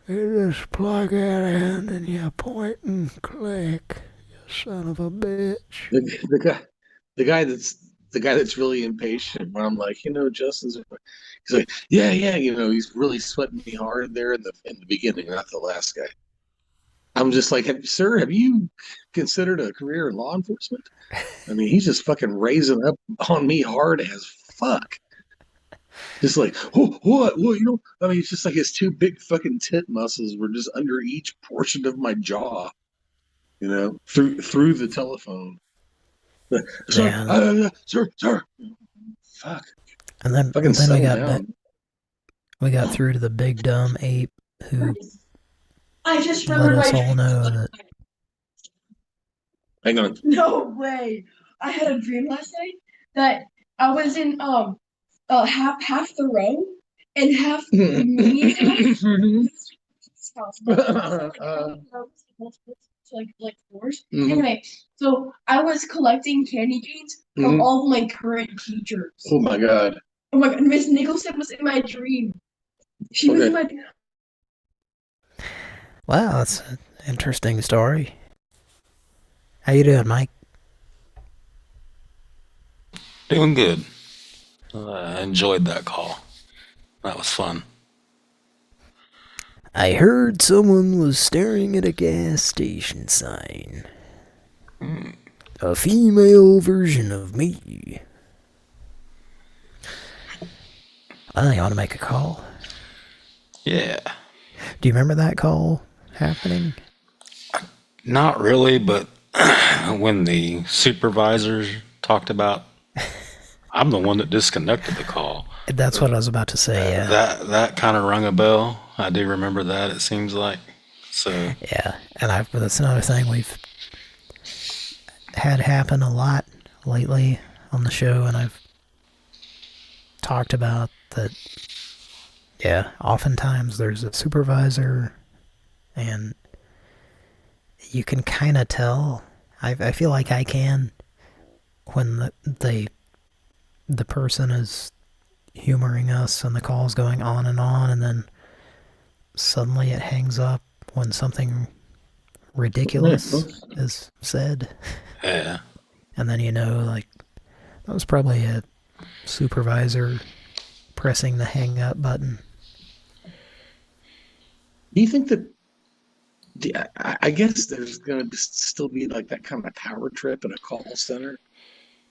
You just plug it in and you point and click. You son of a bitch. The guy that's really impatient. When I'm like, Justin's, he's like, yeah, he's really sweating me hard there in the beginning, not the last guy. I'm just like, sir, have you considered a career in law enforcement? I mean, he's just fucking raising up on me hard as fuck. Just like, oh, what? Well, I mean, it's just like his two big fucking tit muscles were just under each portion of my jaw, through the telephone. Sir. Fuck. And then we got through to the big dumb ape who I just let us all know that. Hang on. No way. I had a dream last night that I was in half the row and half me like floors. Anyway, so I was collecting candy canes from all of my current teachers. Oh my god. Miss Nicholson was in my dream. She was in my dream. Wow, that's an interesting story. How you doing, Mike? Doing good. I enjoyed that call. That was fun. I heard someone was staring at a gas station sign. A female version of me. I think I ought to make a call. Yeah. Do you remember that call happening? Not really, but when the supervisors talked about, I'm the one that disconnected the call. That's what I was about to say, yeah. That kind of rung a bell. I do remember that, it seems like. So yeah, and that's another thing we've had happen a lot lately on the show, and I've talked about that. Yeah, oftentimes there's a supervisor, and you can kind of tell. I feel like I can, when the person is humoring us and the call's going on, and then suddenly it hangs up when something ridiculous is said. Yeah. And then like, that was probably a supervisor pressing the hang up button. Do you think that, I guess there's going to still be like that kind of power trip in a call center?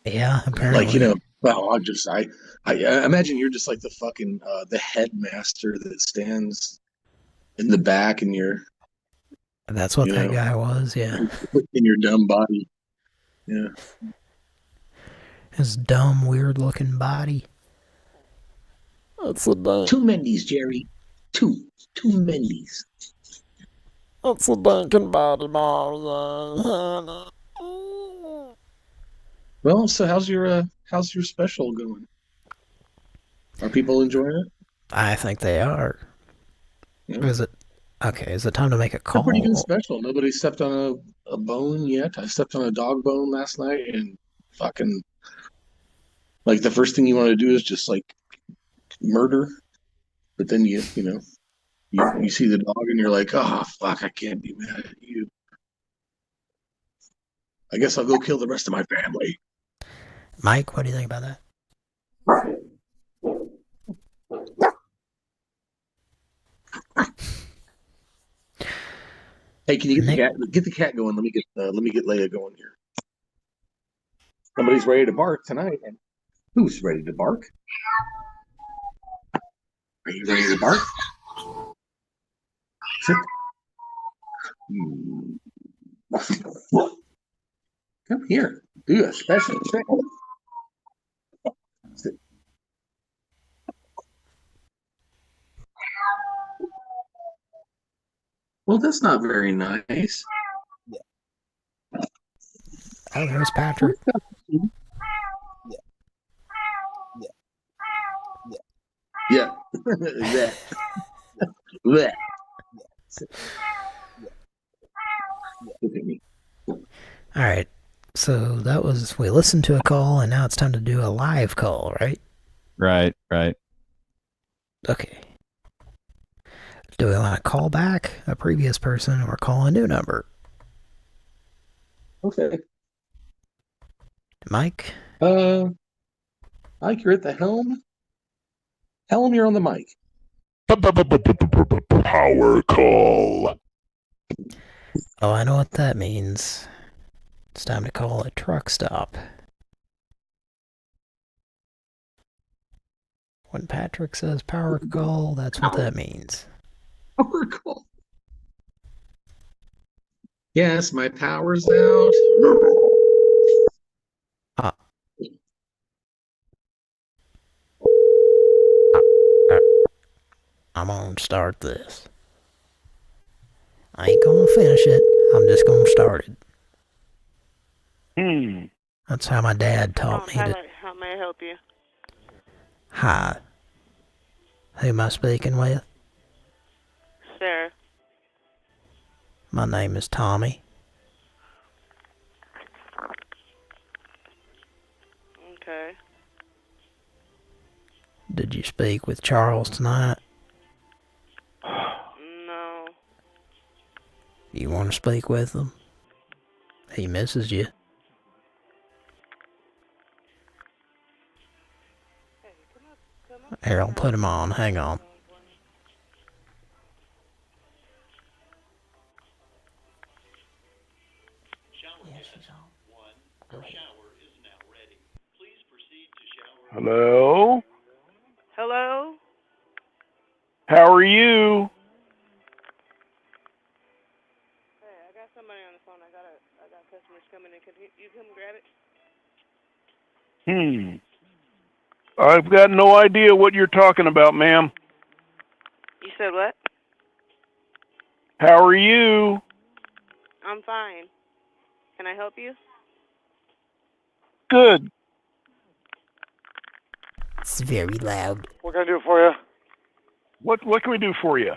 Yeah, apparently. Like, well, I imagine you're just like the fucking, the headmaster that stands in the back and you're... That's what that guy was, yeah. In your dumb body. Yeah. His dumb, weird-looking body. That's a dank. 2 Mendy's, Jerry. Two Mendy's. That's a danking body, Mario. Well, so how's your special going? Are people enjoying it? I think they are. Yeah. Is it time to make a call? It's a pretty good special. Nobody stepped on a bone yet. I stepped on a dog bone last night, and fucking, like, the first thing you want to do is just like murder, but then you see the dog and you're like, oh fuck, I can't be mad at you. I guess I'll go kill the rest of my family. Mike, what do you think about that? Hey, can you get the cat? Get the cat going. Let me get Leia going here. Somebody's ready to bark tonight. And who's ready to bark? Are you ready to bark? Sit. Come here. Do a special trick. Sit. Well, that's not very nice. Oh, there's Patrick. Yeah. That. That. Look at me. All right. So that was, we listened to a call, and now it's time to do a live call, right? Right. Okay. Do we want to call back a previous person or call a new number? Okay. Mike? Mike, you're at the helm. Helm, you're on the mic. Power call. Oh, I know what that means. It's time to call a truck stop. When Patrick says power call, that's what that means. Power call. Yes, my power's out. I'm gonna start this. I ain't gonna finish it. I'm just gonna start it. That's how my dad taught me to. How may I help you? Hi. Who am I speaking with? Sarah. My name is Tommy. Okay. Did you speak with Charles tonight? No. You want to speak with him? He misses you. Here, I'll put him on. Hang on. Hello? Hello? How are you? Hey, I got somebody on the phone. I got customers coming in. Can you come grab it? I've got no idea what you're talking about, ma'am. You said what? How are you? I'm fine. Can I help you? Good. It's very loud. What can I do for you? What can we do for you?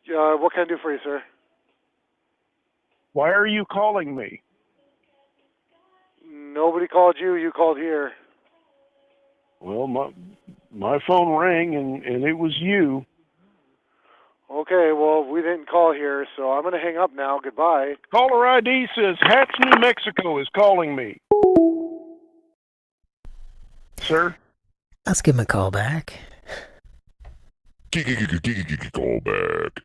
What can I do for you, sir? Why are you calling me? Nobody called you. You called here. Well, my phone rang and it was you. Okay, well, we didn't call here, so I'm going to hang up now. Goodbye. Caller ID says Hats, New Mexico is calling me. Sir? Let's give him a call back. Call back.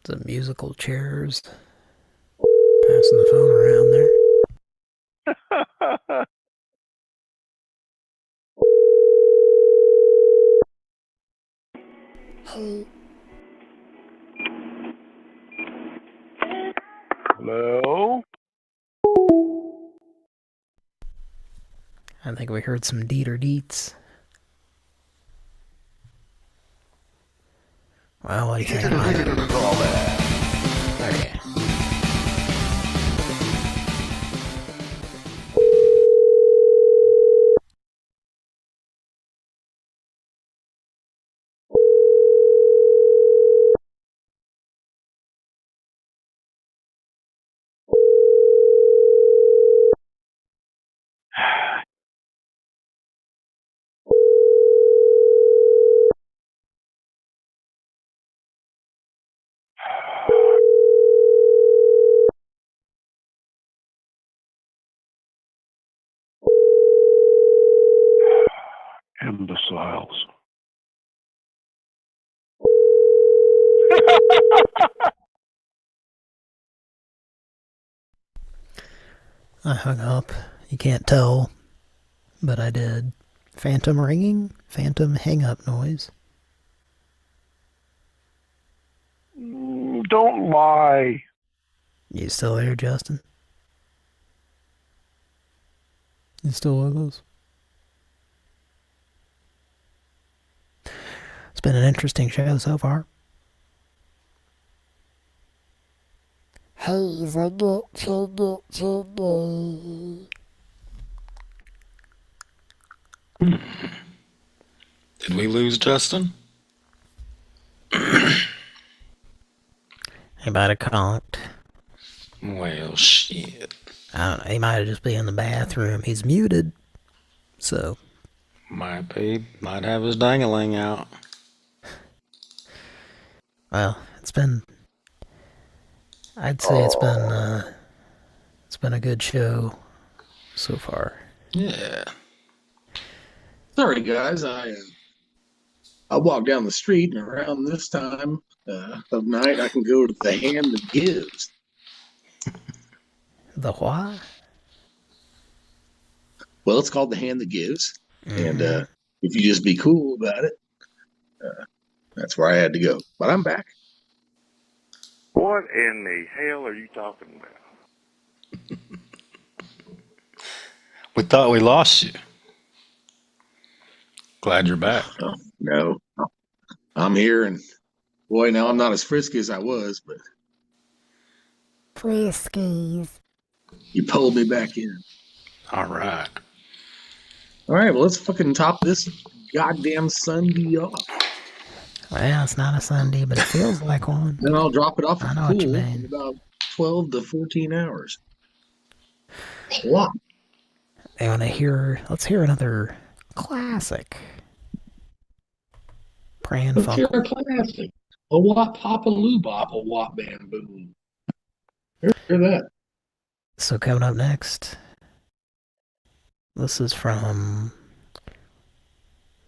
The musical chairs. Passing the phone around there. Hello? I think we heard some deeter deets. Well, what do you think? Okay. I hung up. You can't tell, but I did. Phantom ringing? Phantom hang-up noise. Don't lie. You still there, Justin? You still with us? It's been an interesting show so far. Hey, Did we lose Justin? He might have conked. Well, shit. I don't know. He might have just been in the bathroom. He's muted. So. Might be. Might have his dangling out. Well, it's been... I'd say it's been a good show so far. Yeah. Sorry, guys. I walk down the street, and around this time of night, I can go to the Hand That Gives. The what? Well, it's called the Hand That Gives, and if you just be cool about it, that's where I had to go. But I'm back. What in the hell are you talking about? We thought we lost you. Glad you're back. Oh, no. I'm here, and boy, now I'm not as frisky as I was, but... Friskies. You pulled me back in. All right. All right, well, let's fucking top this goddamn Sunday off. Well, it's not a Sunday, but it feels like one. Then I'll drop it off I at know the what you pool mean. in about 12 to 14 hours. Plop. I want to hear... Let's hear another classic. Pran Let's hear a Funkels. classic. A wop pop a loo bop, a wop bamboo. Hear that. So coming up next, this is from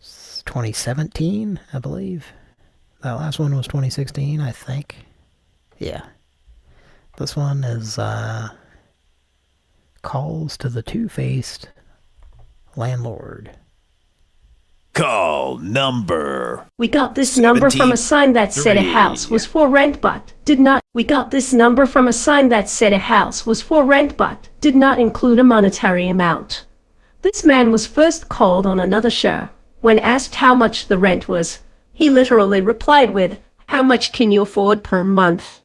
2017, I believe. That last one was 2016, I think. Yeah. This one is Calls to the Two-Faced Landlord. Call number. We got this number from a sign that said a house was for rent but did not. We got this number from a sign that said a house was for rent but did not include a monetary amount. This man was first called on another show. When asked how much the rent was, he literally replied with, "How much can you afford per month?"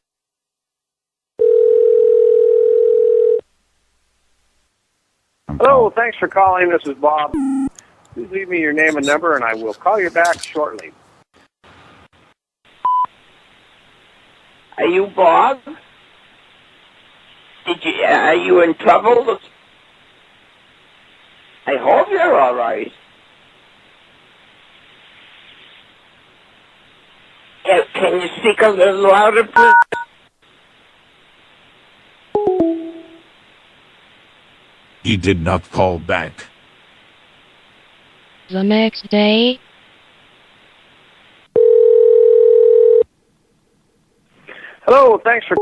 Hello, thanks for calling. This is Bob. Please leave me your name and number, and I will call you back shortly. Are you Bob? Are you in trouble? I hope you're all right. Can you speak a little louder, please? He did not call back. The next day, Hello, thanks for...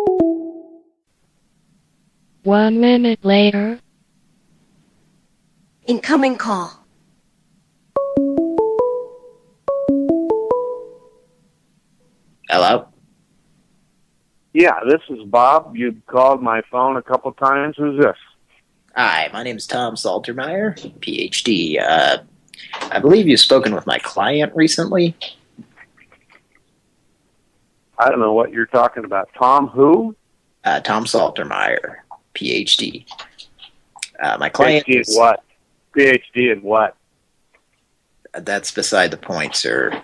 1 minute later. Incoming call. Hello? Yeah, this is Bob. You called my phone a couple times. Who's this? Hi, my name is Tom Saltermeyer, PhD. I believe you've spoken with my client recently. I don't know what you're talking about. Tom who? Tom Saltermeyer, PhD. My client PhD in what? PhD in what? That's beside the point, sir.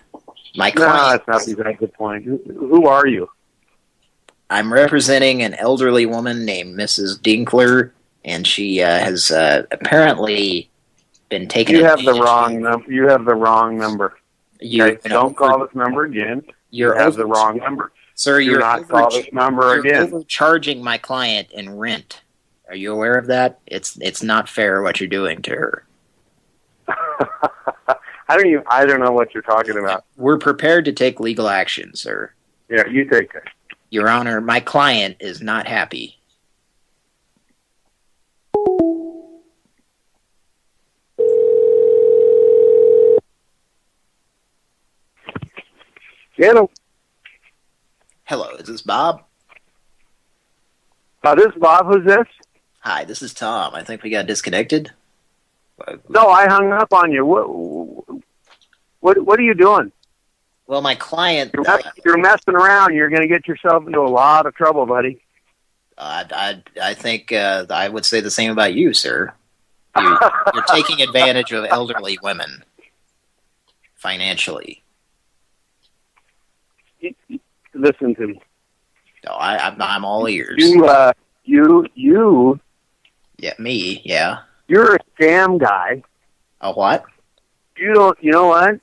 My No, client... that's not beside the point. Who are you? I'm representing an elderly woman named Mrs. Dinkler, and she has apparently been taken... You have the wrong number. You have the wrong number. You don't call this number again. You have the wrong number. Sir, Do not call this number again. You're overcharging my client in rent. Are you aware of that? It's not fair what you're doing to her. I don't know what you're talking about. We're prepared to take legal action, sir. Yeah, you take care. Your Honor, my client is not happy. Hello. Hello, is this Bob? This is Bob. Who's this? Hi, this is Tom. I think we got disconnected. No, I hung up on you. What are you doing? Well, my client... You're messing around. You're going to get yourself into a lot of trouble, buddy. I think I would say the same about you, sir. You're taking advantage of elderly women financially. Listen to me. No, I'm all ears. You. Yeah, me. Yeah. You're a scam guy. A what? You know what?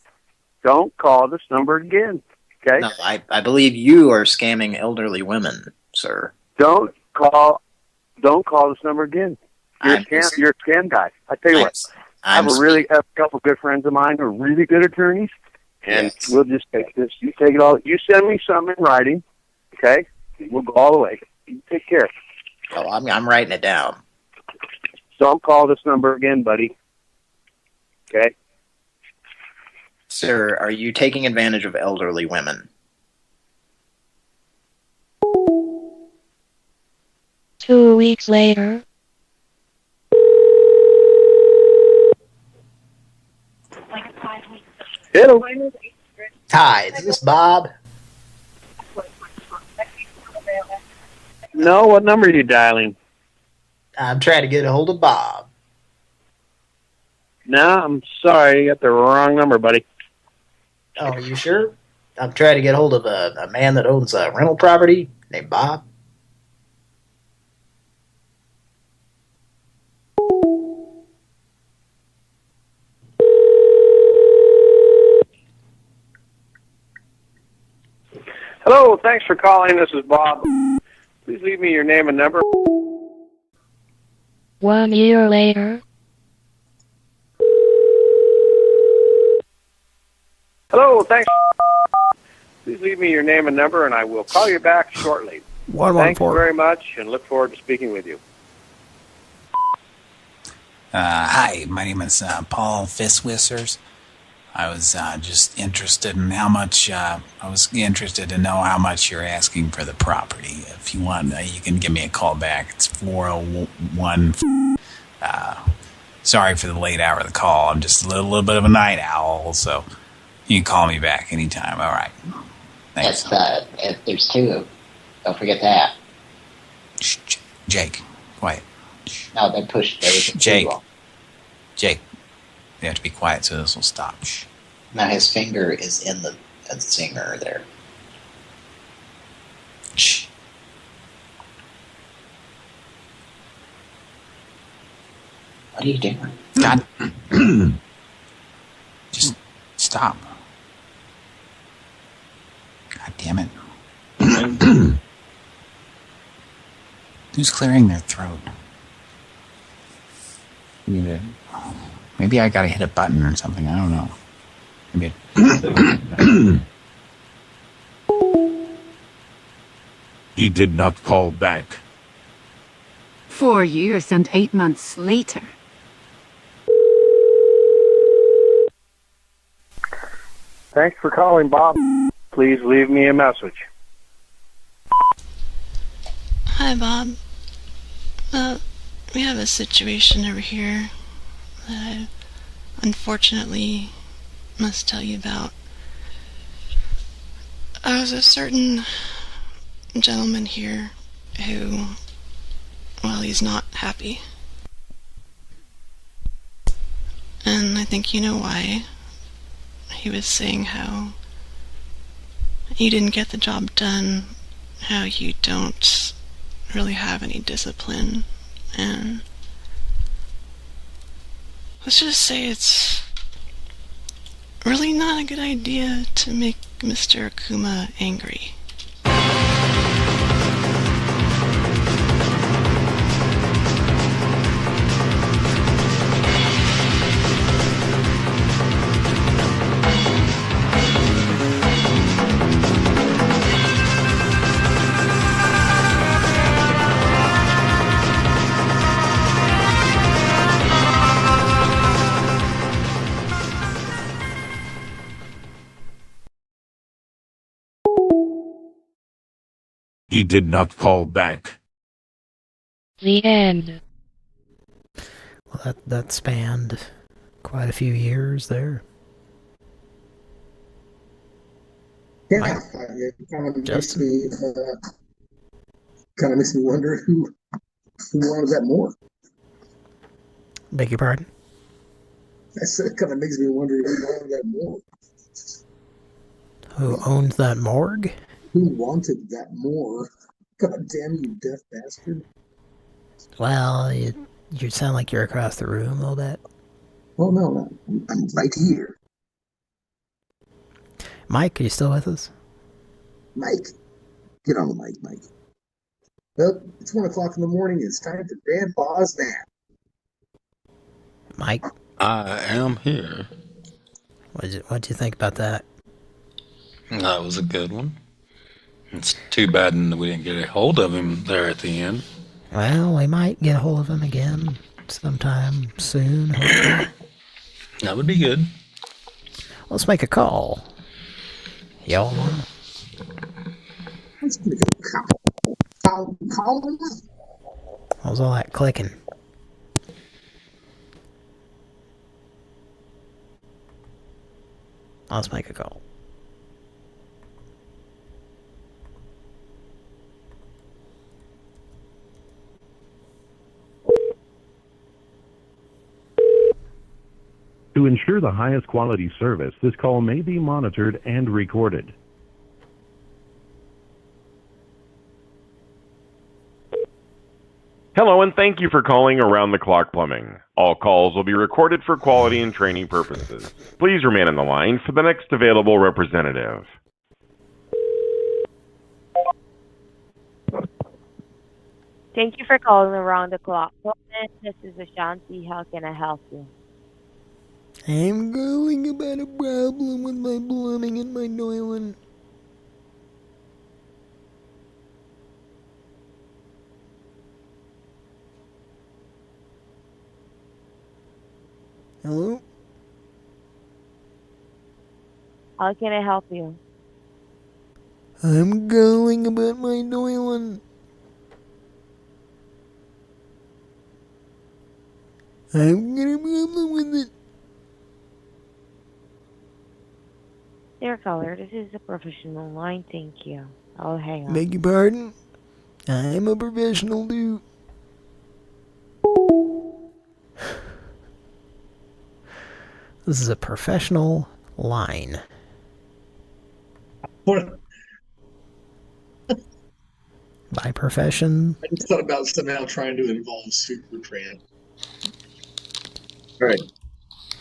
Don't call this number again. Okay. No, I believe you are scamming elderly women, sir. Don't call this number again. You're a scam guy. I tell you what. I have a couple good friends of mine who are really good attorneys, and we'll just take this. You take it all. You send me something in writing, okay? We'll go all the way. You take care. Oh, I'm writing it down. Don't call this number again, buddy. Okay? Sir, are you taking advantage of elderly women? Two weeks later. Hello. Hi, is this Bob? No, what number are you dialing? I'm trying to get a hold of Bob. No, I'm sorry. You got the wrong number, buddy. Oh, are you sure? I'm trying to get hold of a man that owns a rental property named Bob. Hello, thanks for calling. This is Bob. Please leave me your name and number. 1 year later. Hello, thanks. Please leave me your name and number, and I will call you back shortly. 114. Thank you very much, and look forward to speaking with you. Hi, my name is Paul Fistwissers. I was just interested in how much, I was interested to know how much you're asking for the property. If you want, you can give me a call back. It's 401. Sorry for the late hour of the call. I'm just a little bit of a night owl, so you can call me back anytime. All right. Thanks. There's two. Don't forget that. Shh, Jake, quiet. No, they pushed. Jake. You have to be quiet so this will stop. Shh. Now his finger is in the singer there. Shh. What are you doing? God. Just stop. God damn it. Who's clearing their throat? Maybe I gotta hit a button or something. I don't know. Maybe He did not call back. 4 years and 8 months later. Thanks for calling, Bob. Please leave me a message. Hi, Bob. We have a situation over here that I unfortunately must tell you about. There's a certain gentleman here who, well, he's not happy. And I think you know why. He was saying how you didn't get the job done, how you don't really have any discipline, and let's just say it's really not a good idea to make Mr. Akuma angry. He did not call back. The end. Well, that spanned quite a few years there. Yeah, it kind of makes me wonder who wanted that more. Beg your pardon? I said it kind of makes me wonder who wanted that more. Who owns that morgue? Who wanted that more? God damn you, deaf bastard. Well, you sound like you're across the room a little bit. Oh, no. I'm right here. Mike, are you still with us? Mike. Get on the mic, Mike. Well, it's 1 o'clock in the morning. It's time for Grandpa's nap. Mike? I am here. What'd you think about that? That was a good one. It's too bad that we didn't get a hold of him there at the end. Well, we might get a hold of him again sometime soon, hopefully. That would be good. Let's make a call. Y'all want? Let's make a call. What was all that clicking? Let's make a call. To ensure the highest quality service, this call may be monitored and recorded. Hello, and thank you for calling Around the Clock Plumbing. All calls will be recorded for quality and training purposes. Please remain on the line for the next available representative. Thank you for calling Around the Clock Plumbing. This is Ashanti. How can I help you? I'm calling about a problem with my plumbing and my toilet. Hello? How can I help you? I'm calling about my toilet. I've got a problem with it. Dear caller, this is a professional line. Thank you. I'll hang on. Beg your pardon? I'm a professional, dude. This is a professional line. What? By profession. I just thought about somehow trying to involve Super Pran. All right.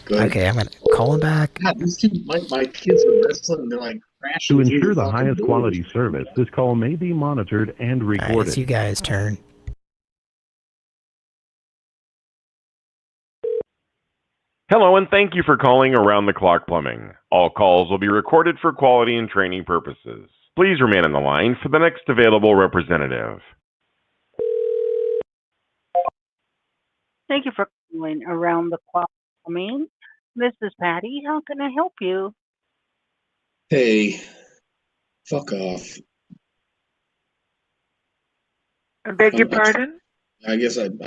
Good. Okay, I'm gonna call him back. God, these two, my kids are wrestling and they're like crashing. To ensure the highest quality service, this call may be monitored and recorded. Alright, it's you guys' turn. Hello, and thank you for calling Around the Clock Plumbing. All calls will be recorded for quality and training purposes. Please remain on the line for the next available representative. Thank you for calling Around the Clock Plumbing. This is Patty. How can I help you? Hey, fuck off. I beg your pardon? I guess I'm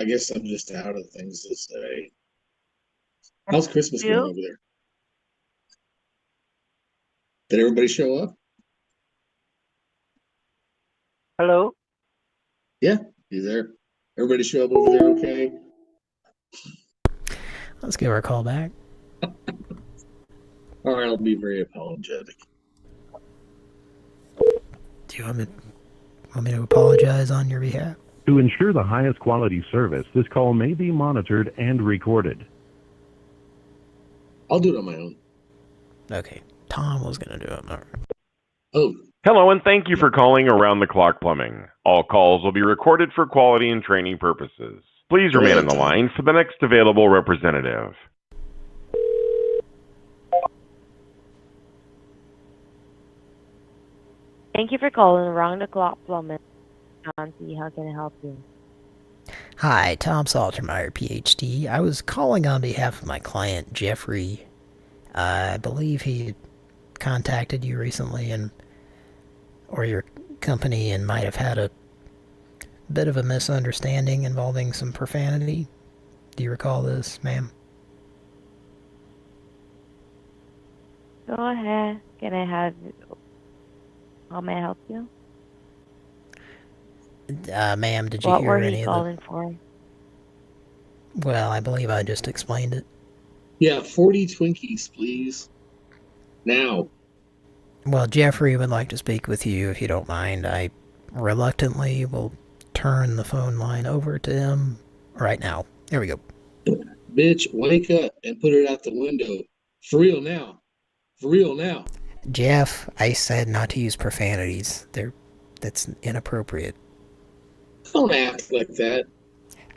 just out of things this day. How's Christmas going over there? Did everybody show up? Hello? Yeah, you there? Everybody show up over there okay? Let's give her a call back. All right, I'll be very apologetic. Do you want me to apologize on your behalf? To ensure the highest quality service, this call may be monitored and recorded. I'll do it on my own. Okay, Tom was gonna do it. All right. Oh. Hello, and thank you for calling Around the Clock Plumbing. All calls will be recorded for quality and training purposes. Please remain on the line for the next available representative. Thank you for calling Around the Clock Plumbing. Ashanti, how can I help you? Hi, Tom Saltermeyer, PhD. I was calling on behalf of my client, Jeffrey. I believe he contacted you recently and or your company and might have had a bit of a misunderstanding involving some profanity. Do you recall this, ma'am? Go ahead. Can I have... How may I help you? Ma'am, did you What hear were any you of calling for? Well, I believe I just explained it. Yeah, 40 Twinkies, please. Now. Well, Jeffrey would like to speak with you, if you don't mind. I reluctantly will turn the phone line over to him right now. Here we go. Bitch, wake up and put it out the window. For real now. For real now. Jeff, I said not to use profanities. That's inappropriate. Don't act like that.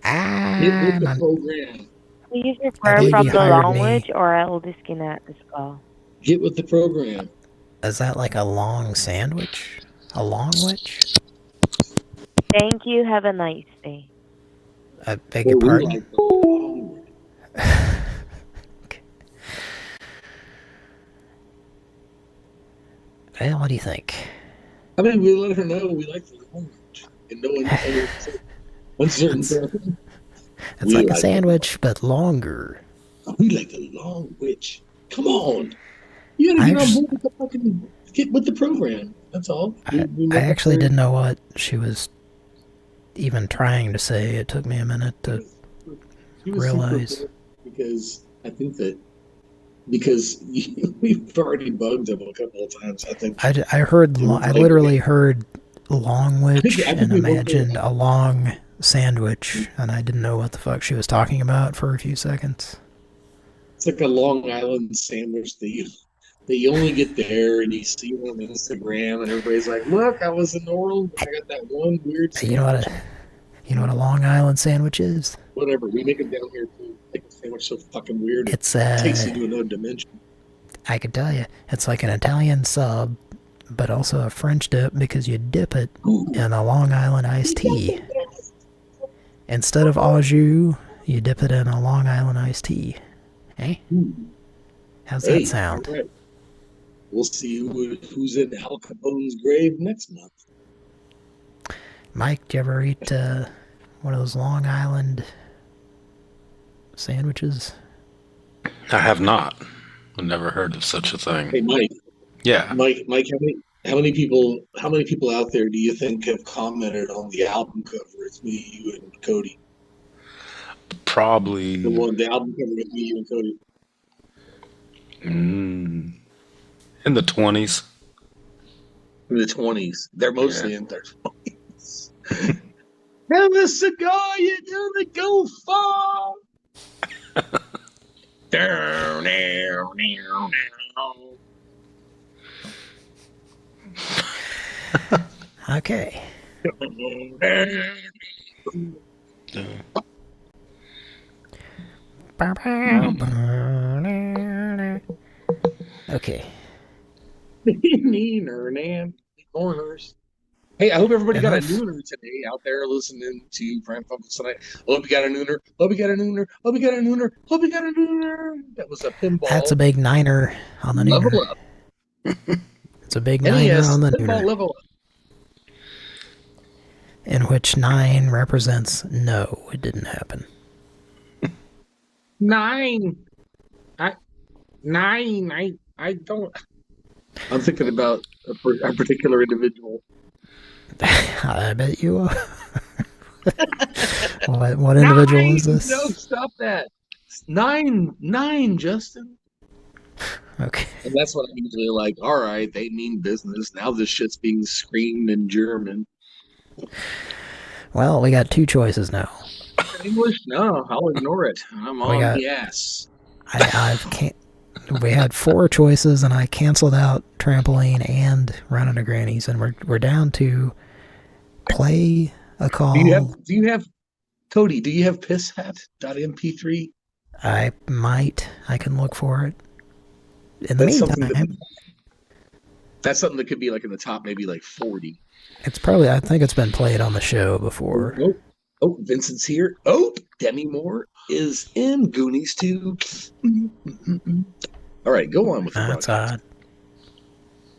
Ah, Get with the program. Please refer from the language or I will disconnect this call. Get with the program. Is that like a long sandwich? A long witch? Thank you. Have a nice day. I beg your pardon? Well, what do you think? I mean, we let her know we like the language. And no one uncertain thing. It's like a sandwich, but longer. We like the long witch. Come on. You gotta get on board with the fucking... Get with the program. That's all. I actually didn't know what she was even trying to say. It took me a minute to realize. Because I think that... Because we've already bugged him a couple of times, I think. I literally heard long witch and imagined a long sandwich, and I didn't know what the fuck she was talking about for a few seconds. It's like a Long Island sandwich that you only get there and you see it on Instagram and everybody's like, look, I was in New Orleans, I got that one weird sandwich. You know what a Long Island sandwich is? Whatever, we make it down here too. Make a sandwich so fucking weird. It takes you to another dimension. I could tell you, it's like an Italian sub, but also a French dip because you dip it in a Long Island iced tea. Instead of au jus, you dip it in a Long Island iced tea. Eh? How's that sound? Right. We'll see who's in Al Capone's grave next month. Mike, did you ever eat one of those Long Island sandwiches? I have not. I've never heard of such a thing. Hey, Mike. Yeah. Mike, how many people out there do you think have commented on the album cover? It's me, you, and Cody. Probably the album cover with me, you, and Cody. In the 20s. In the 20s. They're mostly in their 20s. Have a cigar, you're gonna go far. Down, down, down, down. Okay. Okay. Corners. Hey, I hope everybody got a nooner today out there listening to Pran Funkels tonight. Hope you got a nooner. Hope you got a nooner. Hope you got a nooner. Hope you got a nooner. That was a pinball. That's a big niner on the nooner. Level up. It's a big niner on the nooner. Level up. In which 9 represents no, it didn't happen. 9. I don't. I'm thinking about a particular individual. I bet you are. What individual 9! is this? No, stop that. 9, Justin. Okay. And that's what I'm usually like, all right, they mean business. Now this shit's being screamed in German. Well, we got 2 choices now. English? No, I'll ignore it. I'm on the ass. We had 4 choices, and I canceled out trampoline and running to grannies, and we're down to play a call. Do you have Cody? Do you have pisshat.mp3? I might. I can look for it. In the meantime, that's something that could be like in the top, maybe like 40. It's probably. I think it's been played on the show before. Oh, Vincent's here. Oh, Demi Moore is in Goonies 2. All right, go on with the That's odd.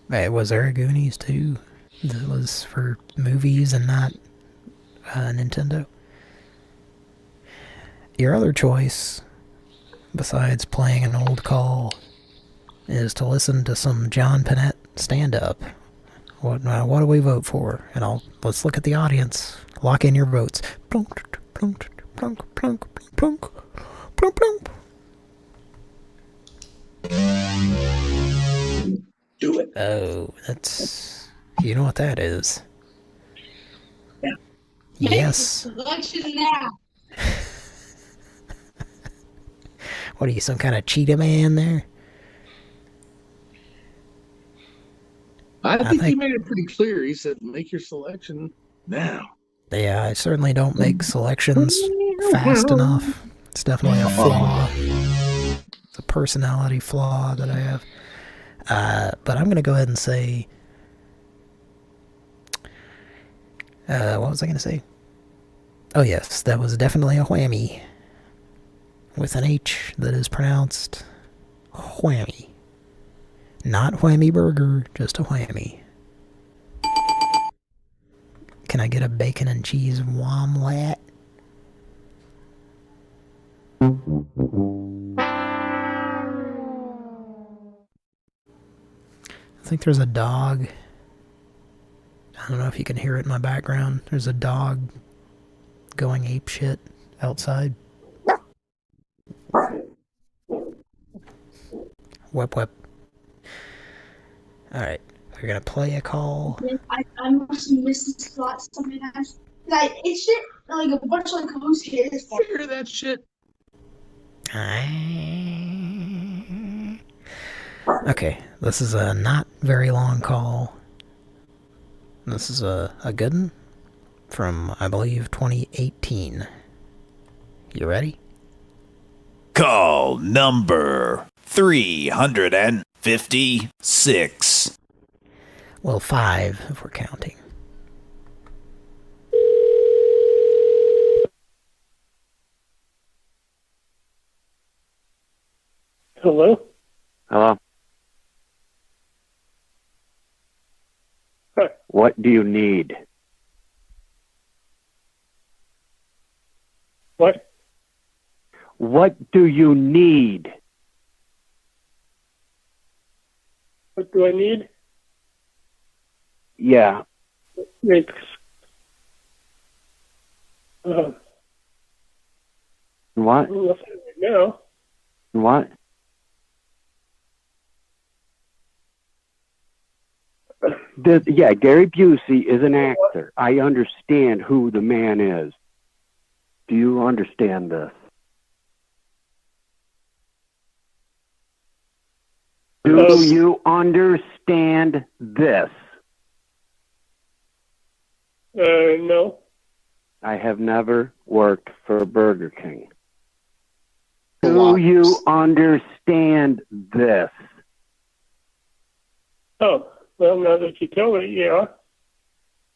Hey, was there a Goonies 2? that was for movies and not Nintendo. Your other choice, besides playing an old call, is to listen to some John Panette stand-up. What do we vote for? And let's look at the audience. Lock in your votes. Plunk, plunk, plunk, plunk, plunk, plunk, plunk. Do it. Oh, that's... You know what that is. Yeah. Yes. Selection now. What are you, some kind of cheetah man there? I think he made it pretty clear. He said, make your selection now. Yeah, I certainly don't make selections fast enough. It's definitely a flaw. It's a personality flaw that I have. But I'm going to go ahead and say... what was I going to say? Oh yes, that was definitely a whammy. With an H that is pronounced whammy. Not whammy burger, just a whammy. Can I get a bacon and cheese womlat? I think there's a dog. I don't know if you can hear it in my background. There's a dog going apeshit outside. Whip whip. Alright, we're gonna play a call. I must have missed the spot sometimes. Like, it's shit, like a bunch of like loose hairs. Hear that shit? Okay, this is a not very long call. This is a good one from, I believe, 2018. You ready? Call number 356. Well, 5 if we're counting. Hello? Hello. Hi. What do you need? What? What do you need? What do I need? Yeah. It's, What? nothing right now. What? Yeah, Gary Busey is an actor. I understand who the man is. Do you understand this? Do you understand this? No. I have never worked for Burger King. Do you understand this? Oh, well, now that you tell me, yeah.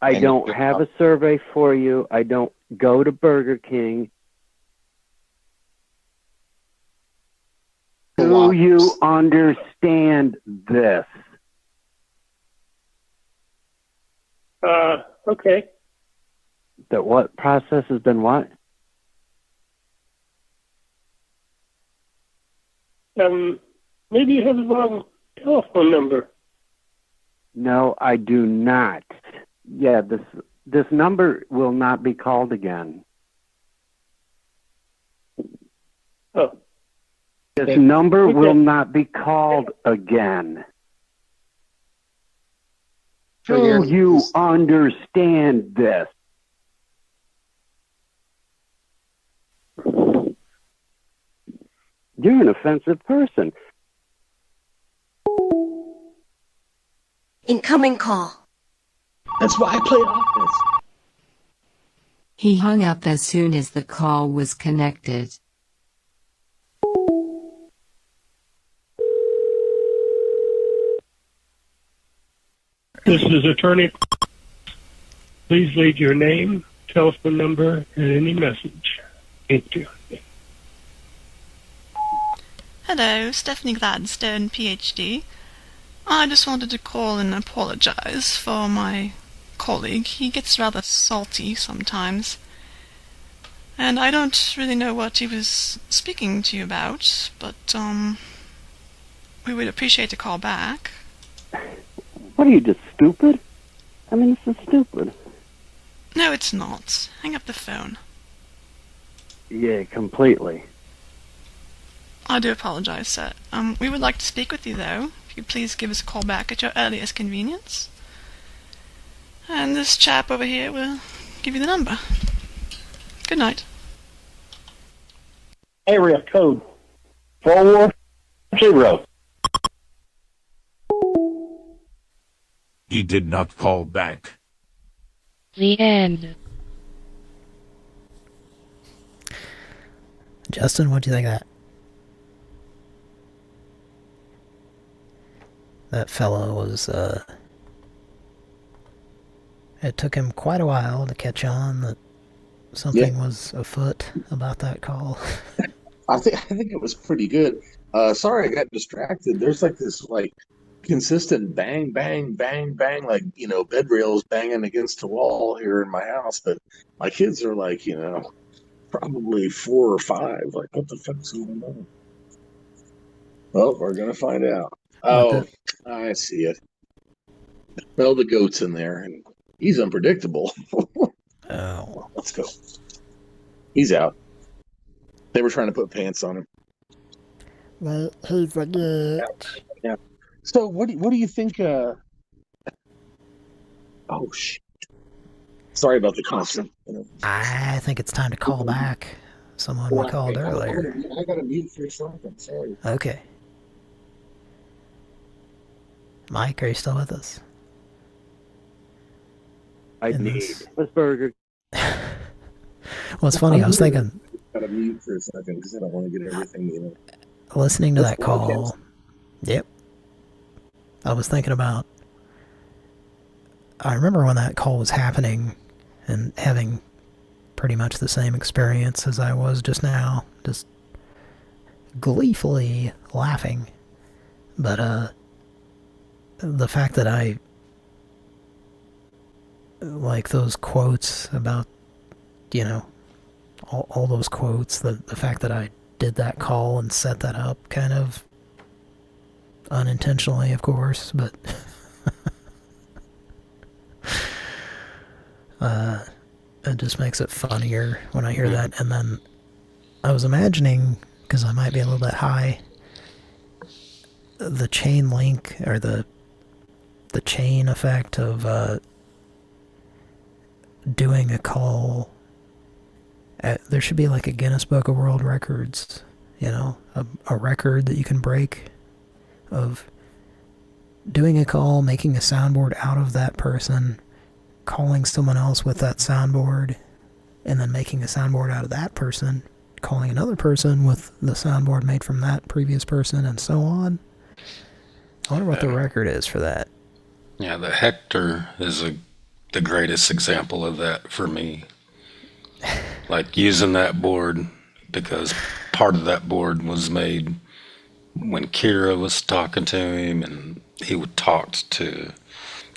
I don't have a survey for you. I don't go to Burger King. Do you understand this? Okay. That what process has been what? Maybe you have the wrong telephone number. No, I do not. Yeah, this number will not be called again. Oh. This number will not be called again. Do you understand this? You're an offensive person. Incoming call. That's why I played Office. He hung up as soon as the call was connected. This is attorney. Please leave your name, telephone number, and any message. Thank you. Hello, Stephanie Gladstone, PhD. I just wanted to call and apologize for my colleague. He gets rather salty sometimes. And I don't really know what he was speaking to you about, but, we would appreciate a call back. What are you, just stupid? I mean, this is stupid. No, it's not. Hang up the phone. Yeah, completely. I do apologize, sir. We would like to speak with you, though. If you could please give us a call back at your earliest convenience. And this chap over here will give you the number. Good night. Area code 410. He did not call back. The end. Justin, what do you think of that? That fellow was, it took him quite a while to catch on that something was afoot about that call. I think it was pretty good. Sorry I got distracted. There's like this consistent bang, bang, bang, bang, bed rails banging against the wall here in my house. But my kids are probably 4 or 5. Like, what the fuck's going on? Well, we're gonna find out. Oh, I see it. Well, the goat's in there, and he's unpredictable. Oh. Let's go. He's out. They were trying to put pants on him. Well, he's a goat. Yeah. So, what do you think? Oh shit! Sorry about the constant. I think it's time to call back someone we called earlier. I got to mute for a second. Sorry. Okay. Mike, are you still with us? I need this burger. Well, it's funny. I was thinking. Got to mute for a second because I don't want to get everything. Listening to that call. Yep. I was thinking about. I remember when that call was happening, and having pretty much the same experience as I was just now, just gleefully laughing. But the fact that I like those quotes about, all those quotes, the fact that I did that call and set that up kind of unintentionally, of course, but it just makes it funnier when I hear that. And then I was imagining, because I might be a little bit high, the chain link, or the chain effect of doing a call. There should be like a Guinness Book of World Records, a record that you can break of doing a call, making a soundboard out of that person, calling someone else with that soundboard, and then making a soundboard out of that person, calling another person with the soundboard made from that previous person, and so on. I wonder what the record is for that. Yeah, the Hector is the greatest example of that for me. Like using that board, because part of that board was made when Kira was talking to him, and he would talk to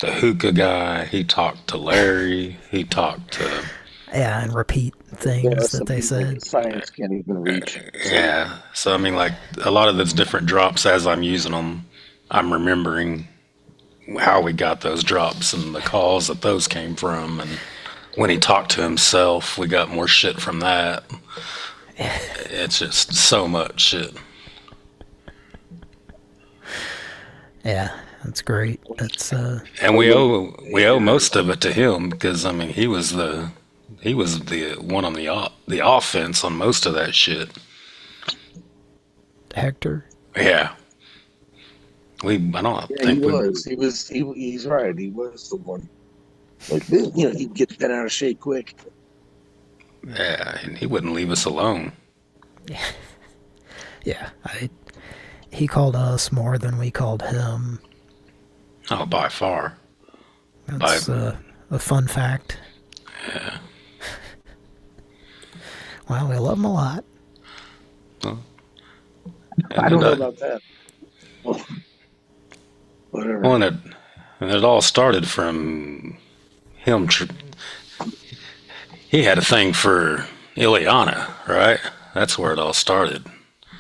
the hookah guy, he talked to Larry, he talked to... Yeah, and repeat things that they said. Science can't even reach. Yeah, so I mean, like, a lot of those different drops, as I'm using them, I'm remembering how we got those drops and the calls that those came from, and when he talked to himself, we got more shit from that. It's just so much shit. Yeah, that's great. That's and we owe most of it to him, because I mean he was the one on the offense on most of that shit. Hector. Yeah. He's right. He was the one. Like, he'd get bent out of shape quick. Yeah, and he wouldn't leave us alone. Yeah, he called us more than we called him. Oh, by far. That's a fun fact. Yeah. Well, we love him a lot. I don't know about that. Whatever. Well, and it all started from him. He had a thing for Ileana, right? That's where it all started.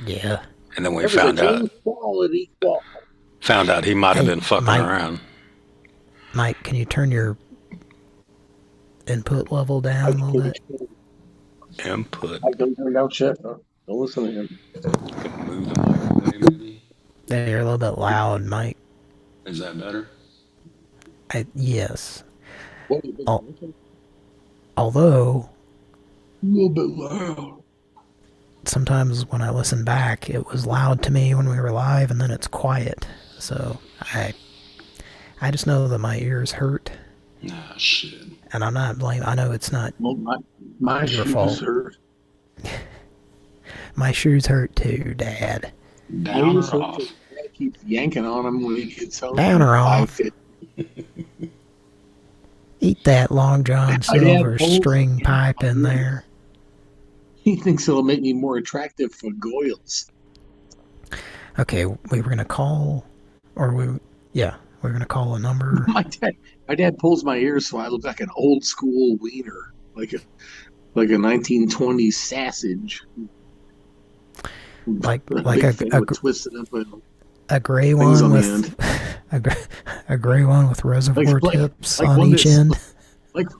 Yeah. And then we found out he might have been fucking around. Mike, can you turn your input level down a little bit? Input. I don't turn down shit. Don't listen to him. Move the mic away, maybe. Yeah, you're a little bit loud, Mike. Is that better? Yes. Although, a little bit loud. Sometimes when I listen back, it was loud to me when we were live, and then it's quiet. So I just know that my ears hurt. Ah, shit. And I'm not blaming. I know it's not my your shoes fault. hurt. My shoes hurt too, Dad. Down or off? Dad keeps yanking on him when he gets home. Down or off? Eat that Long John Silver string pipe in there. He thinks it'll make me more attractive for goyles. Okay, we were gonna call, we're gonna call a number. My dad pulls my ears so I look like an old school wiener, like a 1920s sausage. Like twisted up a gray one with a gray one with reservoir tips on each end. Like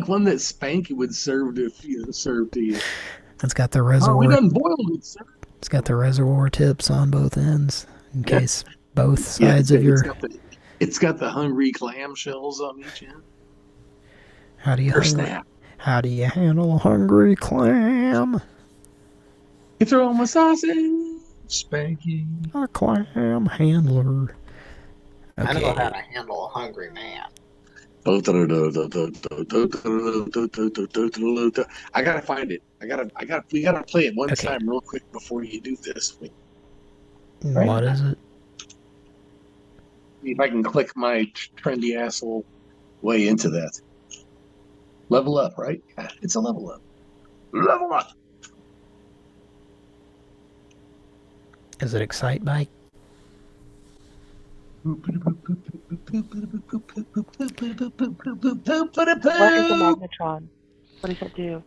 one that Spanky would serve to you. It's got the reservoir. We done boiled it, sir. It's got the reservoir tips on both ends in case both sides of your. It's got the hungry clam shells on each end. How do you handle a hungry clam? You throw him a sausage, Spanky. A clam handler. Okay. I know how to handle a hungry man. I gotta find it. We gotta play it one time real quick before you do this. Right? What is it? See if I can click my trendy asshole way into that. Level up, right? Yeah, it's a level up. Level up. Is it Excite Bike? What is a magnetron? What does it do?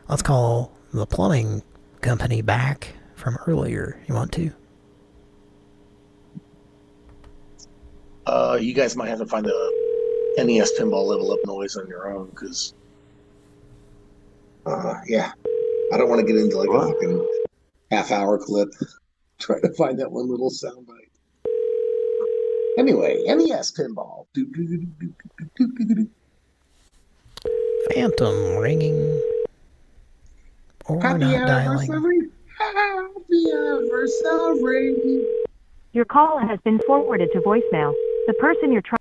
Let's call the plumbing company back from earlier. You want to? You guys might have to find the NES pinball level up noise on your own, because I don't want to get into like a fucking half-hour clip trying to find that one little soundbite. Anyway, NES pinball. Phantom ringing. Or Happy not dialing. Happy anniversary. Your call has been forwarded to voicemail. The person you're trying.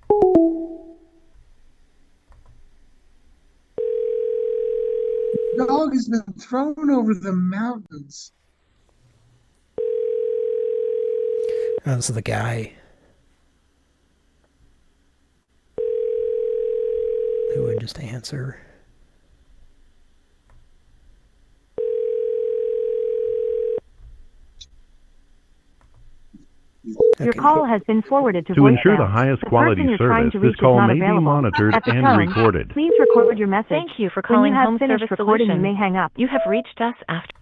Dog has been thrown over the mountains. That's the guy who would just answer. Your call has been forwarded to voicemail. To ensure the highest quality service, this call may be monitored and recorded. Please record your message. Thank you for calling Home Service recording, Solutions. you may hang up. You have reached us after.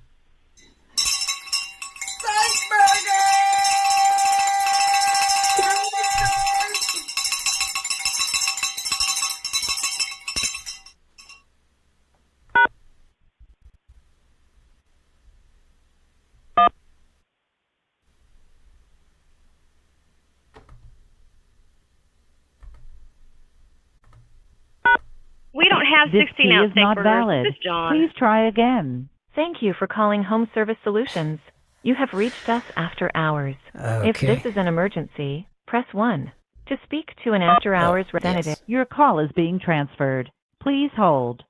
We don't have This 16 key ounce is not steak burgers. valid. This is John. Please try again. Thank you for calling Home Service Solutions. You have reached us after hours. If this is an emergency, press 1. To speak to an after hours representative. Yes. Your call is being transferred. Please hold.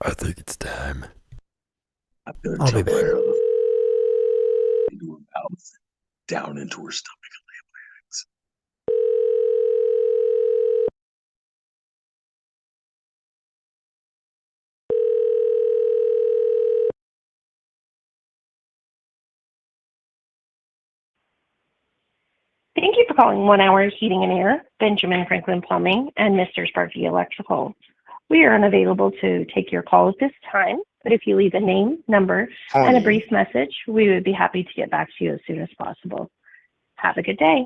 I think it's time. I'll be back. Into her mouth, down into her stomach. calling 1 Hour Heating and Air, Benjamin Franklin Plumbing, and Mr. Sparky Electrical. We are unavailable to take your call at this time, but if you leave a name, number, and a brief message, we would be happy to get back to you as soon as possible. Have a good day.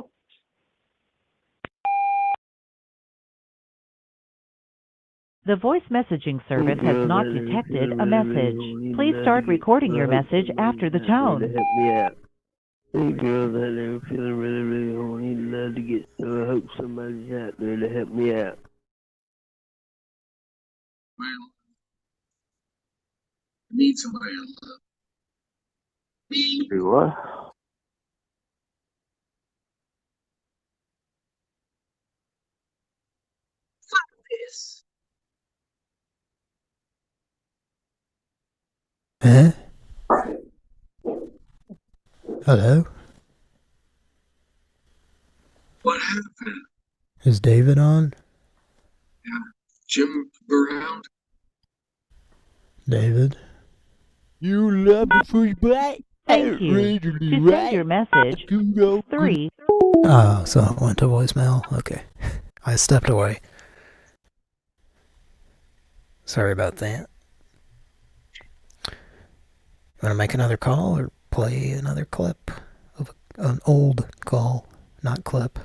The voice messaging service has not detected a message. Please start recording your message after the tone. Hey girls out there feeling really, really horny, love to get so I hope somebody's out there to help me out. Well, I need somebody to love me. Do what? Fuck this. Huh? Hello? What happened? Is David on? Yeah. Jim around? David? You love the first bite? Thank you. To send your message, 3. Oh, so it went to voicemail? Okay. I stepped away. Sorry about that. Want to make another call or play another clip of an old call, not clip?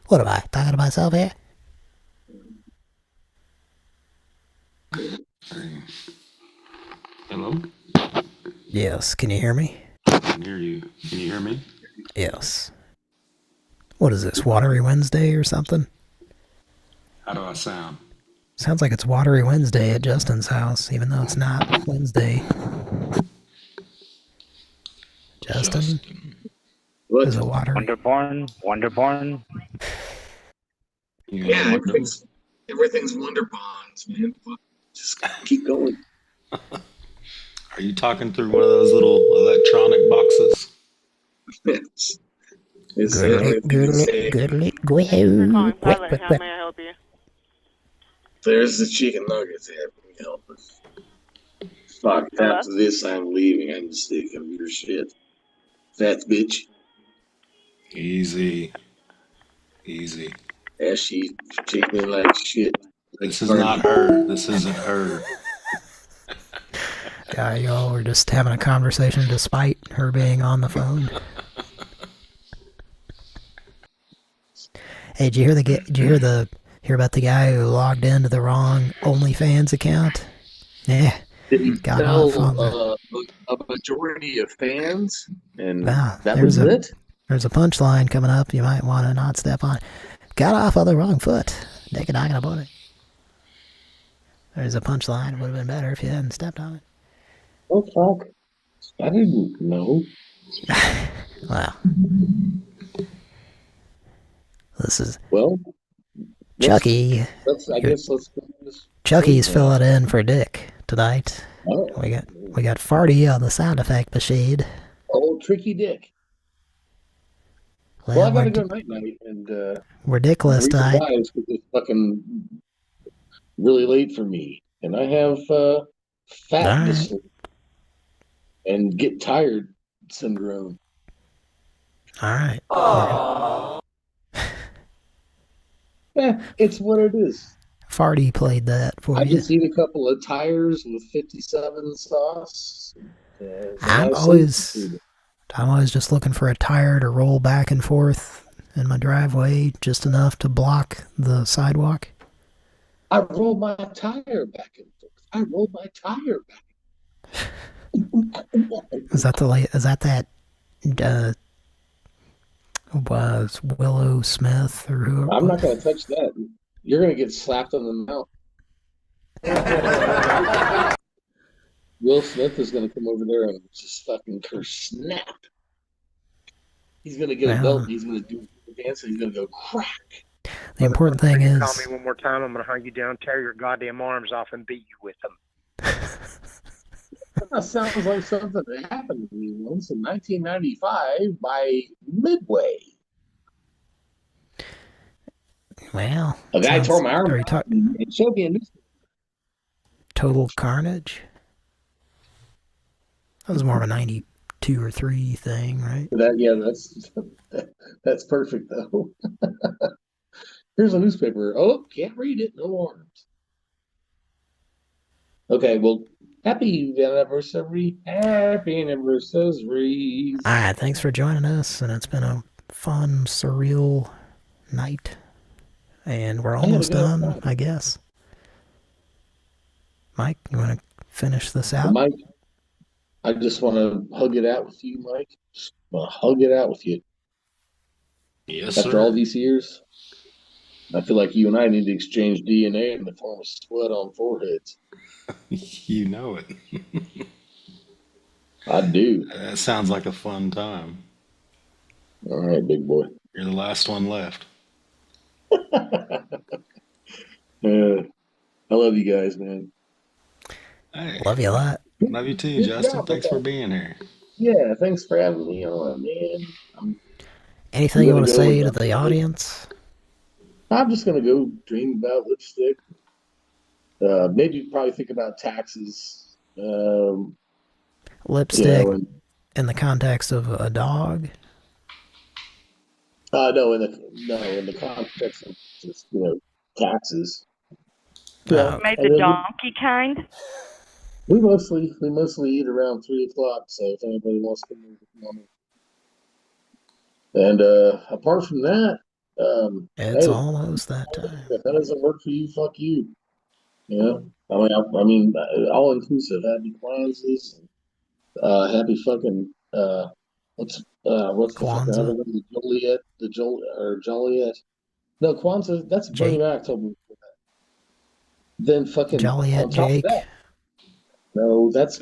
What am I, talking to myself here? Hello? Yes, can you hear me? I can hear you. Can you hear me? Yes. What is this, Watery Wednesday or something? How do I sound? Sounds like it's Watery Wednesday at Justin's house, even though it's not Wednesday. Justin? What? Is it watery? Wonderborn. Yeah, everything's Wonder Bonds, man. Just keep going. Are you talking through one of those little electronic boxes? Goodly, go ahead. Quick. How may I help you? There's the chicken nuggets that can help us. Fuck, after this I'm leaving. I'm sick of your shit. Fat bitch. Easy. Yeah, she treats me like shit. Like this is not her. This isn't her. Yeah, y'all were just having a conversation despite her being on the phone. Hey, did you hear about the guy who logged into the wrong OnlyFans account? Yeah. Got off on a majority of fans, and wow, that was it? There's a punchline coming up. You might want to not step on it. Got off on the wrong foot. Take a knock about it. There's a punchline. It would have been better if you hadn't stepped on it. Oh, fuck. I didn't know. Wow. This is... Well... Chucky. Chucky's filling in for Dick tonight. Oh. We got Farty on the sound effect machine. Oh, Tricky Dick. Well, I gotta go night, and we're Dickless tonight. It's fucking really late for me, and I have fatness and get tired syndrome. All right. It's what it is. Farty played that for I you. just eat a couple of tires with 57 sauce. I'm always just looking for a tire to roll back and forth in my driveway, just enough to block the sidewalk. I roll my tire back and forth. Is that was Willow Smith or who? I'm not going to touch that. You're going to get slapped on the mouth. Will Smith is going to come over there and just fucking curse snap. He's going to get a belt. He's going to do a dance and he's going to go crack. The important thing is... Call me one more time, I'm going to hunt you down, tear your goddamn arms off, and beat you with them. That sounds like something that happened to me once in 1995 by Midway. Well, a guy tore my arm and showed me a news. Total Carnage? That was more of a 92 2 or 3 thing, right? That's perfect though. Here's a newspaper. Oh, can't read it. No arms. Okay, well, happy anniversary. Happy anniversary. All right, thanks for joining us, and it's been a fun, surreal night. And we're almost done, I guess. Mike, you want to finish this out? Mike, I just want to hug it out with you, Mike. Just want to hug it out with you. Yes, After all these years, I feel like you and I need to exchange DNA in the form of sweat on foreheads. You know it. I do. That sounds like a fun time. All right, big boy. You're the last one left. I love you guys, man. Hey, love you a lot. Love you too, Justin. Thanks for being here. Yeah, thanks for having me on, man. Anything you want to say to the audience? I'm just going to go dream about lipstick. Maybe probably think about taxes. Lipstick in the context of a dog? No, in the context of just, taxes. Yeah. Made the donkey kind? We mostly eat around 3 o'clock, so if anybody wants to move it, and apart from that, it's almost that time. If that doesn't work for you, fuck you. I mean, all inclusive. Happy Kwanzaa. Happy fucking what's the fucking other one? Joliet. No, Kwanzaa. That's Bernie Mac told me. Then fucking Joliet Jake. No, that's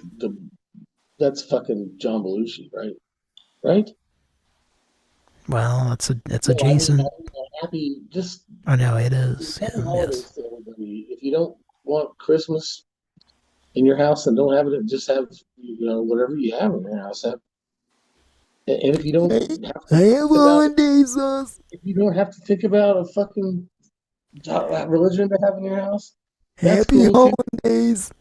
fucking John Belushi, right? Right? Well, it's adjacent. Happy, just. I know it is. Happy holidays to everybody. If you don't want Christmas in your house, then don't have it. Just have whatever you have in your house. And if you don't, if you don't have to think about a fucking religion to have in your house. Happy holidays.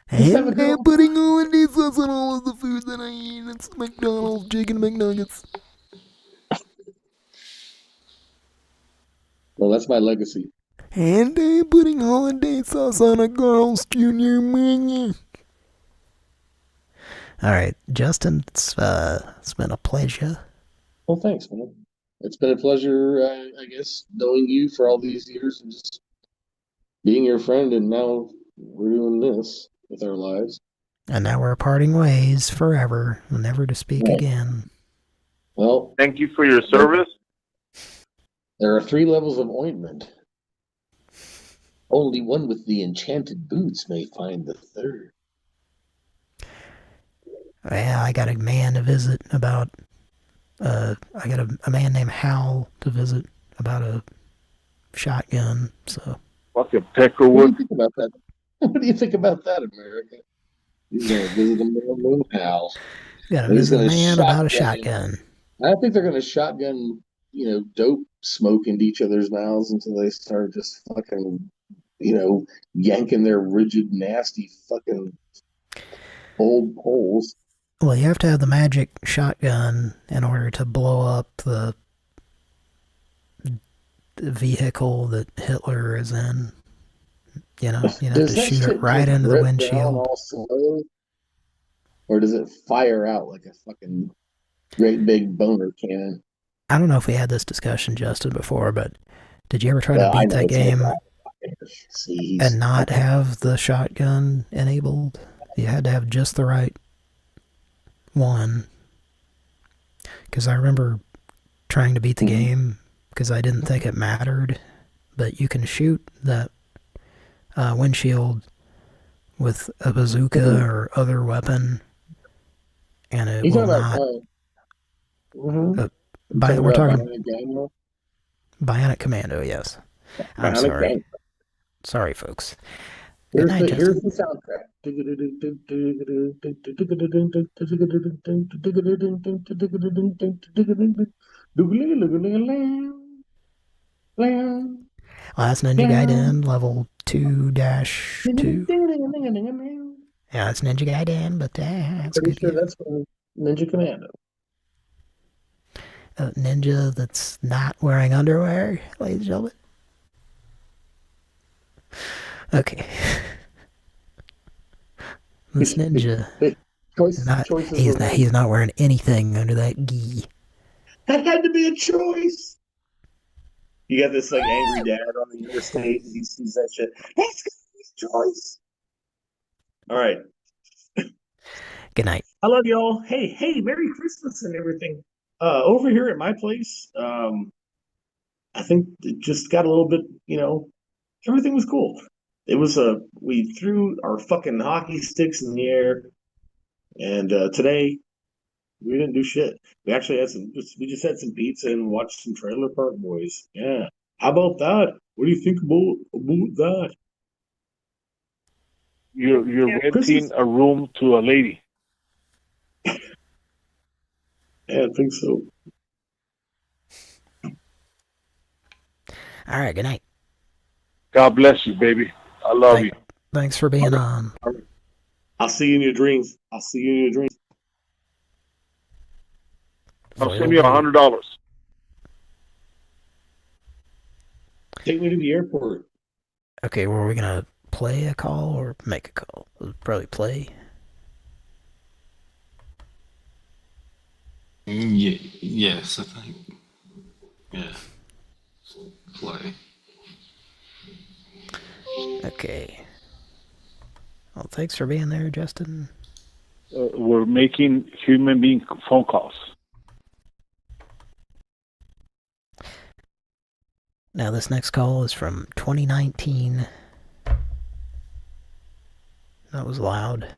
I'm putting holiday sauce on all of the food that I eat. It's McDonald's chicken McNuggets. Well, that's my legacy. And I'm putting holiday sauce on a Carl's Jr. menu. All right, Justin, it's been a pleasure. Well, thanks, man. It's been a pleasure, I guess, knowing you for all these years and just being your friend, and now we're doing this with our lives. And now we're parting ways forever, never to speak again. Well, thank you for your service. There are 3 levels of ointment. Only one with the enchanted boots may find the 3rd. Yeah, I got a man to visit about. I got a man named Hal to visit about a shotgun. So. Fucking Peckerwood. What do you think about that? What do you think about that, America? He's going to visit a man named Hal. Got to visit a man about a shotgun. I think they're going to shotgun, dope smoke into each other's mouths until they start just fucking, yanking their rigid, nasty fucking old poles. Well, you have to have the magic shotgun in order to blow up the vehicle that Hitler is in. You have to shoot it right into the windshield. Or does it fire out like a fucking great big boner cannon? I don't know if we had this discussion, Justin, before, but did you ever try to beat that game and not have the shotgun enabled? You had to have just the right one. Because I remember trying to beat the game because I didn't think it mattered, but you can shoot that windshield with a bazooka or other weapon, and it will not. We're talking Bionic Commando, yes. I'm sorry. Sorry, folks. Good night, Justin. Here's the soundtrack. Last Ninja Gaiden, level 2-2. Yeah, it's Ninja Gaiden, but that's Pretty good. sure that's from Ninja Commando. A ninja that's not wearing underwear, ladies and gentlemen. Okay. This ninja. He's not wearing anything under that gi. That had to be a choice. You got this like angry dad on the interstate, and he sees that shit. That's his choice. All right. Good night. I love y'all. Hey, Merry Christmas and everything. Over here at my place, I think it just got a little bit, everything was cool. It was we threw our fucking hockey sticks in the air, and today we didn't do shit. We actually had we just had some pizza and watched some Trailer Park Boys. Yeah. How about that? What do you think about that? You're renting a room to a lady. Yeah, I think so. All right, good night. God bless you, baby. I love you. Thanks for being on. I'll see you in your dreams. I'll send you $100. Take me to the airport. Okay, were we gonna play a call or make a call? We'll probably play. Yes, I think. Yeah. Play. Okay. Well, thanks for being there, Justin. We're making human being phone calls. Now, this next call is from 2019. That was loud.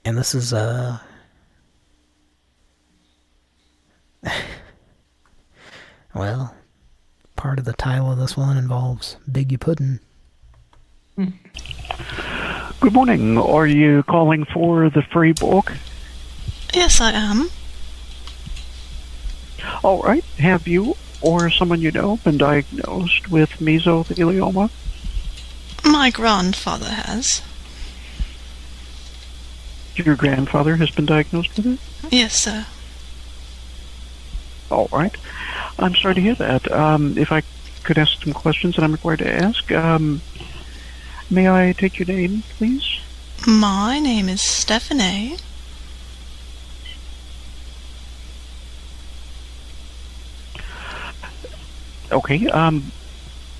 And this is, well, part of the title of this one involves Biggie Puddin'. Good morning. Are you calling for the free book? Yes, I am. All right. Have you or someone you know been diagnosed with mesothelioma? My grandfather has. Your grandfather has been diagnosed with it? Yes, sir. All right. I'm sorry to hear that. If I could ask some questions that I'm required to ask, may I take your name, please? My name is Stephanie. Okay.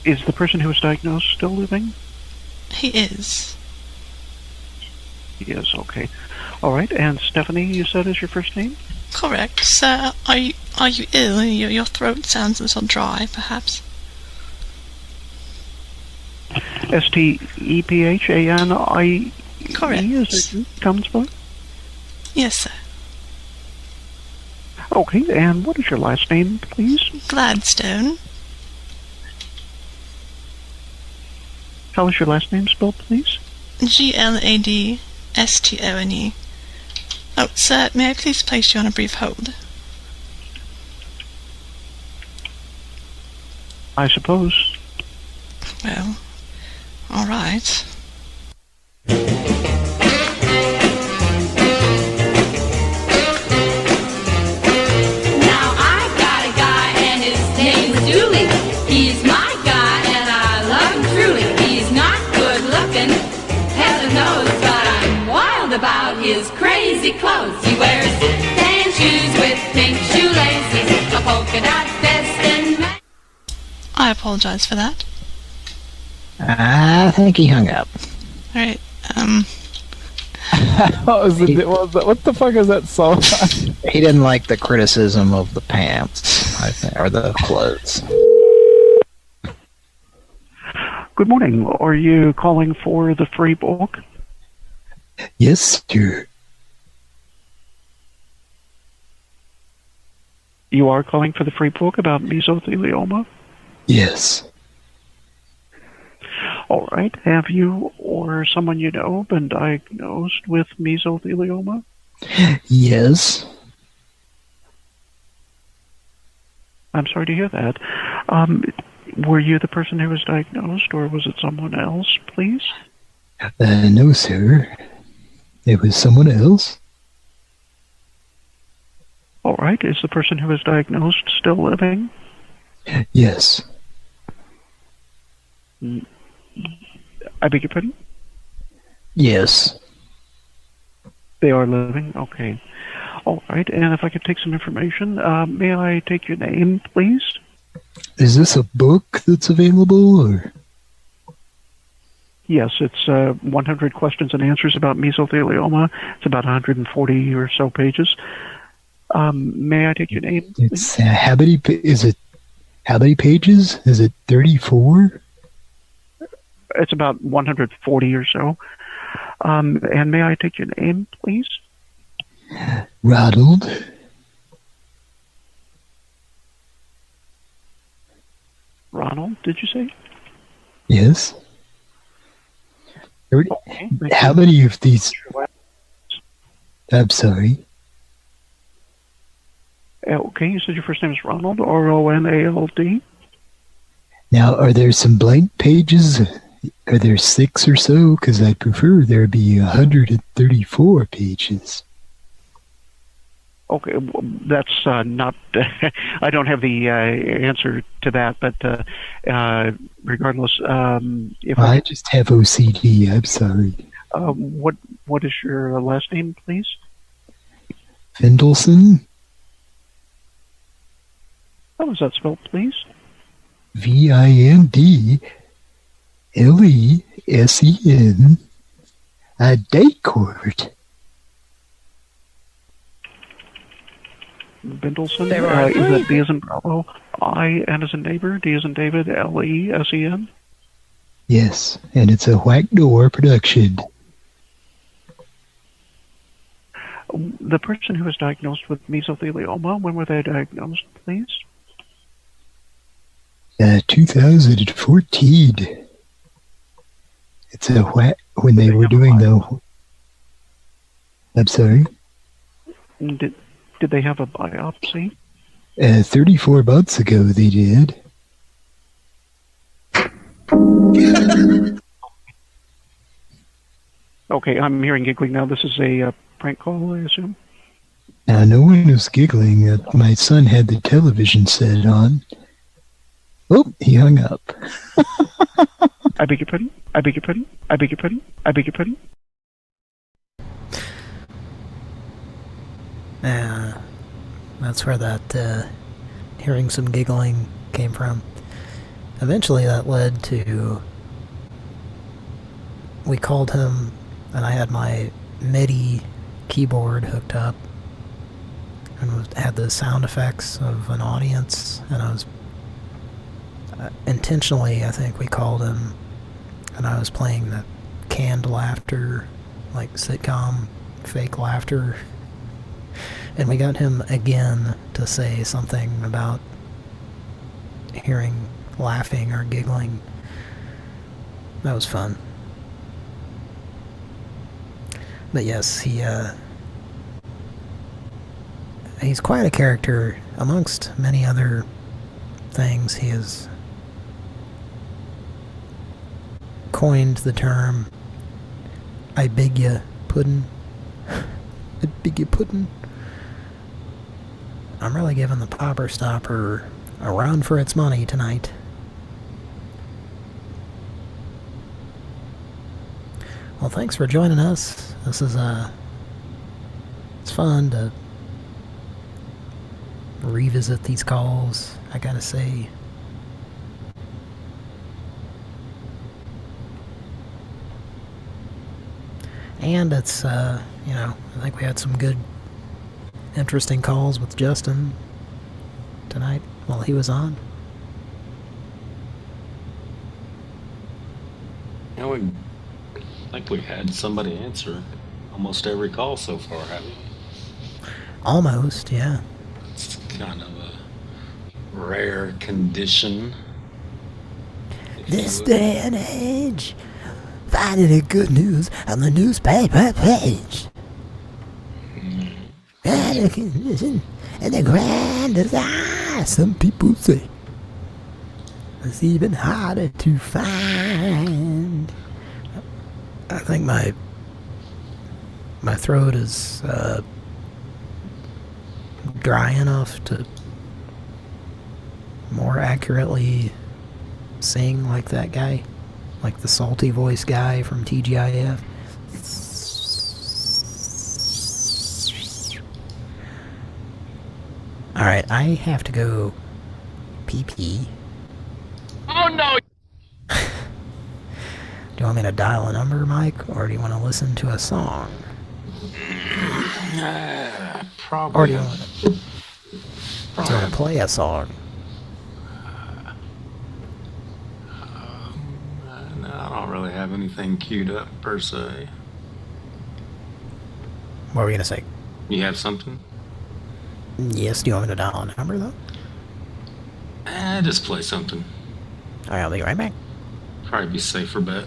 Is the person who was diagnosed still living? He is. He is, okay. All right. And Stephanie, you said is your first name? Correct, sir. Are you ill? Your throat sounds a little dry, perhaps. Stephanie? Correct. Is it comes by? Yes, sir. Okay, and what is your last name, please? Gladstone. How is your last name spelled, please? Gladstone. Oh, sir, may I please place you on a brief hold? I suppose. Well, all right. Now I got a guy and his name's Dooley. He's my guy and I love him truly. He's not good looking, heaven knows, but I'm wild about his crazy clothes. He wears tan shoes with pink shoelaces, a polka dot vest and... I apologize for that. I think he hung up. All right. What the fuck is that song? He didn't like the criticism of the pants, I think, or the clothes. Good morning. Are you calling for the free book? Yes, sir. You are calling for the free book about mesothelioma? Yes. All right. Have you or someone you know been diagnosed with mesothelioma? Yes. I'm sorry to hear that. Were you the person who was diagnosed, or was it someone else, please? No, sir. It was someone else. All right. Is the person who was diagnosed still living? Yes. I beg your pardon? Yes. They are living? Okay. All right. And if I could take some information, may I take your name, please? Is this a book that's available, or? Yes, it's 100 questions and answers about mesothelioma. It's about 140 or so pages. May I take your name? It's how many pages? Is it 34? It's about 140 or so. And may I take your name, please? Ronald. Ronald, did you say? Yes. Okay, how many of these? I'm sorry. Okay, you said your first name is Ronald, R-O-N-A-L-D. Now, are there some blank pages? Are there 6 or so? Because I prefer there be 134 pages. Okay, well, that's not... I don't have the answer to that, but regardless... if I just have OCD, I'm sorry. What is your last name, please? Fendelson? How is that spelled, please? Vindlesen. A Descartes. Bendelson? Is that D as in Bravo? I, N as in neighbor, D as in David, L-E-S-E-N? Yes, and it's a Whack Door production. The person who was diagnosed with mesothelioma, when were they diagnosed, please? 2014. It's a whack when they were doing the... I'm sorry? Did they have a biopsy? 34 months ago they did. Okay, I'm hearing giggling now. This is a prank call, I assume? No one was giggling. My son had the television set on. Oh, he hung up. I beg your pardon? I beg your pardon? I beg your pardon? I beg your pardon? That's where that hearing some giggling came from. Eventually that led to... We called him, and I had my MIDI keyboard hooked up, and had the sound effects of an audience, and I was... intentionally, I think we called him, and I was playing the canned laughter, like sitcom fake laughter, and we got him again to say something about hearing laughing or giggling. That was fun. But yes, he's quite a character. Amongst many other things, he has coined the term I beg ya puddin'. I beg ya puddin'. I'm really giving the Popper Stopper a run for its money tonight. Well, thanks for joining us. This is it's fun to revisit these calls, I gotta say. And it's, you know, I think we had some good, interesting calls with Justin tonight while he was on. Yeah, I think we had somebody answer almost every call so far, haven't we? Almost, yeah. It's kind of a rare condition. This day and age, finding the good news on the newspaper page. And a condition and a grand desire, some people say. was even harder to find. I think my throat is dry enough to more accurately sing like that guy, like the salty voice guy from TGIF. Alright, I have to go pee-pee. Oh no! Do you want me to dial a number, Mike, or do you want to listen to a song? Probably. Or do you want to play a song? No, I don't really have anything queued up per se. What were you going to say? You have something? Yes, do you want me to dial a number, though? Just play something. Alright, I'll be right back. Probably be safer bet.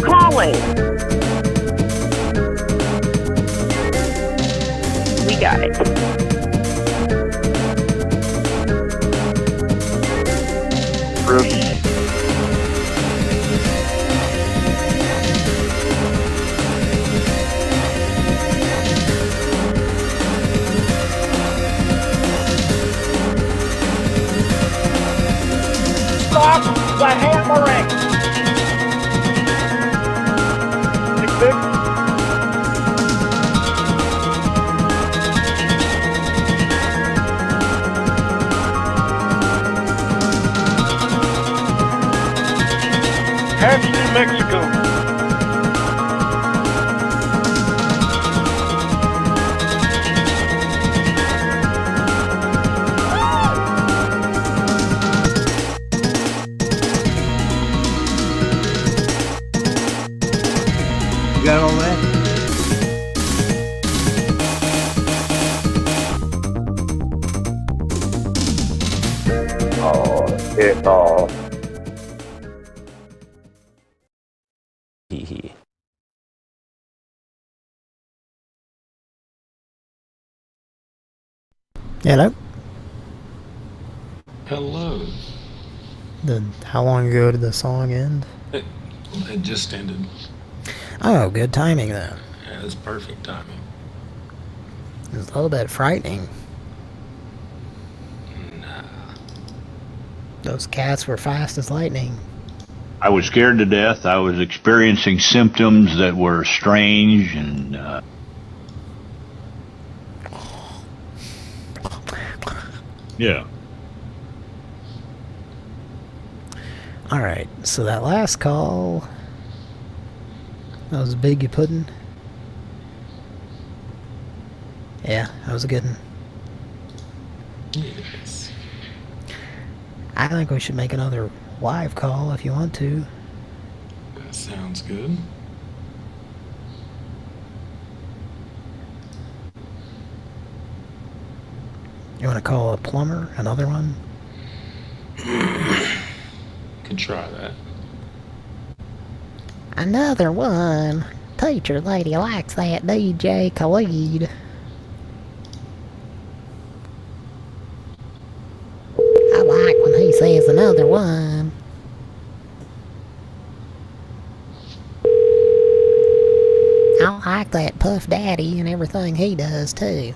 Calling. We got it. Chris. Stop the hammering! Head to New Mexico. You got all that? Oh, it's all. Hee. Hello? Hello. How long ago did the song end? It just ended. Oh, good timing then. Yeah, it was perfect timing. It was a little bit frightening. Nah. Those cats were fast as lightning. I was scared to death. I was experiencing symptoms that were strange and yeah. Alright, so that last call, that was big, you puddin'? Yeah, that was a good one. Yes. I think we should make another live call if you want to. That sounds good. You want to call a plumber? Another one? Could try that. Another one. Teacher lady likes that DJ Khalid. I like when he says another one. Puff Daddy and everything he does, too.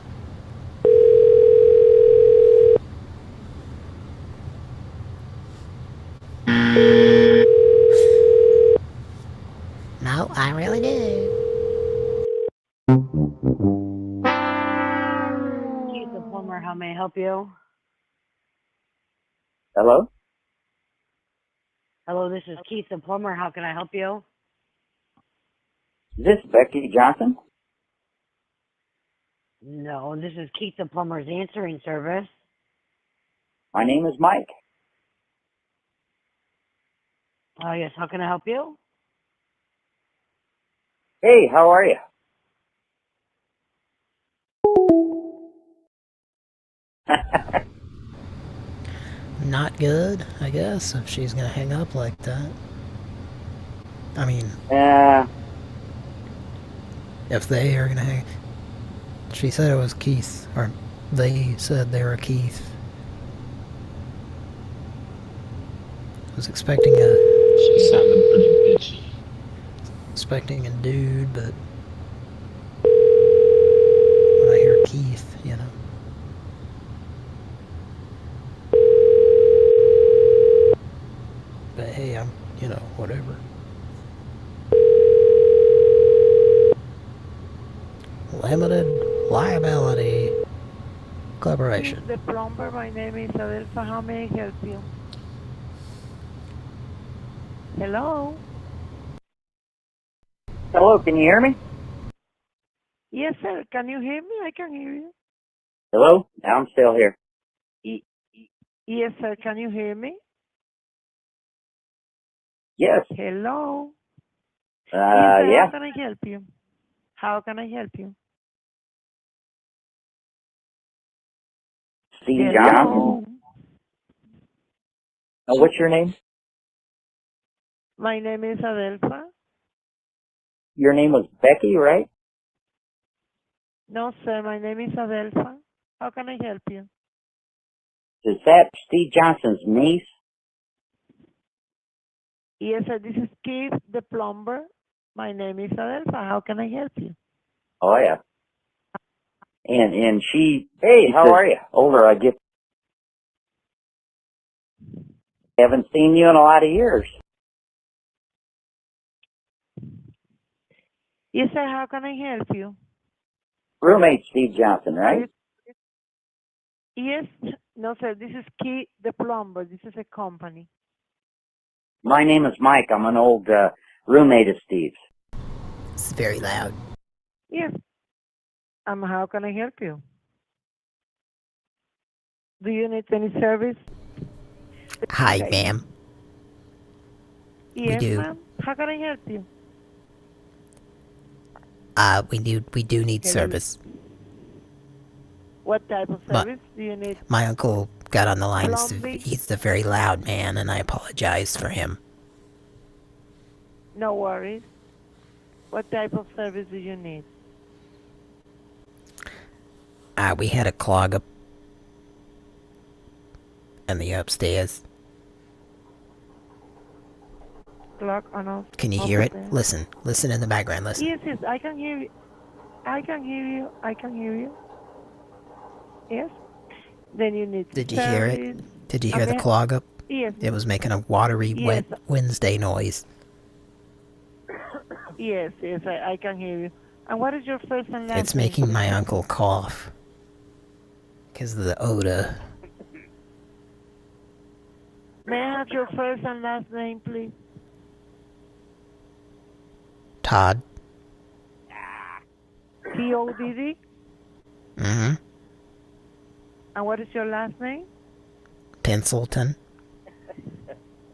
No, I really do. Keith the plumber, how may I help you? Hello? Hello, this is Keith the plumber. How can I help you? Is this Becky Johnson? No, this is Keith the plumber's answering service. My name is Mike. Yes, how can I help you? Hey, how are you? Not good, I guess, if she's gonna hang up like that. I mean... if they are gonna hang... She said it was Keith, or they said they were Keith. I was expecting a... She sounded pretty bitchy. Expecting a dude, but... when I hear Keith, you know... But hey, I'm, you know, whatever. Limited liability corporation. The plumber, my name is Adelfa. How may I help you? Hello? Hello, can you hear me? Yes, sir. Can you hear me? I can hear you. Hello? Now I'm still here. Yes, sir. Can you hear me? Yes. Hello? Yes, sir. Yeah. How can I help you? How can I help you? Steve Johnson? What's your name? My name is Adelfa. Your name was Becky, right? No, sir. My name is Adelfa. How can I help you? Is that Steve Johnson's niece? Yes, sir. This is Keith, the plumber. My name is Adelfa. How can I help you? Oh, yeah. And she... Hey, how are you? Older, I get... Haven't seen you in a lot of years. Yes, sir. How can I help you? Roommate Steve Johnson, right? Yes. No, sir. This is Keith, the plumber. This is a company. My name is Mike. I'm an old roommate of Steve's. It's very loud. Yes. How can I help you? Do you need any service? Hi, ma'am. Yes, we do. ma'am. How can I help you? We do need service. What type of service do you need? My uncle got on the line. Plumbing? He's a very loud man, and I apologize for him. No worries. What type of service do you need? We had a clog up in the upstairs. Clock on off. Can you hear it? Listen. Listen in the background. Listen. Yes, yes, I can hear you. I can hear you. I can hear you. Yes. Then you need Did you hear it? Did you hear the clog up? Yes. It was making a watery, wet Wednesday noise. Yes, yes, I can hear you. And what is your first and last name? It's making my uncle cough. Because of the odor. May I have your first and last name, please? Todd. T-O-D-D? Mm-hmm. And what is your last name? Penselton.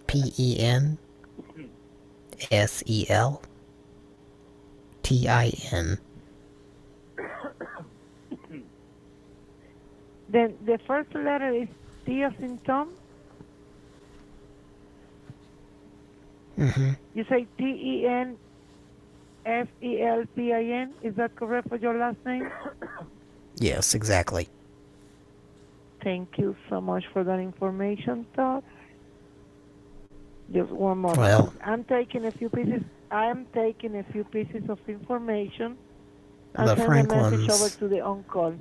Penseltin. Then the first letter is T as in Tom? Mm-hmm. You say T-E-N-S-E-L-T-I-N? Is that correct for your last name? Yes, exactly. Thank you so much for that information, Todd. Just one more. Well, I'm taking a few pieces of information the Franklins. A message over to the on-call.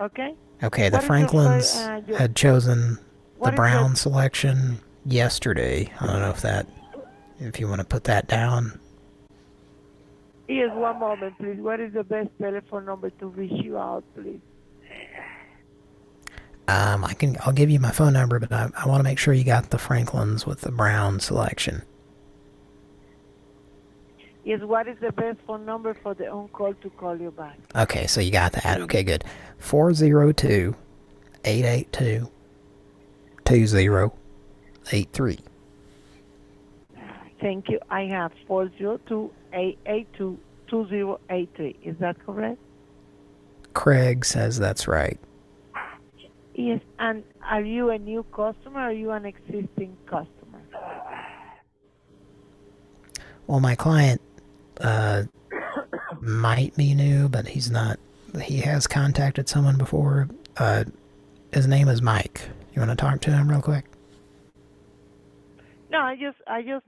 Okay? Okay, the Franklins had chosen the brown selection yesterday. I don't know if you want to put that down. Yes, one moment, please. What is the best telephone number to reach you out, please? I'll give you my phone number, but I want to make sure you got the Franklins with the brown selection. Yes, what is the best phone number for the on-call to call you back? Okay, so you got that. Okay, good. 402-882-2083. Thank you. I have 402-882-2083. Is that correct? Craig says that's right. Yes, and are you a new customer or are you an existing customer? Well, my client might be new, but he's not. He has contacted someone before. His name is Mike. You want to talk to him real quick? No, I just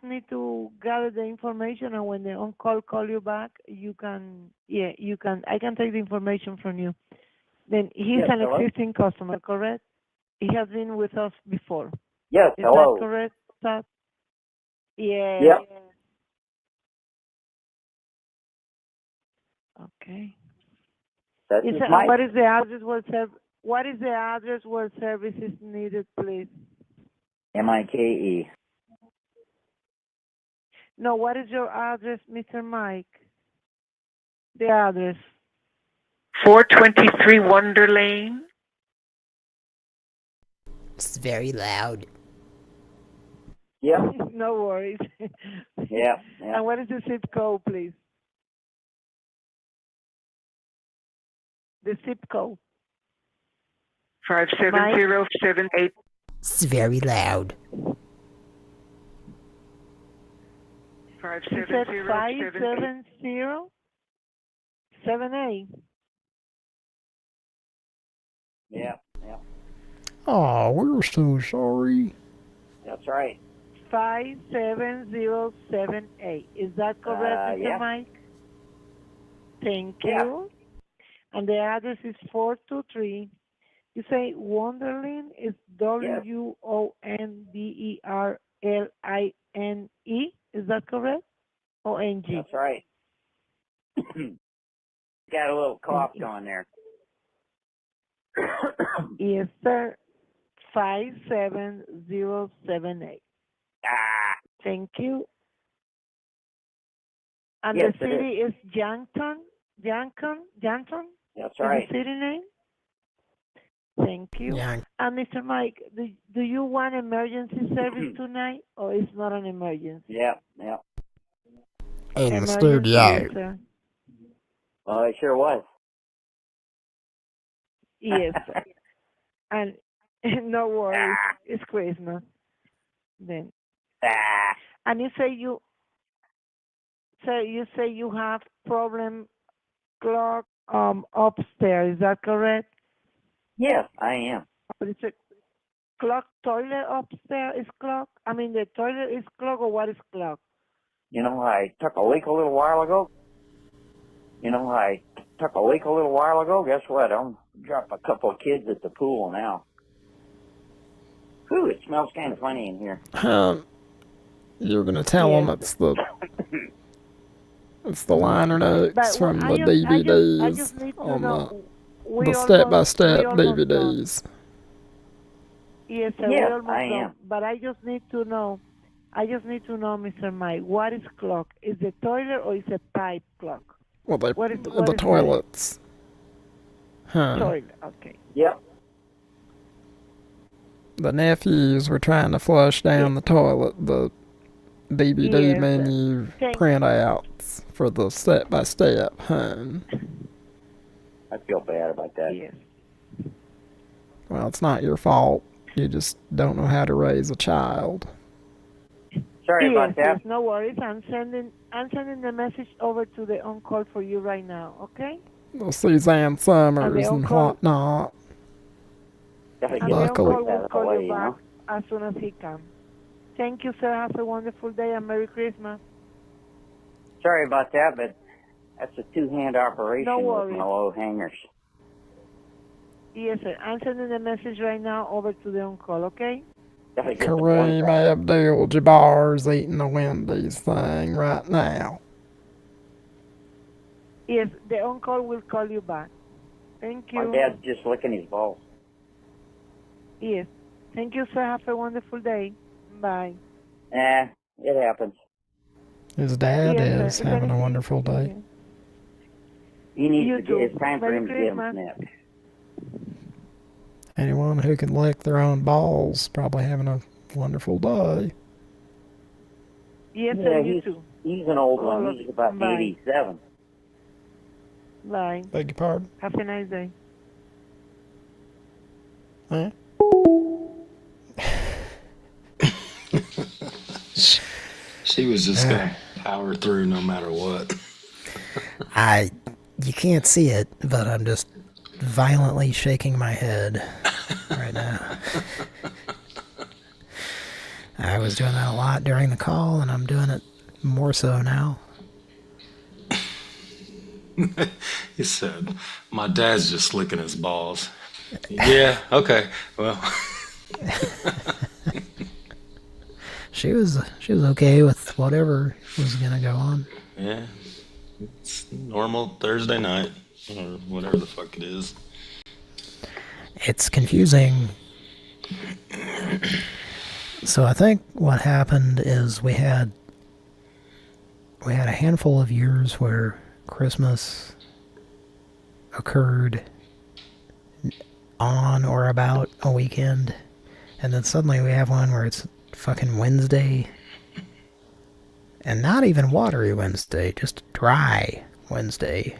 need to gather the information, and when the on-call call you back, you can I can take the information from you. Then he's an existing customer, correct? He has been with us before. Yes, Is hello. that correct, Todd? Yeah. Yep. Okay. That's just Mike. What is the address where service is needed, please? M-I-K-E. No, what is your address, Mr. Mike? The address. 423 Wonder Lane. It's very loud. Yeah. No worries. Yeah. And what is the zip code, please? The zip code. 57078. It's very loud. 57078. Yeah. Oh, we're so sorry. That's right. 57078. Is that correct, Mr. Yeah. Mike? Thank you. And the address is 423. You say Wonderline is WONDERLINE. Is that correct? O-N-G. That's right. Got a little cough going there. Yes, sir. 57078. Thank you. And Yes, the city is Yankton? That's right. Is the city name? Thank you. Yeah. And Mr. Mike, do you want emergency service tonight, or it's not an emergency? Yeah. In the studio. Sir. Well, it sure was. Yes, sir. And no worries, it's Christmas. Then. And you say you have problem clock upstairs. Is that correct? Yes, I am. But it's a clock toilet upstairs is clogged? I mean, the toilet is clogged, or what is clogged? You know, I took a leak a little while ago. Guess what? I'm dropping a couple of kids at the pool now. Whew, it smells kind of funny in here. You're going to tell them it's the liner notes from the DVDs on the step-by-step DVDs. Yes, sir. Yes, we almost I done. am. But I just need to know, Mr. Mike, what is clogged? Is it toilet or is it pipe clogged? Well, what is the toilets. Toilet, okay. Yep. The nephews were trying to flush down the toilet, the DVD menu printouts for the step-by-step, hun. I feel bad about that. Yes. Well, it's not your fault. You just don't know how to raise a child. Sorry about that. Yes, no worries. I'm sending the message over to the on-call for you right now, okay? The Suzanne Summers and whatnot. And the on-call will call you back as soon as he can. Thank you, sir. Have a wonderful day and Merry Christmas. Sorry about that, but That's a two-hand operation No with worries. no low hangers. Yes, sir. I'm sending the message right now over to the on-call, okay? Kareem Abdul-Jabbar's eating the Wendy's thing right now. Yes, the on-call will call you back. Thank you. My dad's just licking his balls. Yes. Thank you, sir. Have a wonderful day. Bye. It happens. His dad Yes, is sir. having a wonderful day. He needs You to too. get, it's time for Merry him to get him Christmas. snipped. Anyone who can lick their own balls probably having a wonderful day. Yes, Yeah, sir. You too. he's an old All one. of He's you. about Bye. 87. Bye. Beg your pardon? Have a nice day. Huh? She was just gonna power through no matter what. You can't see it, but I'm just violently shaking my head right now. I was doing that a lot during the call, and I'm doing it more so now. He said, my dad's just licking his balls. Yeah, okay, well. She was okay with whatever was gonna go on. Yeah, it's normal Thursday night, or whatever the fuck it is. It's confusing. So I think what happened is we had a handful of years where Christmas occurred on or about a weekend, and then suddenly we have one where it's fucking Wednesday, and not even watery Wednesday, just dry Wednesday.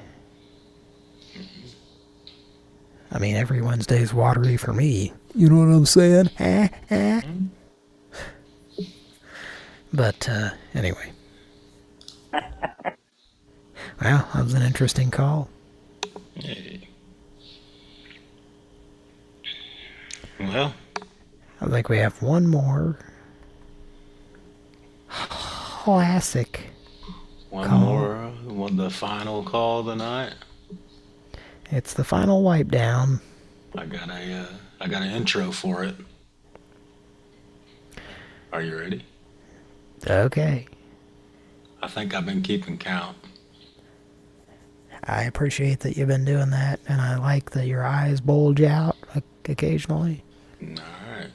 I mean, every Wednesday's watery for me. You know what I'm saying? But, anyway. Well, that was an interesting call. Hey. Well, I think we have one more classic one call. more, the final call of the night. It's the final wipe down. I got an intro for it. Are you ready? Okay. I think I've been keeping count. I appreciate that you've been doing that, and I like that your eyes bulge out occasionally. Alright.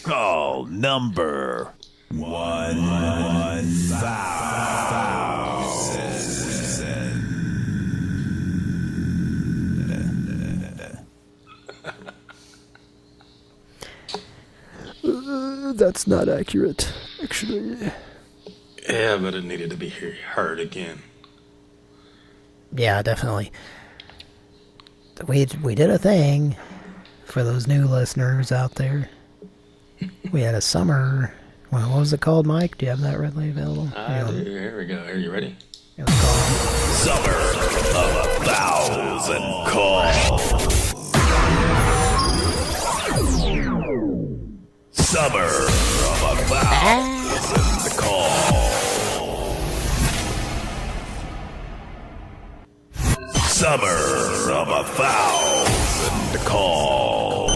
Call number 1,000. That's not accurate, actually. Yeah, but it needed to be heard again. Yeah, definitely. We did a thing for those new listeners out there. We had a summer. Well, what was it called, Mike? Do you have that readily available? Here we go. Are you ready? It was called Summer of 1,000 calls. Summer of 1,000 calls. Summer of 1,000 calls.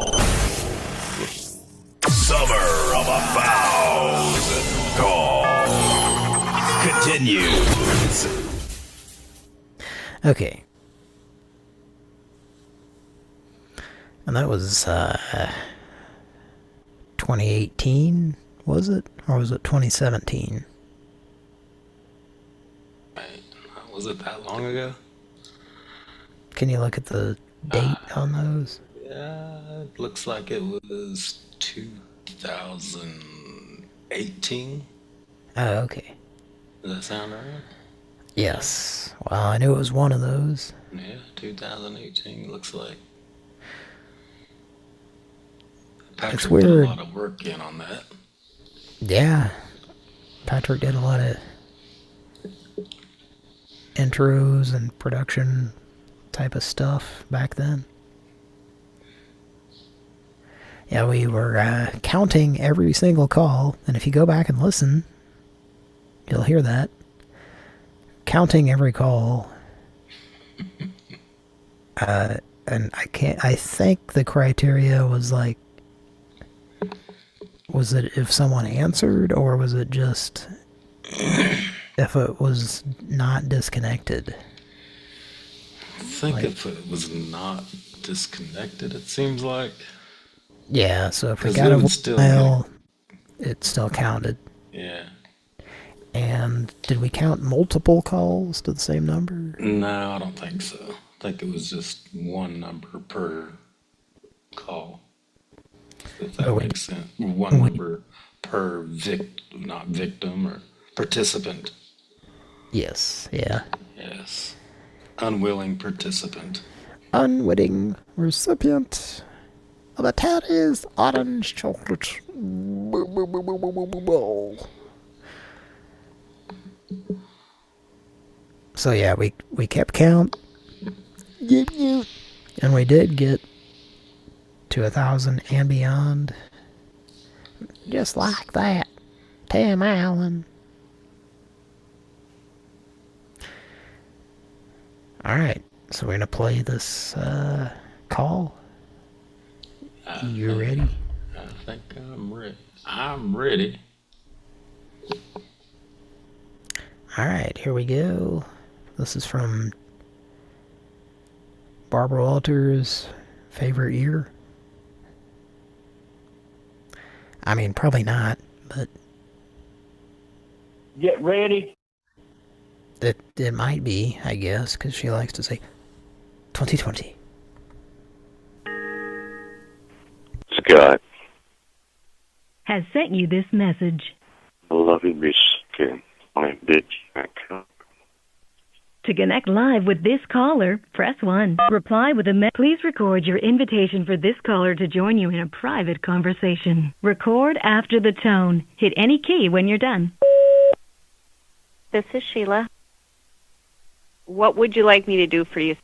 Summer of 1,000 calls. Continues. Okay. And that was 2018, was it? Or was it 2017? Was it that long ago? Can you look at the date on those? Yeah, it looks like it was 2018. Oh, okay. Does that sound right? Yes. Well, I knew it was one of those. Yeah, 2018 looks like. Patrick It's weird. did a lot of work in on that. Yeah. Patrick did a lot of intros and production type of stuff back then. Yeah, we were counting every single call, and if you go back and listen, you'll hear that. Counting every call And I think the criteria was like, was it if someone answered, or was it just if it was not disconnected? I think if it was not disconnected, it seems like. Yeah, so if we got a voicemail, it still counted. Yeah. And did we count multiple calls to the same number? No, I don't think so. I think it was just one number per call. If that makes sense. One number per not victim or participant. Yes, yeah. Yes. Unwilling participant. Unwitting recipient of a Teddy's orange chocolate. So yeah, we kept count. And we did get to 1,000 and beyond. Just like that. Tim Allen. Alright, so we're gonna play this call. You ready? I think I'm ready. I'm ready. Alright, here we go. This is from Barbara Walters' favorite year. I mean, probably not, but... Get ready. It might be, I guess, because she likes to say 2020. Scott. Has sent you this message. I love you, Miss Kim. I'm bitch. To connect live with this caller, press 1. Reply with a please record your invitation for this caller to join you in a private conversation. Record after the tone. Hit any key when you're done. This is Sheila. What would you like me to do for you?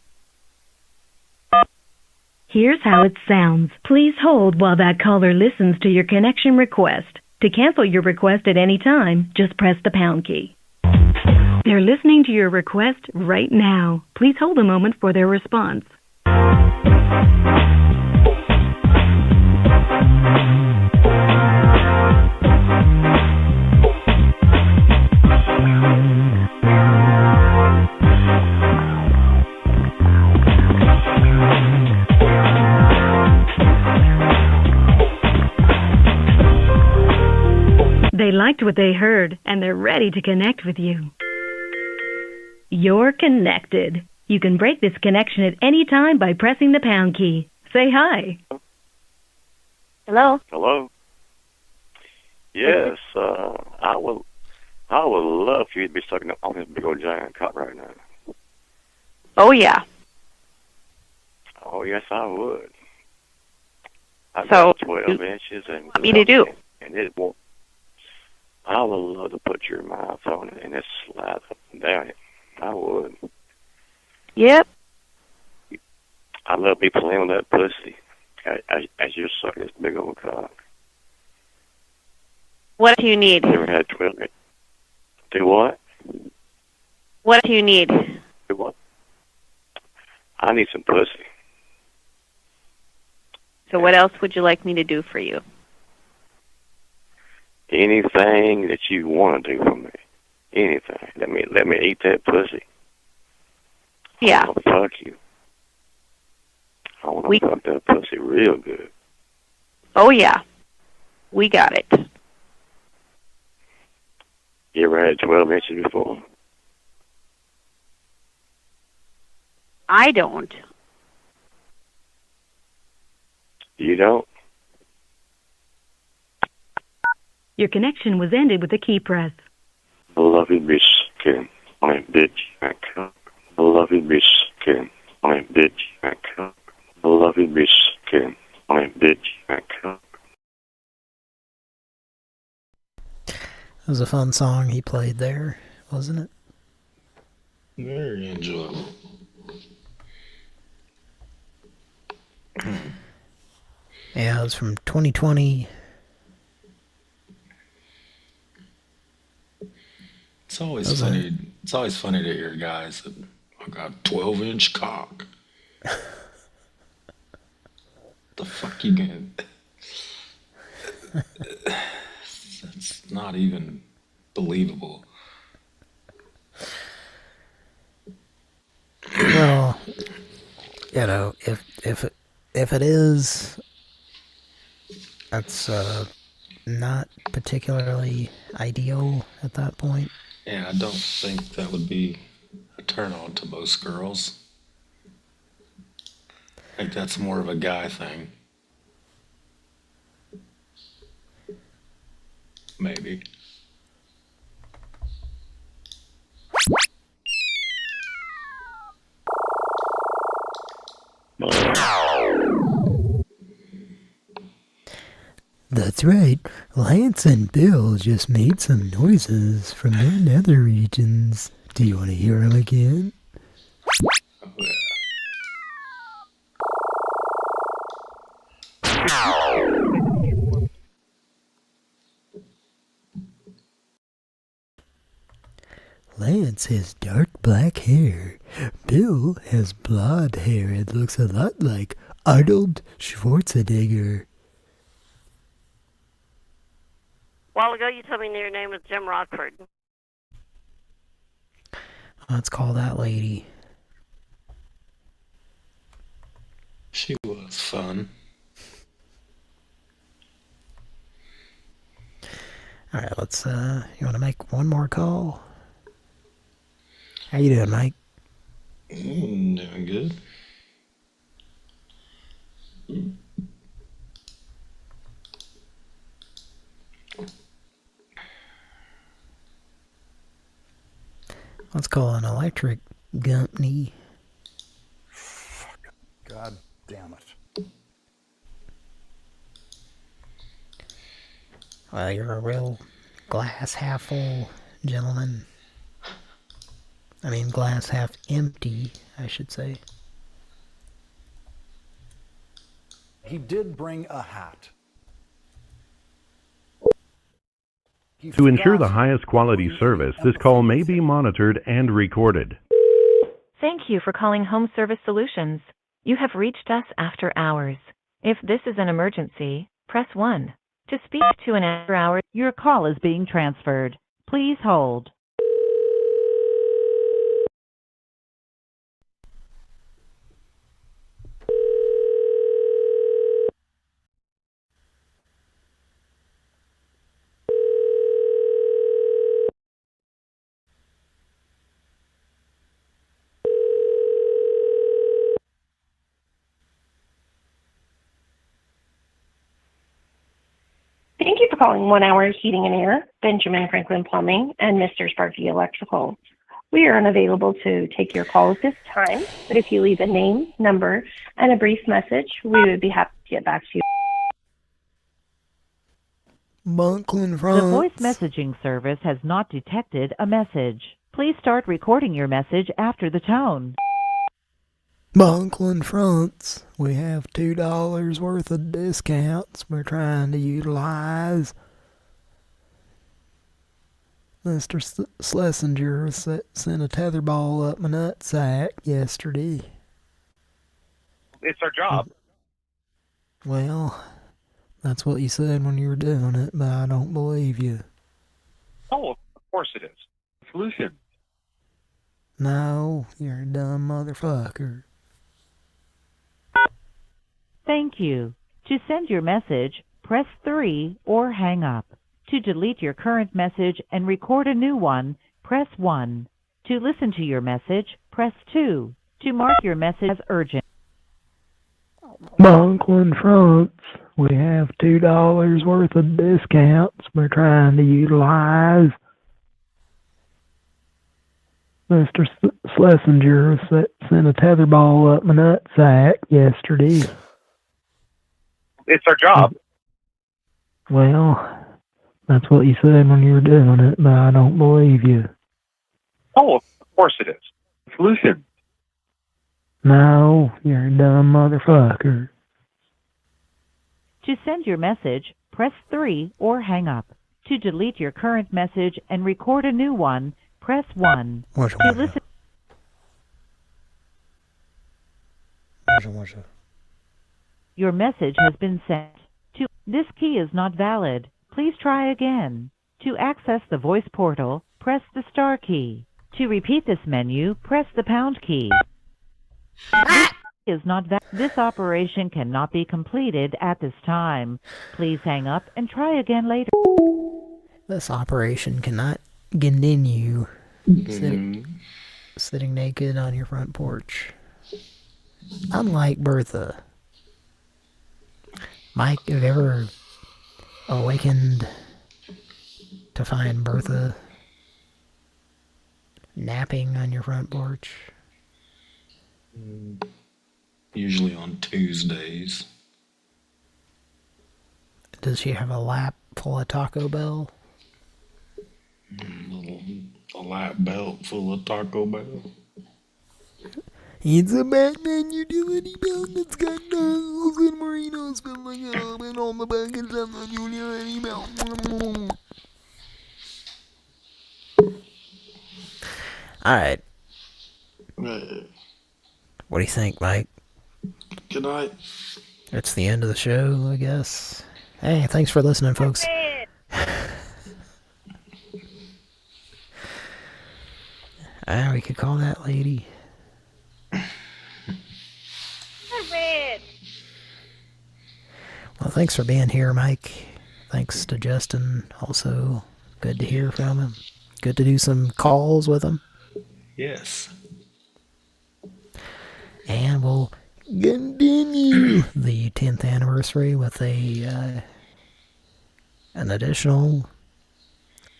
Here's how it sounds. Please hold while that caller listens to your connection request. To cancel your request at any time, just press the pound key. They're listening to your request right now. Please hold a moment for their response. They liked what they heard, and they're ready to connect with you. You're connected. You can break this connection at any time by pressing the pound key. Say hi. Hello? Hello? Yes, I would love for you to be sucking up on this big old giant cock right now. Oh, yeah. Oh, yes, I would. I've So, got 12 inches and... What me to do? And it won't... I would love to put your mouth on it and just slide up and down it. I would. Yep. I love me playing with that pussy as you're sucking this big old cock. What do you need? Never had 12 inches. Do what? What do you need? Do what? I need some pussy. So what else would you like me to do for you? Anything that you want to do for me. Anything. Let me eat that pussy. Yeah. I want to fuck you. I want to fuck that pussy real good. Oh, yeah. We got it. You ever had 12 inches before? I don't. You don't? Your connection was ended with a key press. I love you, Miss Kim. I mean, bitch. I love you, Miss Kim. I mean, bitch. I love you, Miss Kim. I mean, bitch. It was a fun song he played there, wasn't it? Very enjoyable. Yeah, it was from 2020. It's always funny. It's always funny to hear guys that I got 12-inch cock. The fuck you gonna... That's not even believable. Well, you know, if it is, that's not particularly ideal at that point. Yeah, I don't think that would be a turn on to most girls. I think that's more of a guy thing. Maybe. That's right. Lance and Bill just made some noises from their nether regions. Do you want to hear them again? Oh, yeah. Lance has dark black hair. Bill has blonde hair and looks a lot like Arnold Schwarzenegger. A while ago, you told me your name was Jim Rockford. Let's call that lady. She was fun. Alright, let's, you want to make one more call? How you doing, Mike? Doing good. Let's call an electric company. God damn it. Well, you're a real glass half full gentleman. I mean, glass half empty, I should say. He did bring a hat. To ensure the highest quality service, this call may be monitored and recorded. Thank you for calling Home Service Solutions. You have reached us after hours. If this is an emergency, press 1. To speak to an after hours, Your call is being transferred. Please hold. Thank you for calling 1 Hour Heating and Air, Benjamin Franklin Plumbing, and Mr. Sparky Electrical. We are unavailable to take your call at this time, but if you leave a name, number, and a brief message, we would be happy to get back to you. Bunkland The France. voice messaging service has not detected a message. Please start recording your message after the tone. Bunkland France. We have $2 worth of discounts we're trying to utilize. Mr. Schlesinger sent a tetherball up my nutsack yesterday. It's our job. Well, that's what you said when you were doing it, but I don't believe you. Oh, of course it is. Solution. No, you're a dumb motherfucker. Thank you. To send your message, press 3 or hang up. To delete your current message and record a new one, press 1. To listen to your message, press 2. To mark your message as urgent. Bunkland France. We have $2 worth of discounts we're trying to utilize. Mr. Schlesinger sent a tetherball up my nutsack yesterday. It's our job. Well, that's what you said when you were doing it, but I don't believe you. Oh, of course it is. Solution. No, you're a dumb motherfucker. To send your message, press 3 or hang up. To delete your current message and record a new one, press 1. To listen Your message has been sent to this key is not valid. Please try again. To access the voice portal, press the star key. To repeat this menu, press the pound key. This is not this operation cannot be completed at this time. Please hang up and try again later. This operation cannot continue. Sitting naked on your front porch. Unlike Bertha. Mike, have you ever awakened to find Bertha napping on your front porch? Usually on Tuesdays. Does she have a lap full of Taco Bell? A lap belt full of Taco Bell. It's a Batman utility belt that's got nozzles and Marinos filling up, and all the buckets of the utility belt. Alright. What do you think, Mike? Good night. It's the end of the show, I guess. Hey, thanks for listening, folks. We could call that lady. Well, thanks for being here, Mike. Thanks to Justin, also. Good to hear from him. Good to do some calls with him. Yes. And we'll continue the 10th anniversary with an additional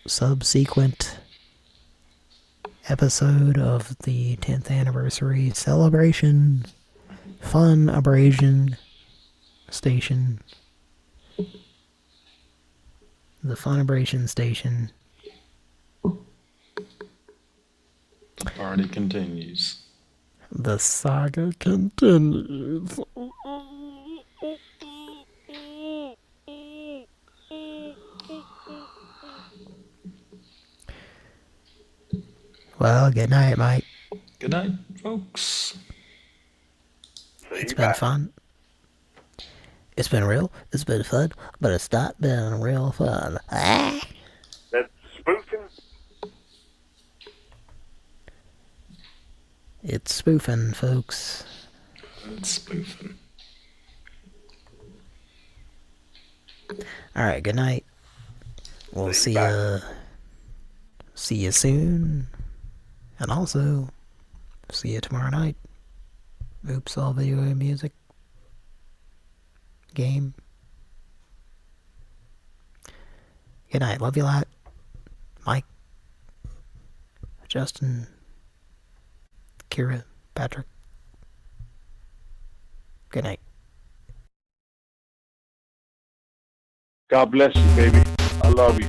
subsequent episode of the 10th anniversary celebration fun abrasion station. The fun abrasion station. The party continues. The saga continues. Well, good night, Mike. Good night, folks. It's been fun. It's been real. It's been fun, but it's not been real fun. Ah! That's spoofing. It's spoofing, folks. It's spoofing. Alright, good night. We'll see you soon. And also, see you tomorrow night. Oops, all video and music. Game. Good night. Love you a lot. Mike. Justin. Kira. Patrick. Good night. God bless you, baby. I love you.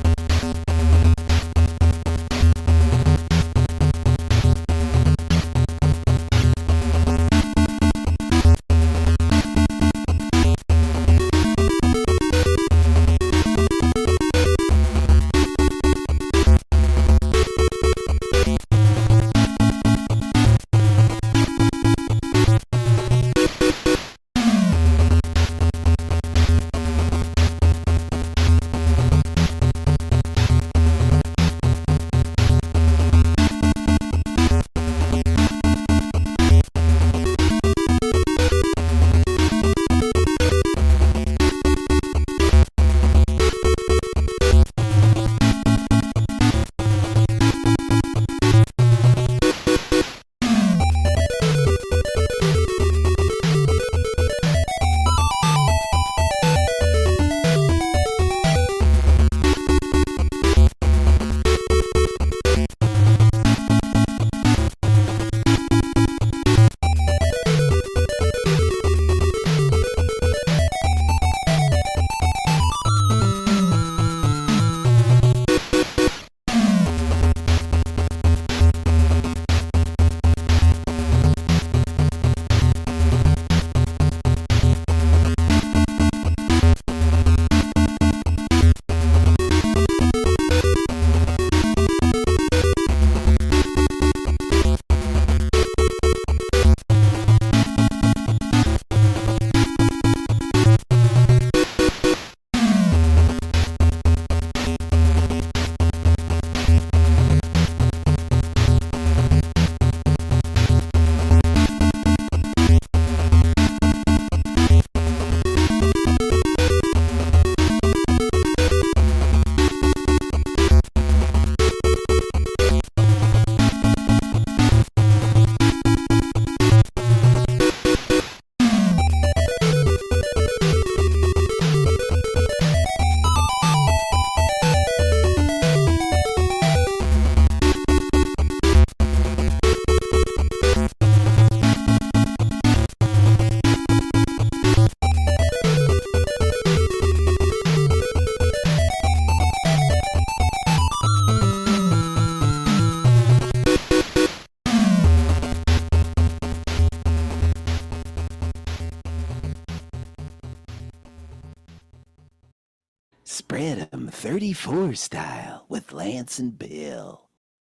Spread 'em 34 style with Lance and Bill.